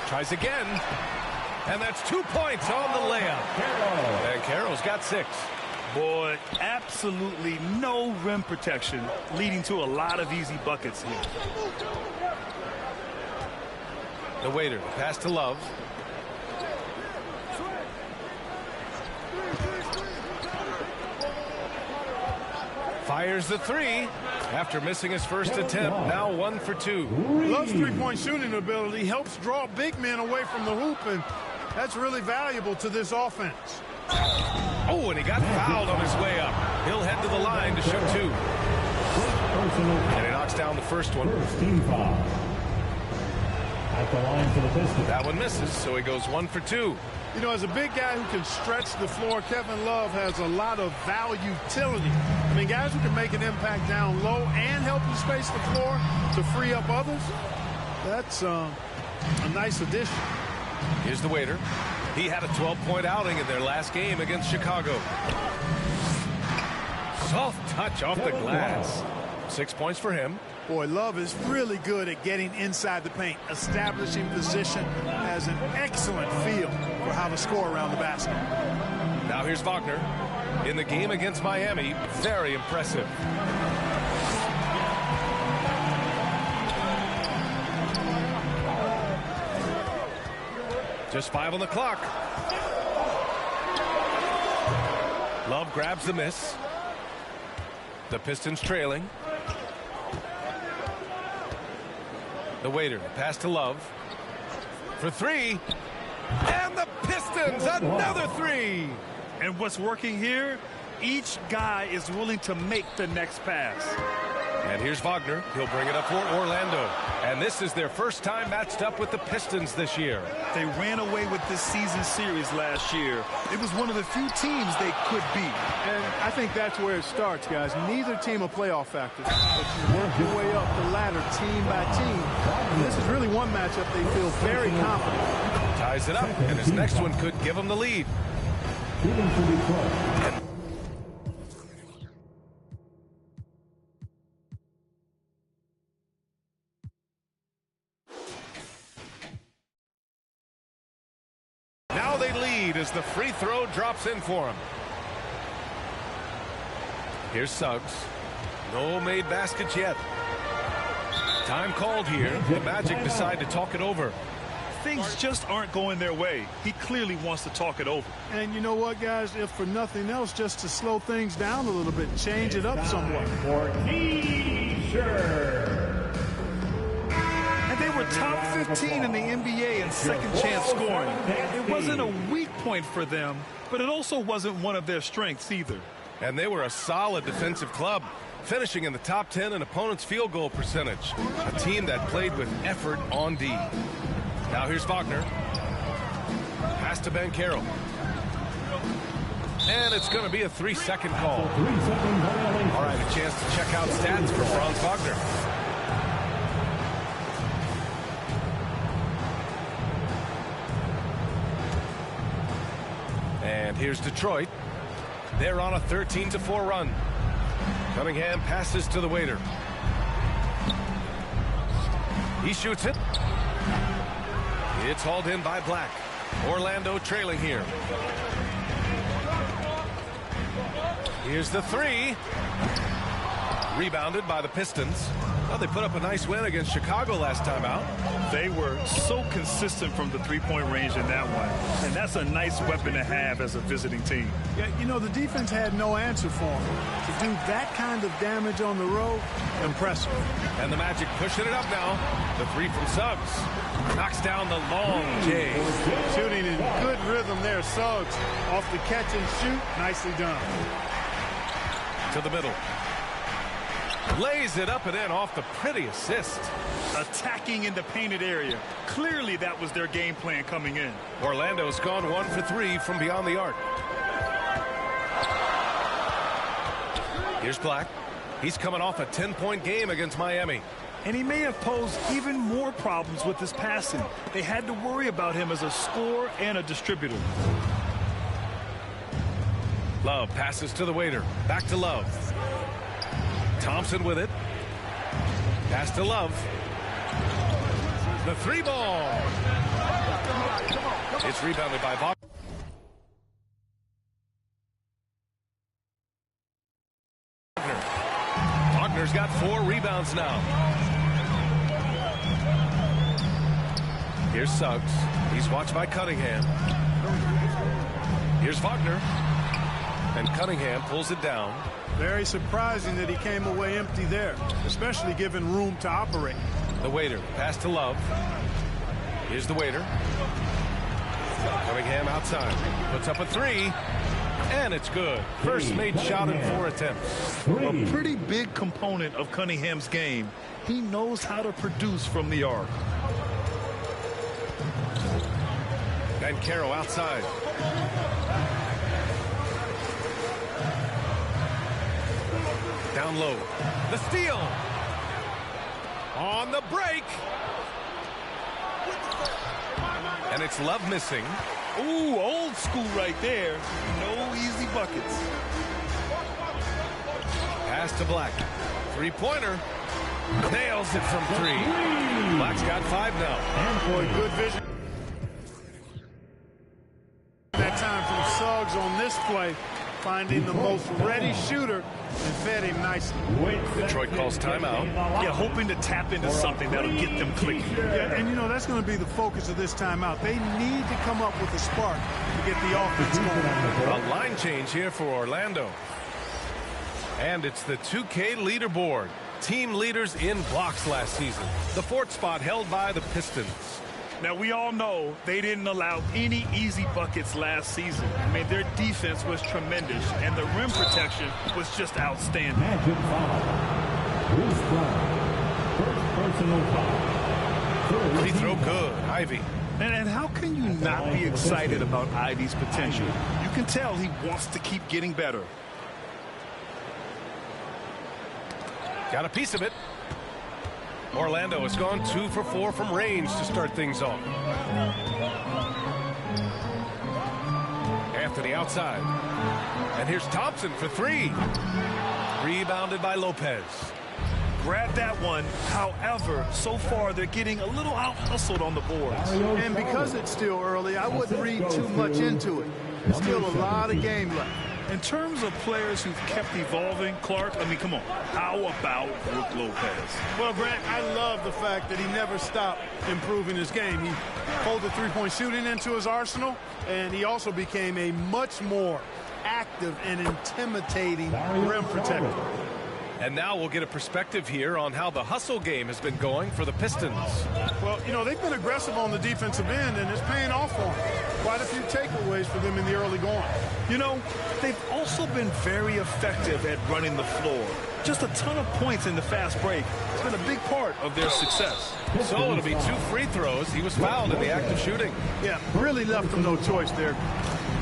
Tries again. And that's 2 points on the layup. Banchero's got 6. Boy, absolutely no rim protection, leading to a lot of easy buckets here. The waiter, pass to Love. Fires the 3 after missing his first attempt. Now 1 for 2. Love's three-point shooting ability helps draw big men away from the hoop, and that's really valuable to this offense. Oh, and he got fouled on his way up. He'll head to the line to shoot 2. And he knocks down the first one. At the line for the Pistons. That one misses, so he goes 1 for 2. You know, as a big guy who can stretch the floor, Kevin Love has a lot of utility. I mean, guys who can make an impact down low and help you space the floor to free up others. That's a nice addition. Here's the waiter. He had a 12-point outing in their last game against Chicago. Soft touch off the glass. 6 points for him. Boy, Love is really good at getting inside the paint, establishing position, has an excellent feel for how to score around the basket. Now here's Wagner. In the game against Miami, very impressive. Just 5 on the clock. Love grabs the miss. The Pistons trailing. The waiter, pass to Love. For 3. And the Pistons, another 3. And what's working here, each guy is willing to make the next pass. And here's Wagner. He'll bring it up for Orlando. And this is their first time matched up with the Pistons this year. They ran away with this season series last year. It was one of the few teams they could beat. And I think that's where it starts, guys. Neither team a playoff factor. But you work your way up the ladder team by team. And this is really one matchup they feel very confident. Ties it up, and his next one could give him the lead. Now they lead as the free throw drops in for him. Here's Suggs. No made baskets yet. Time called here. The Magic decide to talk it over. Things just aren't going their way. He clearly wants to talk it over. And you know what, guys? If for nothing else, just to slow things down a little bit, change it up somewhat. And they were top 15 in the NBA in second chance scoring. It wasn't a weak point for them, but it also wasn't one of their strengths either. And they were a solid defensive club, finishing in the top 10 in opponents' field goal percentage. A team that played with effort on D. Now here's Wagner. Pass to Banchero. And it's going to be a 3-second call. All right, a chance to check out stats for Franz Wagner. And here's Detroit. They're on a 13-4 run. Cunningham passes to the waiter. He shoots it. It's hauled in by Black. Orlando trailing here. Here's the 3. Rebounded by the Pistons. Well, they put up a nice win against Chicago last time out. They were so consistent from the three-point range in that one. And that's a nice weapon to have as a visiting team. Yeah, you know, the defense had no answer for them. To do that kind of damage on the road, impressive. And the Magic pushing it up now. The 3 from Suggs. Knocks down the long J. Shooting in good rhythm there, Suggs. Off the catch and shoot, nicely done. To the middle. Lays it up and in off the pretty assist. Attacking in the painted area. Clearly that was their game plan coming in. Orlando's gone 1 for 3 from beyond the arc. Here's Black. He's coming off a 10-point game against Miami. And he may have posed even more problems with his passing. They had to worry about him as a scorer and a distributor. Love passes to the waiter. Back to Love. Thompson with it. Pass to Love. The 3-ball. It's rebounded by Vang. Wagner's got 4 rebounds now. Here's Suggs. He's watched by Cunningham. Here's Wagner. And Cunningham pulls it down. Very surprising that he came away empty there, especially given room to operate. The waiter. Pass to Love. Here's the waiter. Cunningham outside. Puts up a 3. And it's good. First made shot in 4 attempts. A pretty big component of Cunningham's game. He knows how to produce from the arc. And Caro outside. Down low. The steal. On the break. And it's Love missing. Ooh, old school right there. No easy buckets. Pass to Black. 3-pointer. Nails it from 3. Black's got 5 now. Boy, good vision. That time from Suggs on this play, finding the most ready shooter and fed him nicely. Detroit calls timeout. Yeah, hoping to tap into something that'll get them clicking. Yeah, and you know, that's going to be the focus of this timeout. They need to come up with a spark to get the offense going. A line change here for Orlando. And it's the 2K leaderboard. Team leaders in blocks last season. The 4th spot held by the Pistons. Now, we all know they didn't allow any easy buckets last season. I mean, their defense was tremendous, and the rim protection was just outstanding. Magic foul. Bruce Brown. First personal foul. Free throw good. Ivy. And how can you not be excited about Ivy's potential? You can tell he wants to keep getting better. Got a piece of it. Orlando has gone 2 for 4 from range to start things off. Anthony outside. And here's Thompson for 3. Rebounded by Lopez. Grab that one. However, so far they're getting a little out-hustled on the boards. And because it's still early, I wouldn't read too much into it. There's still a lot of game left. In terms of players who've kept evolving, Clark, I mean, come on. How about Brook Lopez? Well, Grant, I love the fact that he never stopped improving his game. He folded 3-point shooting into his arsenal, and he also became a much more active and intimidating rim protector. And now we'll get a perspective here on how the hustle game has been going for the Pistons. Well, you know, they've been aggressive on the defensive end, and it's paying off for them. Quite a few takeaways for them in the early going. You know, they've also been very effective at running the floor. Just a ton of points in the fast break. It's been a big part of their success. So it'll be 2 free throws. He was fouled in the act of shooting. Yeah, really left him no choice there.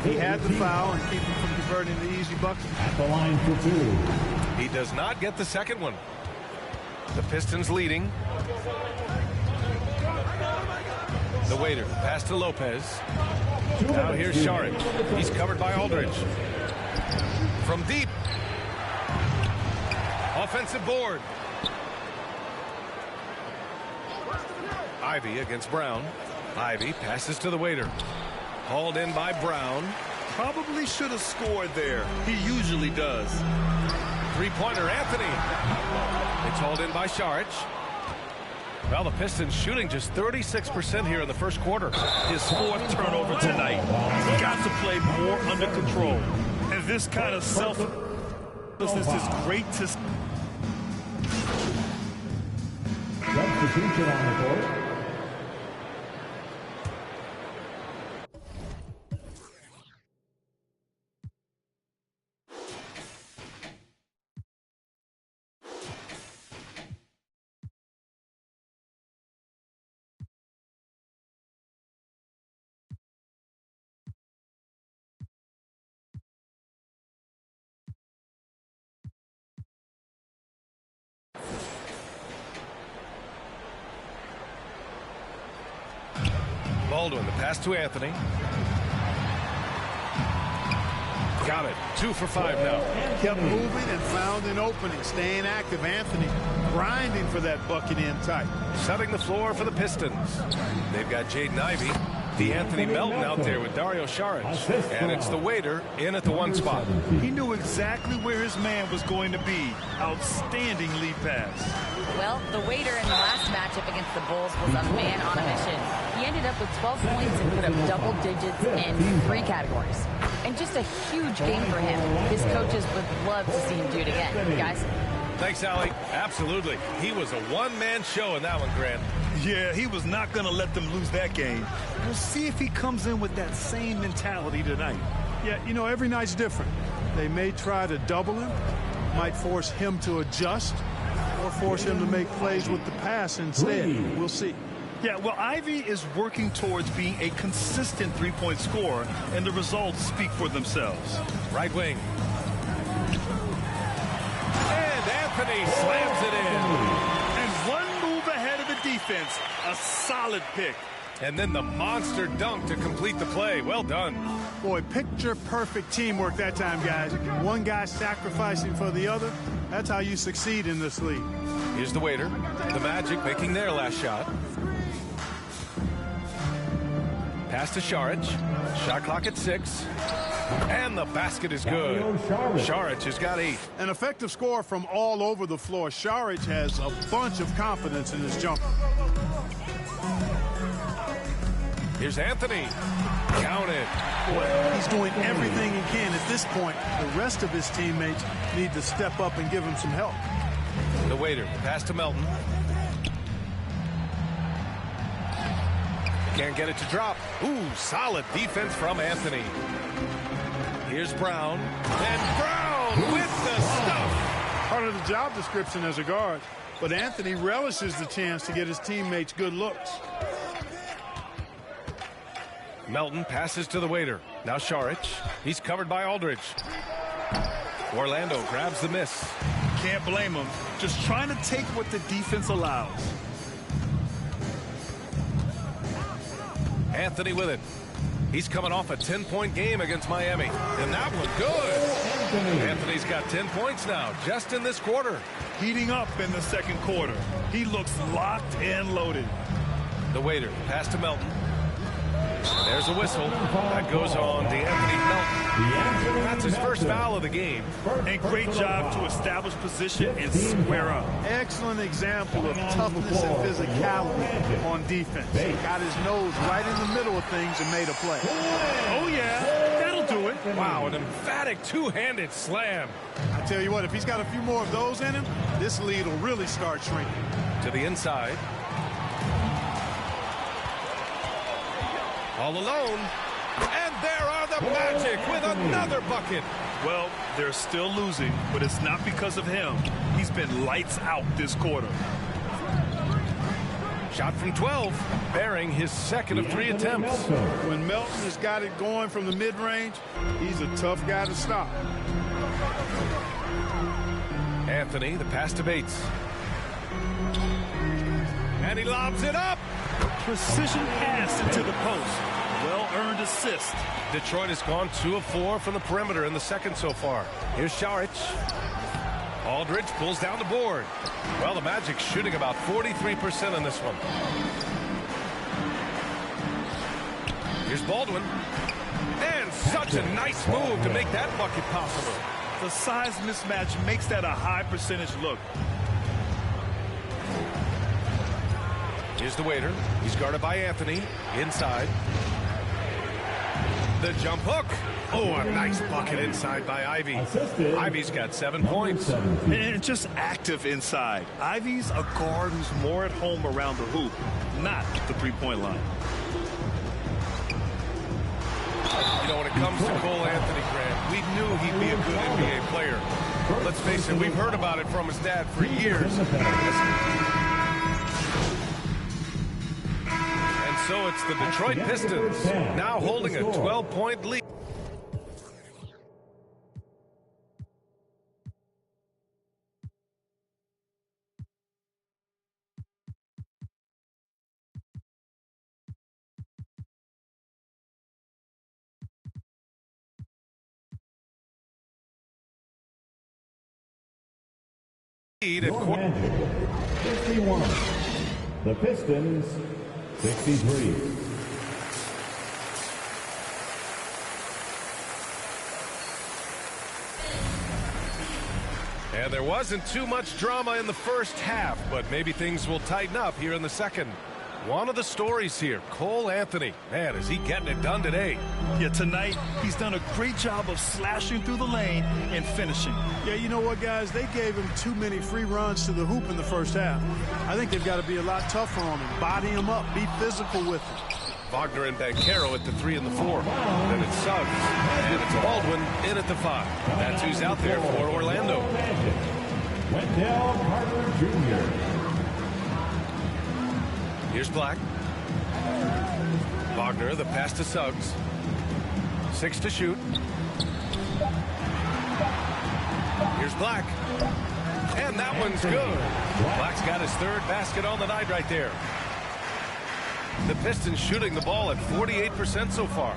He had the foul and keep him from converting the easy bucket. At the line for 2. He does not get the second one. The Pistons leading. The waiter. Pass to Lopez. Now here's Saric. He's covered by Aldridge. From deep. Offensive board. Ivy against Brown. Ivy passes to the waiter. Hauled in by Brown. Probably should have scored there. He usually does. 3-pointer, Anthony. It's hauled in by Saric. Well, the Pistons shooting just 36% here in the first quarter. His 4th turnover tonight. He's got to play more under control. And this kind of selflessness is great to see. Substitution on the court. Baldwin, the pass to Anthony. Got it. 2 for 5 now. Kept moving and found an opening. Staying active. Anthony grinding for that bucket in tight. Setting the floor for the Pistons. They've got Jaden Ivey. The Anthony Melton out there with Dario Saric. And it's the waiter in at the 1 spot. He knew exactly where his man was going to be. Outstanding lead pass. Well, the waiter in the last matchup against the Bulls was a man on a mission. He ended up with 12 points and put up double digits in 3 categories. And just a huge game for him. His coaches would love to see him do it again. Guys? Thanks, Allie. Absolutely. He was a one-man show in that one, Grant. Yeah, he was not going to let them lose that game. We'll see if he comes in with that same mentality tonight. Yeah, you know, every night's different. They may try to double him, might force him to adjust, or force him to make plays with the pass instead. We'll see. Yeah, well, Ivey is working towards being a consistent three-point scorer, and the results speak for themselves. Right wing. And Anthony slams it in. And one move ahead of the defense. A solid pick. And then the monster dunk to complete the play. Well done. Boy, picture-perfect teamwork that time, guys. One guy sacrificing for the other. That's how you succeed in this league. Here's the waiter. The Magic making their last shot. Pass to Saric. Shot clock at 6. And the basket is good. Saric has got 8. An effective score from all over the floor. Saric has a bunch of confidence in his jumper. Here's Anthony. Count it. Boy, he's doing everything he can at this point. The rest of his teammates need to step up and give him some help. The waiter. Pass to Melton. Can't get it to drop. Ooh, solid defense from Anthony. Here's Brown. And Brown with the stuff. Part of the job description as a guard. But Anthony relishes the chance to get his teammates good looks. Melton passes to the waiter. Now Saric. He's covered by Aldridge. Orlando grabs the miss. Can't blame him. Just trying to take what the defense allows. Anthony with it. He's coming off a 10-point game against Miami. And that one good. Anthony's got 10 points now, just in this quarter. Heating up in the second quarter. He looks locked and loaded. The waiter, pass to Melton. There's a whistle. That goes on to Anthony Melton. That's his first foul of the game. And great job to establish position and square up. Excellent example of toughness and physicality on defense. Got his nose right in the middle of things and made a play. Oh, yeah. That'll do it. Wow, an emphatic two-handed slam. I tell you what, if he's got a few more of those in him, this lead will really start shrinking. To the inside. All alone. And there are the Magic with another bucket. Well, they're still losing, but it's not because of him. He's been lights out this quarter. Shot from 12, bearing his second of 3 attempts. When Melton has got it going from the mid-range, he's a tough guy to stop. Anthony, the pass to Bates. And he lobs it up. Precision pass into the post. Well-earned assist. Detroit has gone 2 of 4 from the perimeter in the second so far. Here's Saric. Aldridge pulls down the board. Well, the Magic shooting about 43% in this one. Here's Baldwin. And such a nice move to make that bucket possible. The size mismatch makes that a high percentage look. Here's the waiter. He's guarded by Anthony. Inside. The jump hook. Oh, a nice bucket inside by Ivey. Ivey's got 7 points. And just active inside. Ivey's a guard who's more at home around the hoop, not the three-point line. You know, when it comes to Cole Anthony, Grant, we knew he'd be a good NBA player. Let's face it, we've heard about it from his dad for years. So it's the Detroit Pistons now holding a 12-point lead. lead at quarter. 61. The Pistons, 63. And there wasn't too much drama in the first half, but maybe things will tighten up here in the second. One of the stories here, Cole Anthony. Man, is he getting it done today. Yeah, tonight he's done a great job of slashing through the lane and finishing. Yeah, you know what, guys? They gave him too many free runs to the hoop in the first half. I think they've got to be a lot tougher on him, body him up, be physical with him. Wagner and Banchero at the 3 and the 4. Then it's Suggs. And it's Baldwin in at the 5. That's who's out there for Orlando. Wendell Carter Jr. Here's Black. Wagner, the pass to Suggs. 6 to shoot. Here's Black. And that one's good. Black's got his 3rd basket on the night right there. The Pistons shooting the ball at 48% so far.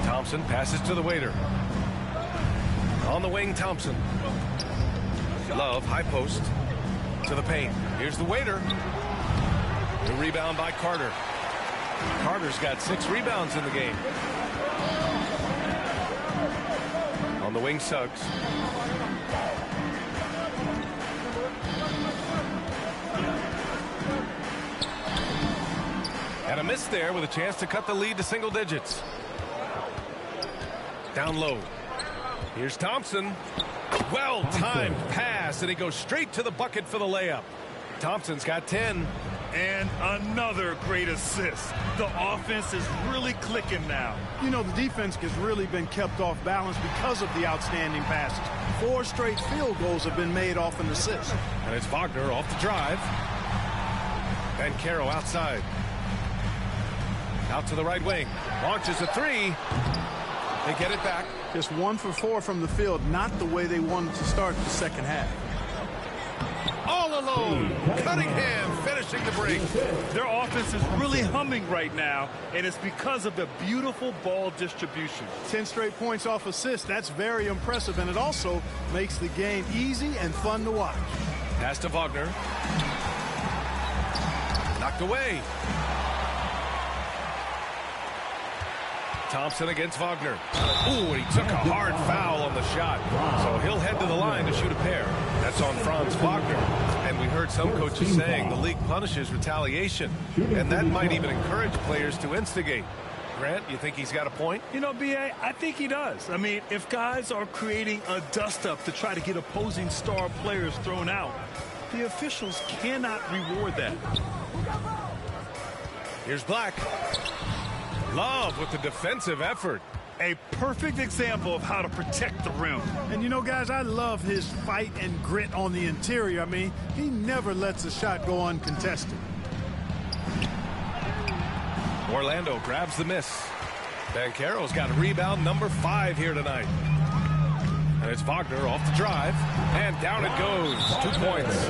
Thompson passes to the waiter. On the wing, Thompson. Love, high post. To the paint. Here's the waiter. The rebound by Carter. Carter's got 6 rebounds in the game. On the wing, Suggs. And a miss there with a chance to cut the lead to single digits. Down low. Here's Thompson. Well-timed pass, and he goes straight to the bucket for the layup. Thompson's got 10. And another great assist. The offense is really clicking now. You know, the defense has really been kept off balance because of the outstanding passes. 4 straight field goals have been made off an assist. And it's Wagner off the drive. Banchero outside. Out to the right wing. Launches a 3. They get it back. Just 1 for 4 from the field. Not the way they wanted to start the second half. All alone. Cunningham finishing the break. Their offense is really humming right now, and it's because of the beautiful ball distribution. 10 straight points off assists. That's very impressive, and it also makes the game easy and fun to watch. Pass to Wagner. Knocked away. Thompson against Wagner. Ooh, and he took a hard foul on the shot. So he'll head to the line to shoot a pair. That's on Franz Wagner. And we heard some coaches saying the league punishes retaliation. And that might even encourage players to instigate. Grant, you think he's got a point? You know, B.A., I think he does. I mean, if guys are creating a dust-up to try to get opposing star players thrown out, the officials cannot reward that. Here's Black. Love with the defensive effort. A perfect example of how to protect the rim. And you know, guys, I love his fight and grit on the interior. I mean, he never lets a shot go uncontested. Orlando grabs the miss. Banchero's got rebound number 5 here tonight. And it's Wagner off the drive. And down it goes. 2 points.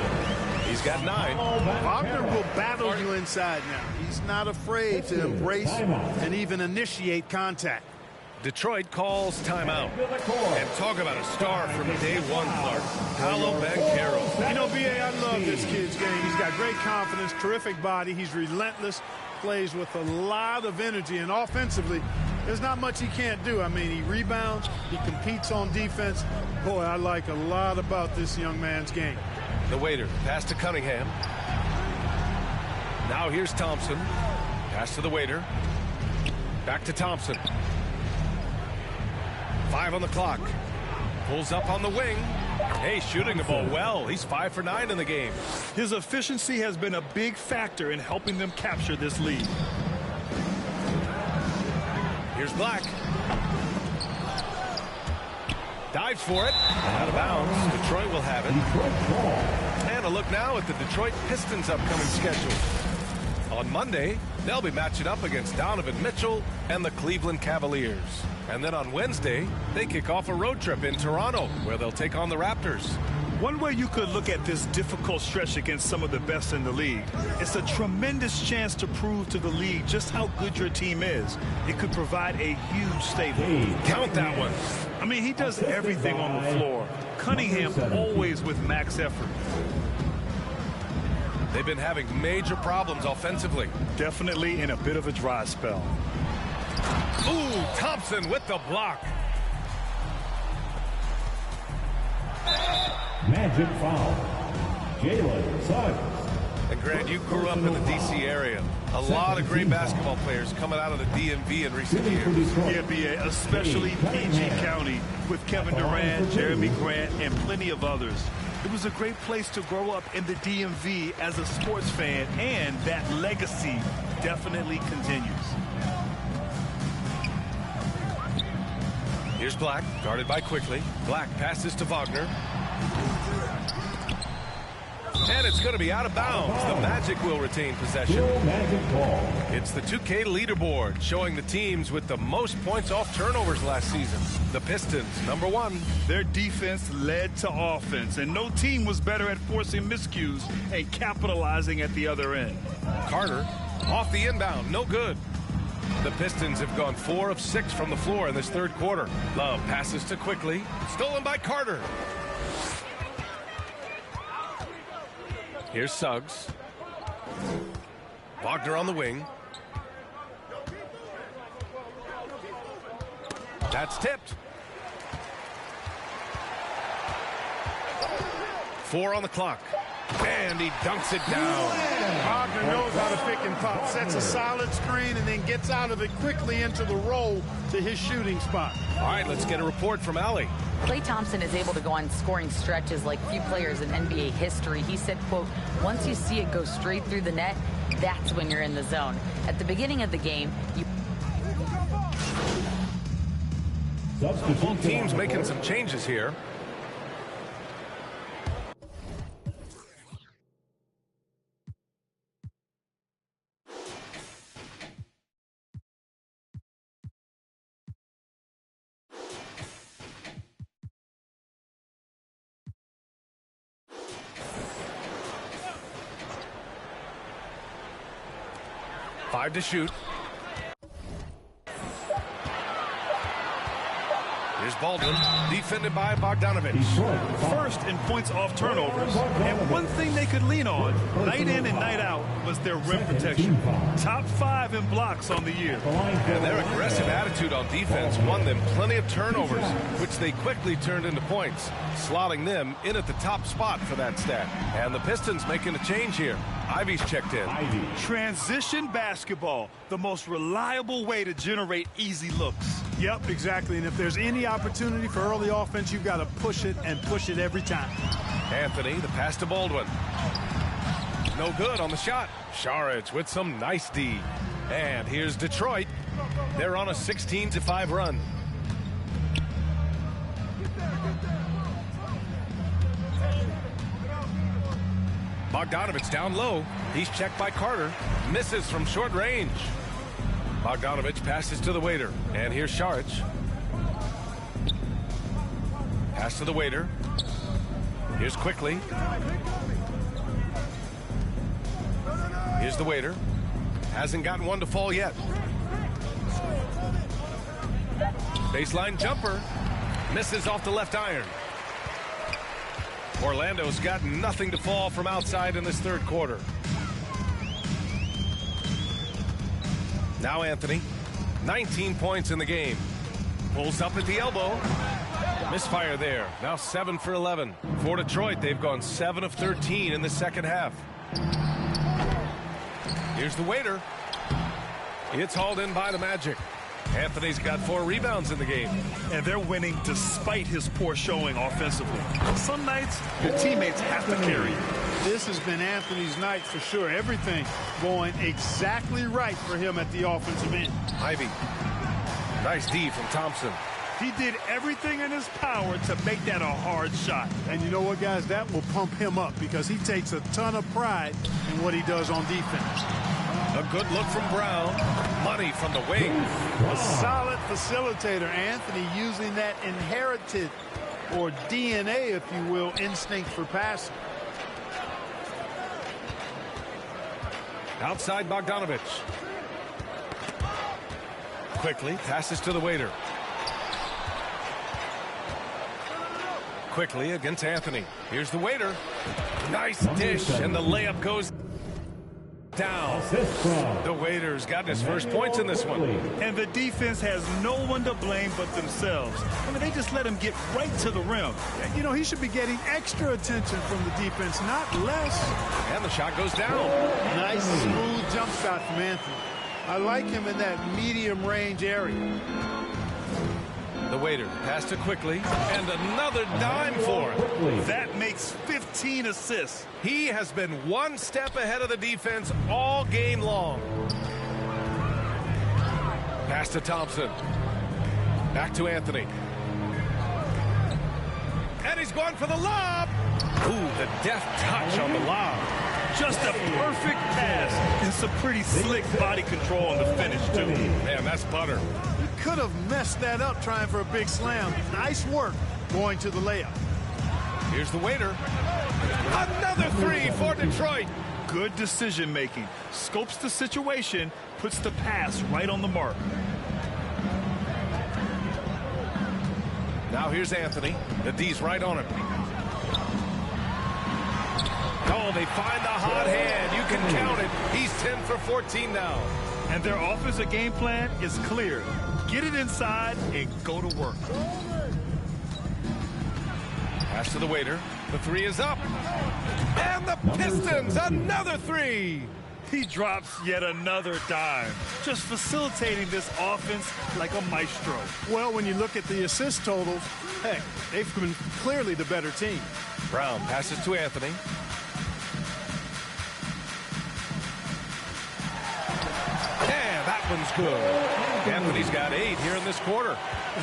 He's got 9. Wagner will battle you inside now. He's not afraid to embrace and even initiate contact. Detroit calls timeout. And talk about a star from day one, Clark. Paolo Banchero. You know, B.A., I love this kid's game. He's got great confidence, terrific body. He's relentless, plays with a lot of energy. And offensively, there's not much he can't do. I mean, he rebounds, he competes on defense. Boy, I like a lot about this young man's game. The waiter, pass to Cunningham. Now here's Thompson. Pass to the waiter. Back to Thompson. 5 on the clock. Pulls up on the wing. Hey, shooting the ball well. He's 5 for 9 in the game. His efficiency has been a big factor in helping them capture this lead. Here's Black. Dives for it. Out of bounds. Detroit will have it. And a look now at the Detroit Pistons' upcoming schedule. On Monday, they'll be matching up against Donovan Mitchell and the Cleveland Cavaliers. And then on Wednesday, they kick off a road trip in Toronto, where they'll take on the Raptors. One way you could look at this difficult stretch against some of the best in the league, it's a tremendous chance to prove to the league just how good your team is. It could provide a huge statement. Count that one. I mean, he does everything on the floor. Cunningham always with max effort. They've been having major problems offensively. Definitely in a bit of a dry spell. Ooh, Thompson with the block. Magic foul. Jalen Suggs. And Grant, you grew up in the D.C. area. A lot of great basketball players coming out of the DMV in recent years. Yeah, B.A., especially PG County with Kevin Durant, Jeremy Grant, and plenty of others. It was a great place to grow up in the DMV as a sports fan, and that legacy definitely continues. Here's Black, guarded by Quickly. Black passes to Wagner. And it's going to be out of bounds. The Magic will retain possession. It's the 2K leaderboard showing the teams with the most points off turnovers last season. The Pistons, #1. Their defense led to offense, and no team was better at forcing miscues and capitalizing at the other end. Carter off the inbound, no good. The Pistons have gone 4 of 6 from the floor in this third quarter. Love passes to Quickly, stolen by Carter. Here's Suggs. Wagner on the wing. That's tipped. 4 on the clock. And he dunks it down. Wagner knows how to pick and pop. Sets a solid screen and then gets out of it quickly into the roll to his shooting spot. All right, let's get a report from Allie. Klay Thompson is able to go on scoring stretches like few players in NBA history. He said, quote, once you see it go straight through the net, that's when you're in the zone. At the beginning of the game, Both teams making some changes here. Five to shoot. Here's Baldwin, defended by Bogdanovich. First in points off turnovers, and one thing they could lean on, night in and night out, was their rim protection. Top 5 in blocks on the year. And their aggressive attitude on defense won them plenty of turnovers, which they quickly turned into points, slotting them in at the top spot for that stat. And the Pistons making a change here. Ivy's checked in. Transition basketball, the most reliable way to generate easy looks. Yep, exactly. And if there's any opportunity for early offense, you've got to push it and push it every time. Anthony, the pass to Baldwin. No good on the shot. Saric with some nice D. And here's Detroit. They're on a 16-5 run. Bogdanovich down low. He's checked by Carter. Misses from short range. Bogdanovich passes to the waiter. And here's Saric. Pass to the waiter. Here's Quickly. Here's the waiter. Hasn't gotten one to fall yet. Baseline jumper. Misses off the left iron. Orlando's got nothing to fall from outside in this third quarter. Now Anthony, 19 points in the game. Pulls up at the elbow. Misfire there. Now 7 for 11. For Detroit, they've gone 7 of 13 in the second half. Here's the waiter. It's hauled in by the Magic. Anthony's got 4 rebounds in the game. And they're winning despite his poor showing offensively. Some nights, your teammates have to carry you. This has been Anthony's night for sure. Everything going exactly right for him at the offensive end. Ivy. Nice D from Thompson. He did everything in his power to make that a hard shot. And you know what, guys? That will pump him up because he takes a ton of pride in what he does on defense. A good look from Brown. Money from the wing. A solid facilitator. Anthony using that inherited, or DNA, if you will, instinct for passing. Outside Bogdanovich. Quickly passes to the waiter. quickly against Anthony. Here's the waiter. Nice dish, and the layup goes down. The waiter's got his first points in this one. And the defense has no one to blame but themselves. I mean, they just let him get right to the rim. You know, he should be getting extra attention from the defense, not less. And the shot goes down. Nice, smooth jump shot from Anthony. I like him in that medium range area. The waiter passed to quickly, and another dime for him. That makes 15 assists. He has been one step ahead of the defense all game long. Pass to Thompson. Back to Anthony. And he's going for the lob. Ooh, the deft touch on the lob. Just a perfect pass and some pretty slick body control on the finish, too. Man, that's butter. Could have messed that up trying for a big slam. Nice work going to the layup. Here's the waiter. Another three for Detroit. Good decision making. Scopes the situation, puts the pass right on the mark. Now here's Anthony. The D's right on him. Oh, they find the hot hand. You can count it. He's 10 for 14 now. And their offensive game plan is clear. Get it inside and go to work. Pass to the waiter. The three is up. And the Pistons, another three. He drops yet another dime. Just facilitating this offense like a maestro. Well, when you look at the assist totals, heck, they've been clearly the better team. Brown passes to Anthony. Yeah, that one's good. Anthony's got 8 here in this quarter.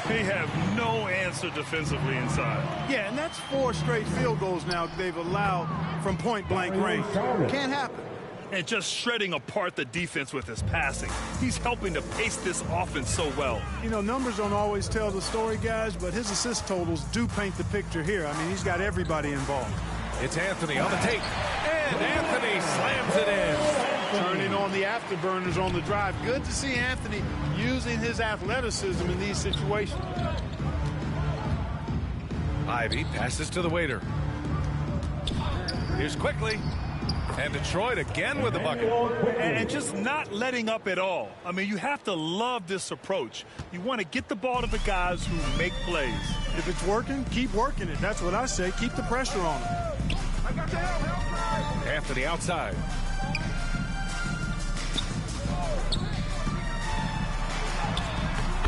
They have no answer defensively inside. Yeah, and that's 4 straight field goals now they've allowed from point-blank range. Can't happen. And just shredding apart the defense with his passing. He's helping to pace this offense so well. You know, numbers don't always tell the story, guys, but his assist totals do paint the picture here. I mean, he's got everybody involved. It's Anthony on the tape. And Anthony slams it in. Turning on the afterburners on the drive. Good to see Anthony using his athleticism in these situations. Ivy passes to the waiter. Here's quickly. And Detroit again with the bucket. And just not letting up at all. I mean, you have to love this approach. You want to get the ball to the guys who make plays. If it's working, keep working it. That's what I say. Keep the pressure on him. Anthony outside.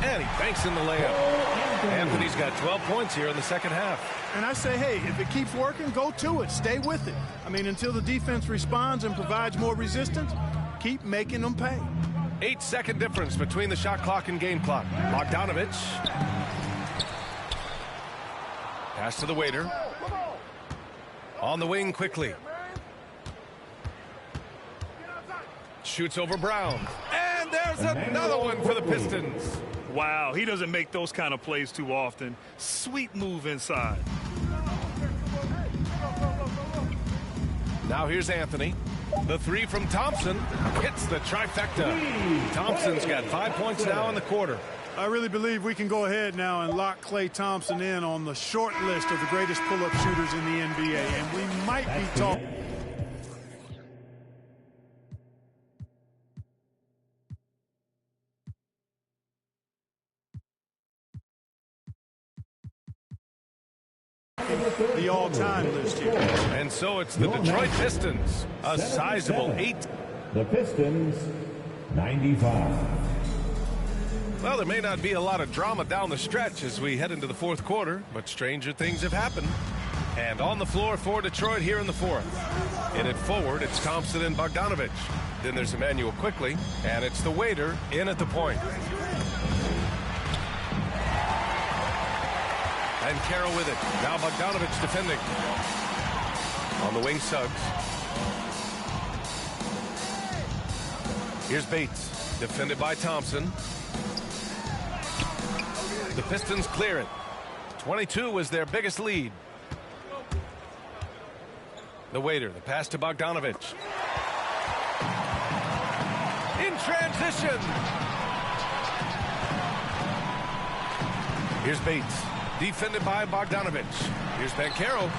And he banks in the layup. Anthony's got 12 points here in the second half. And I say, hey, if it keeps working, go to it. Stay with it. I mean, until the defense responds and provides more resistance, keep making them pay. 8-second difference between the shot clock and game clock. Bogdanovich. Pass to the waiter. On the wing quickly. Shoots over Brown. And there's another one for the Pistons. Wow, he doesn't make those kind of plays too often. Sweet move inside. Now here's Anthony. The three from Thompson hits the trifecta. Thompson's got 5 points now in the quarter. I really believe we can go ahead now and lock Klay Thompson in on the short list of the greatest pull-up shooters in the NBA, and we might be talking. The all-time list here. And so it's the Detroit Pistons, a sizable 8. The Pistons, 95. Well, there may not be a lot of drama down the stretch as we head into the fourth quarter, but stranger things have happened. And on the floor for Detroit here in the fourth. In it forward, it's Thompson and Bogdanovich. Then there's Emmanuel quickly, and it's the waiter in at the point. And Carroll with it. Now Bogdanovich defending. On the wing, Suggs. Here's Bates. Defended by Thompson. The Pistons clear it. 22 was their biggest lead. The waiter. The pass to Bogdanovich. In transition. Here's Bates. Defended by Bogdanovich. Here's Banchero.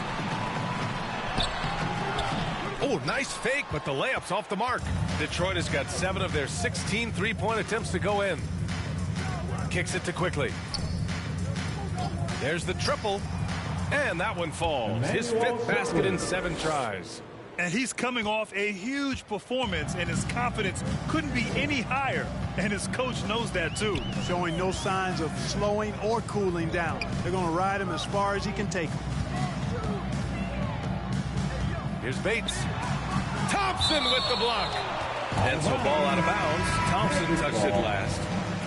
Oh, nice fake, but the layup's off the mark. Detroit has got 7 of their 16 three-point attempts to go in. Kicks it to Quickly. There's the triple, and that one falls. His 5th basket in 7 tries. And he's coming off a huge performance, and his confidence couldn't be any higher. And his coach knows that, too. Showing no signs of slowing or cooling down. They're going to ride him as far as he can take him. Here's Bates. Thompson with the block. And so ball out of bounds. Thompson touched it last.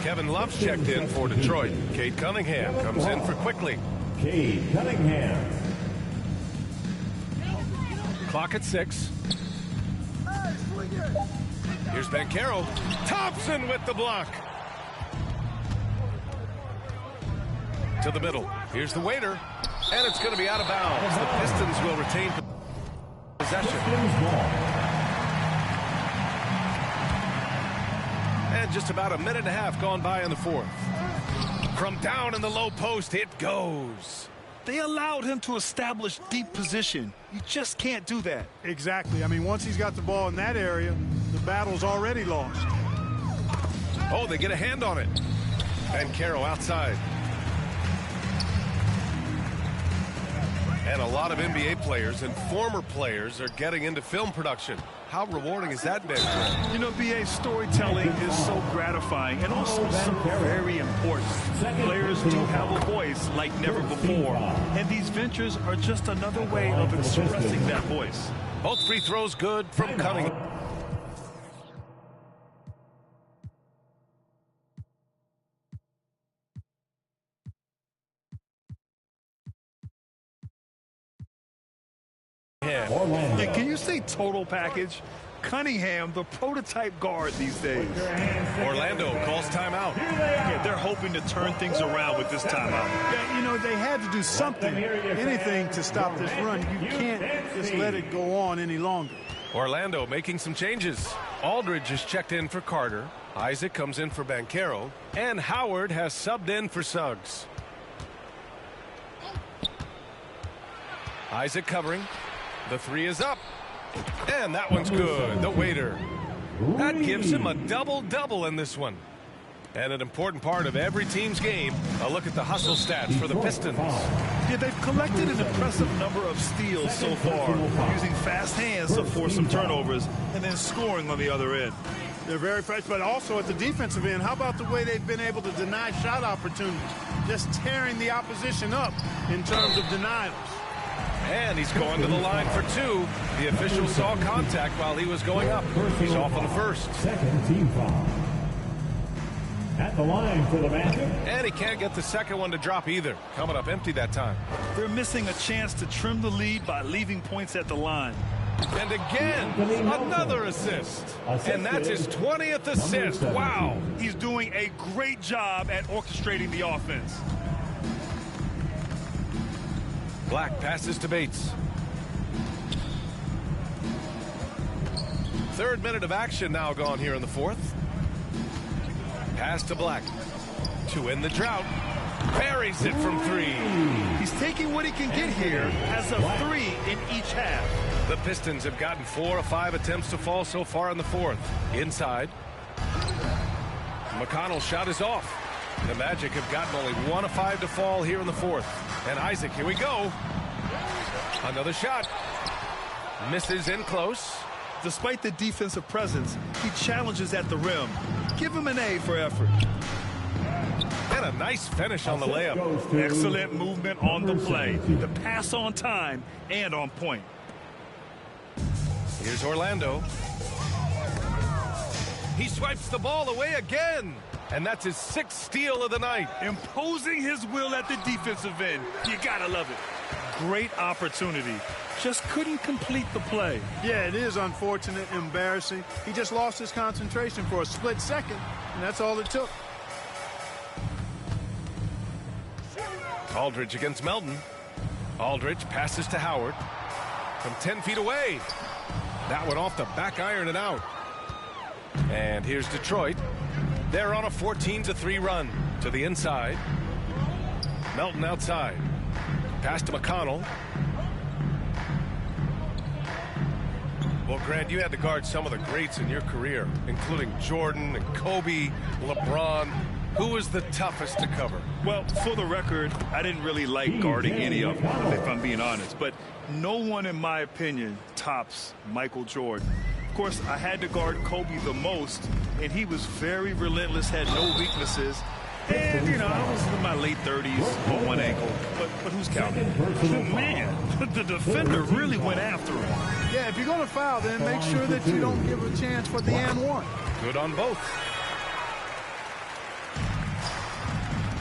Kevin Love's checked in for Detroit. Cade Cunningham comes in for Quickly. Cade Cunningham. Clock at 6. Here's Banchero. Thompson with the block. To the middle. Here's the waiter. And it's going to be out of bounds. The Pistons will retain possession. And just about a minute and a half gone by in the 4th. From down in the low post, it goes. They allowed him to establish deep position. You just can't do that. Exactly. I mean, once he's got the ball in that area, the battle's already lost. Oh, they get a hand on it. Banchero outside. And a lot of NBA players and former players are getting into film production. How rewarding has that been? You know, BA, storytelling is so gratifying and also so very important. Players do have a voice like never before, and these ventures are just another way of expressing that voice. Both free throws good from Cunningham. Yeah, can you say total package? Cunningham, the prototype guard these days. Orlando calls timeout. Yeah, they're hoping to turn things around with this timeout. Yeah, you know, they had to do something, anything to stop this run. You can't just let it go on any longer. Orlando making some changes. Aldridge is checked in for Carter. Isaac comes in for Banchero. And Howard has subbed in for Suggs. Isaac covering. The 3 is up. And that one's good. The waiter. That gives him a double-double in this one. And an important part of every team's game, a look at the hustle stats for the Pistons. Yeah, they've collected an impressive number of steals so far, using fast hands to force some turnovers and then scoring on the other end. They're very fresh, but also at the defensive end, how about the way they've been able to deny shot opportunities? Just tearing the opposition up in terms of denials. And he's going to the line for 2. The official saw contact while he was going up. He's off on the first. Second team foul. At the line for the Magic. And he can't get the second one to drop either. Coming up empty that time. They're missing a chance to trim the lead by leaving points at the line. And again, another assist. And that's his 20th assist. Wow. He's doing a great job at orchestrating the offense. Black passes to Bates. 3rd minute of action now gone here in the 4th. Pass to Black. To end the drought. Buries it from 3. He's taking what he can get here as a 3 in each half. The Pistons have gotten 4 of 5 attempts to fall so far in the 4th. Inside. McConnell's shot is off. The Magic have gotten only 1 of 5 to fall here in the 4th. And Isaac, here we go. Another shot. Misses in close. Despite the defensive presence, he challenges at the rim. Give him an A for effort. And a nice finish on the layup. Excellent movement on the play. The pass on time and on point. Here's Orlando. He swipes the ball away again. And that's his 6th steal of the night. Imposing his will at the defensive end. You gotta love it. Great opportunity. Just couldn't complete the play. Yeah, it is unfortunate, embarrassing. He just lost his concentration for a split second, and that's all it took. Aldridge against Melton. Aldridge passes to Howard. From 10 feet away. That one off the back iron and out. And here's Detroit. They're on a 14-3 run to the inside. Melton outside. Pass to McConnell. Well, Grant, you had to guard some of the greats in your career, including Jordan and Kobe, LeBron. Who was the toughest to cover? Well, for the record, I didn't really like guarding any of them, if I'm being honest. But no one, in my opinion, tops Michael Jordan. Of course, I had to guard Kobe the most, and he was very relentless, had no weaknesses. And, you know, I was in my late 30s on one ankle. But who's counting? Man, the defender really went after him. Yeah, if you're going to foul, then make sure that you don't give a chance for the and one. Good on both.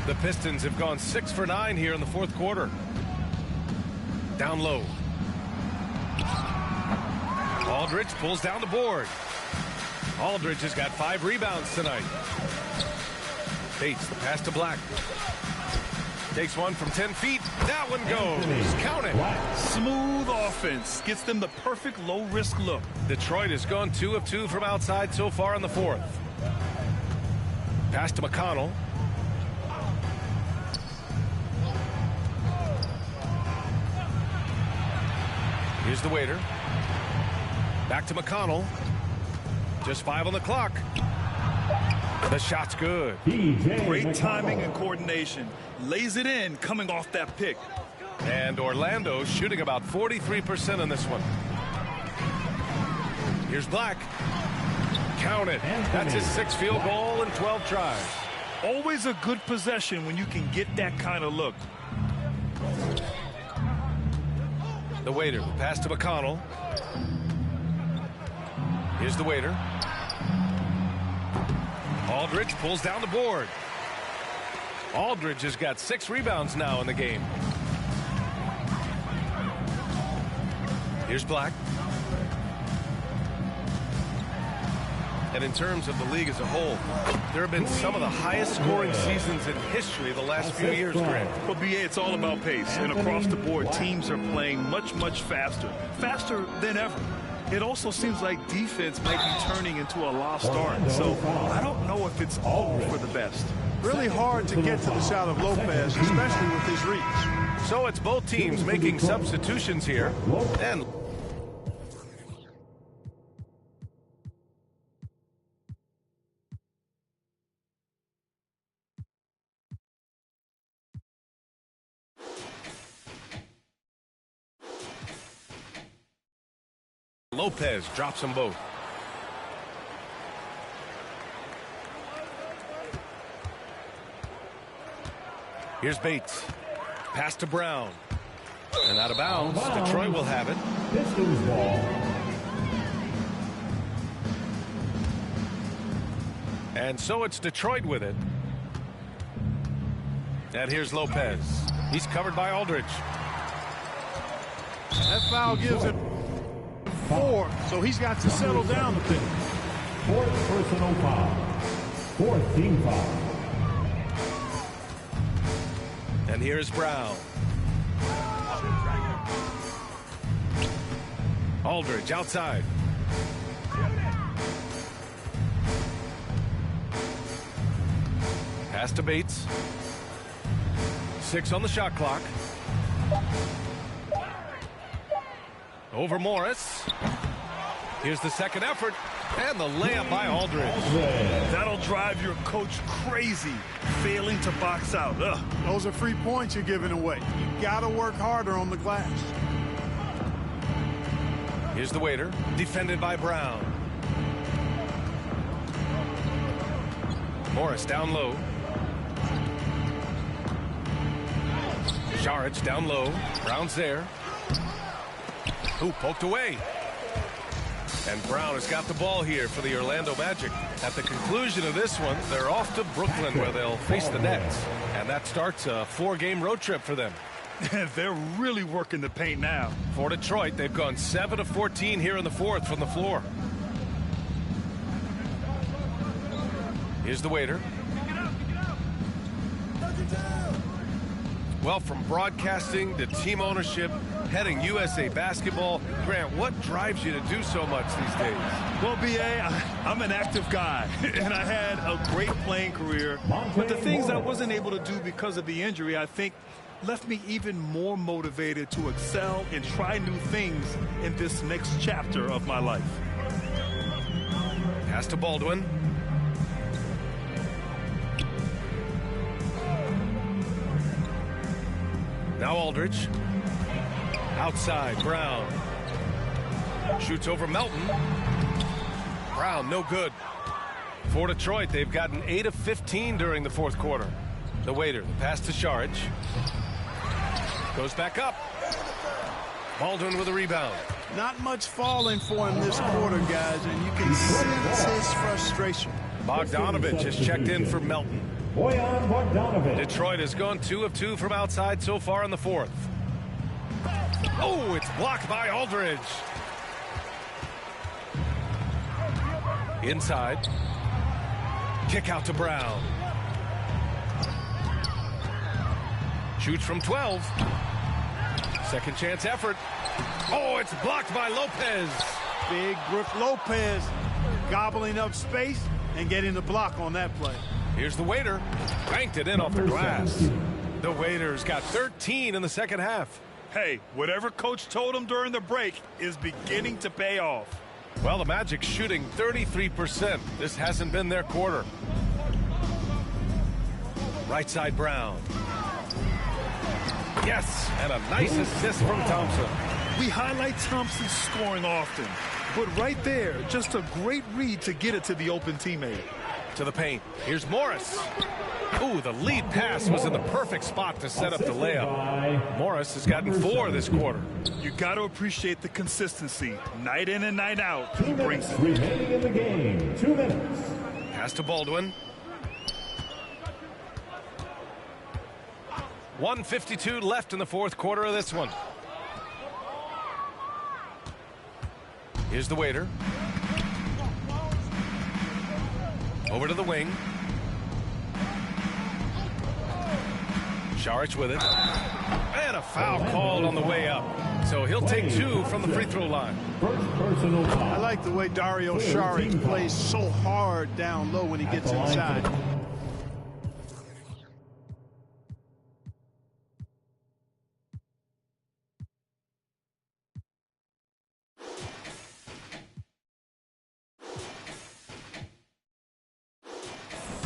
The Pistons have gone 6 for 9 here in the fourth quarter. Down low. Aldridge pulls down the board. Aldridge has got 5 rebounds tonight. Bates, the pass to Black. Takes one from 10 feet. That one goes. Count it. Smooth offense. Gets them the perfect low-risk look. Detroit has gone 2 of 2 from outside so far in the fourth. Pass to McConnell. Here's the waiter. Back to McConnell. Just 5 on the clock. The shot's good. Great timing and coordination. Lays it in coming off that pick. And Orlando shooting about 43% on this one. Here's Black. Count it. That's his 6th field goal in 12 tries. Always a good possession when you can get that kind of look. The waiter. Pass to McConnell. Here's the waiter. Aldridge pulls down the board. Aldridge has got 6 rebounds now in the game. Here's Black. And in terms of the league as a whole, there have been some of the highest scoring seasons in history the last few years, Grant. Well, BA, it's all about pace. And across the board, teams are playing much, much faster. Faster than ever. It also seems like defense might be turning into a lost art. So I don't know if it's all for the best. Really hard to get to the shot of Lopez, especially with his reach. So it's both teams making substitutions here. And Lopez drops them both. Here's Bates. Pass to Brown. And out of bounds. Detroit will have it. Pistons ball. And so it's Detroit with it. And here's Lopez. He's covered by Aldridge. That foul gives him 4, so he's got to settle down a bit. 4th personal foul. 4th team foul. And here's Brown. Aldridge outside. Pass to Bates. 6 on the shot clock. Over Morris. Here's the second effort. And the layup by Aldridge. That'll drive your coach crazy, failing to box out. Ugh. Those are free points you're giving away. You got to work harder on the glass. Here's the waiter, defended by Brown. Morris down low. Saric down low. Brown's there. Ooh, poked away. And Brown has got the ball here for the Orlando Magic. At the conclusion of this one, they're off to Brooklyn where they'll face the Nets. And that starts a 4-game road trip for them. They're really working the paint now. For Detroit, they've gone 7 of 14 here in the fourth from the floor. Here's the waiter. Well, from broadcasting to team ownership, heading USA Basketball, Grant, what drives you to do so much these days? Well, B.A., I'm an active guy, and I had a great playing career. But the things I wasn't able to do because of the injury, I think, left me even more motivated to excel and try new things in this next chapter of my life. Pass to Baldwin. Now Aldridge. Outside, Brown. Shoots over Melton. Brown, no good. For Detroit, they've gotten 8 of 15 during the fourth quarter. The waiter, the pass to Saric. Goes back up. Baldwin with a rebound. Not much falling for him this quarter, guys, and you can sense his frustration. Bogdanovich has checked in for Melton. Bojan Bogdanovic. Detroit has gone 2 of 2 from outside so far in the fourth. Oh, it's blocked by Aldridge. Inside. Kick out to Brown. Shoots from 12. Second chance effort. Oh, it's blocked by Lopez. Big Brook Lopez gobbling up space and getting the block on that play. Here's the waiter. Banked it in off the glass. The Waiters got 13 in the second half. Hey, whatever coach told him during the break is beginning to pay off. Well, the Magic shooting 33%. This hasn't been their quarter. Right side, Brown. Yes, and a nice assist from Thompson. We highlight Thompson's scoring often, but right there, just a great read to get it to the open teammate. To the paint. Here's Morris. Ooh, the lead pass was in the perfect spot to set up the layup. Morris has gotten 4 this quarter. You got to appreciate the consistency. Night in and night out, he brings it. Remaining in the game, 2 minutes. Pass to Baldwin. 1:52 left in the fourth quarter of this one. Here's the waiter. Over to the wing. Saric with it. And a foul called on the way up. So he'll take 2 from the free throw line. I like the way Dario Saric plays so hard down low when he gets inside.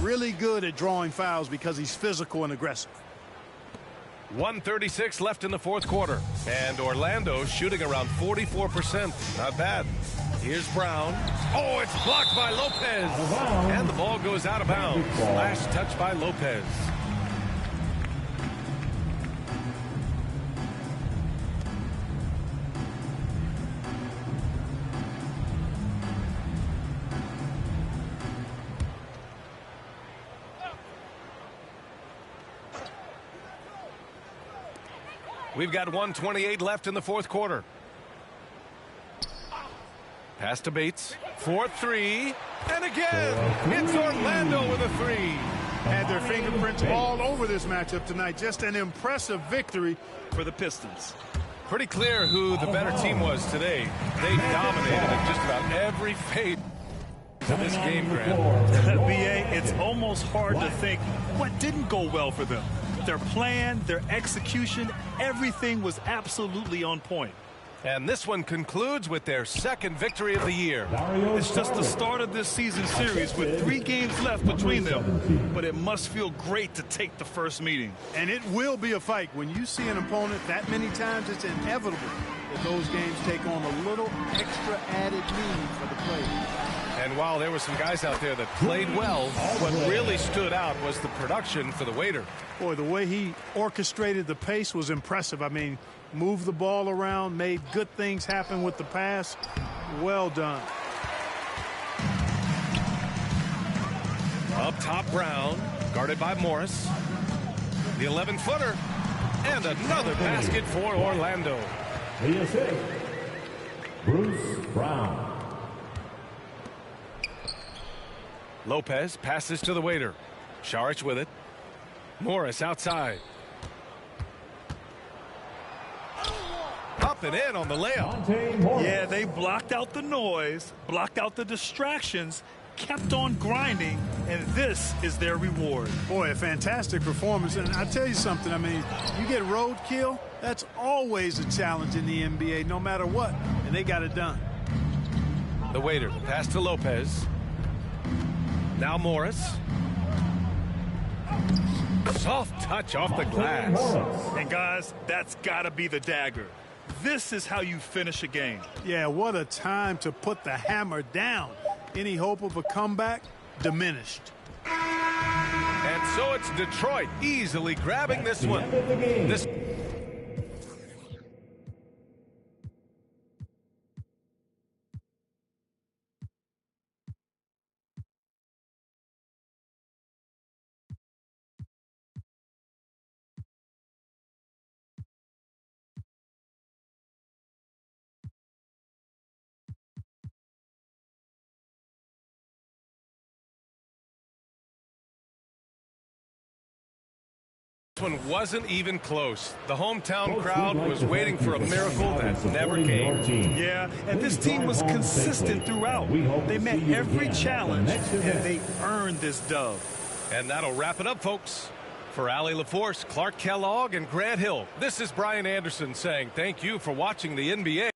Really good at drawing fouls because he's physical and aggressive. 1:36 left in the fourth quarter. And Orlando shooting around 44%. Not bad. Here's Brown. Oh, it's blocked by Lopez. And the ball goes out of bounds. Last touch by Lopez. We've got 1:28 left in the fourth quarter. Pass to Bates. 4-3. And again, it's Orlando with a 3. Had their fingerprints all over this matchup tonight. Just an impressive victory for the Pistons. Pretty clear who the better team was today. They dominated in just about every phase of this game, Grant. B.A., it's almost hard to think what didn't go well for them. Their plan, their execution, everything was absolutely on point. And this one concludes with their second victory of the year. It's just the start of this season series with 3 games left between them. But it must feel great to take the first meeting. And it will be a fight. When you see an opponent that many times, it's inevitable that those games take on a little extra added meaning for the players. And while there were some guys out there that played well, what really stood out was the production for the waiter. Boy, the way he orchestrated the pace was impressive. I mean, moved the ball around, made good things happen with the pass. Well done. Up top, Brown, guarded by Morris. The 11-footer, and another basket for Orlando. The assist, Bruce Brown. Lopez passes to the waiter. Saric with it. Morris outside. dropping in on the layup. Yeah, they blocked out the noise, blocked out the distractions, kept on grinding, and this is their reward. Boy, a fantastic performance. And I tell you something, I mean, you get roadkill, that's always a challenge in the NBA, no matter what, and they got it done. The waiter, pass to Lopez. Now Morris. Soft touch off the glass. And guys, that's got to be the dagger. This is how you finish a game. Yeah, what a time to put the hammer down. Any hope of a comeback diminished. And so it's Detroit easily grabbing this one. This one wasn't even close. The hometown crowd was waiting for a miracle that never came. Yeah, and this team was consistent throughout. They met every challenge, and they earned this dub. And that'll wrap it up, folks. For Allie LaForce, Clark Kellogg, and Grant Hill, this is Brian Anderson saying thank you for watching the NBA.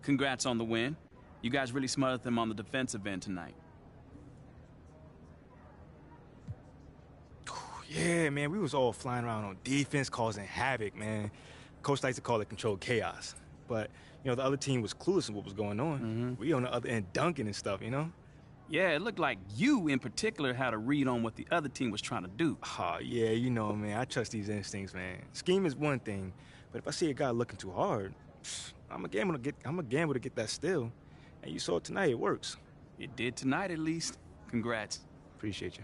Congrats on the win. You guys really smothered them on the defensive end tonight. Yeah, man, we was all flying around on defense, causing havoc, man. Coach likes to call it controlled chaos. But, you know, the other team was clueless in what was going on. We on the other end dunking and stuff, you know? Yeah, it looked like you in particular had a read on what the other team was trying to do. Oh, yeah, you know, man, I trust these instincts, man. Scheme is one thing, but if I see a guy looking too hard, I'm a gamble to get that steal. And you saw it tonight, it works. It did tonight, at least. Congrats. Appreciate you.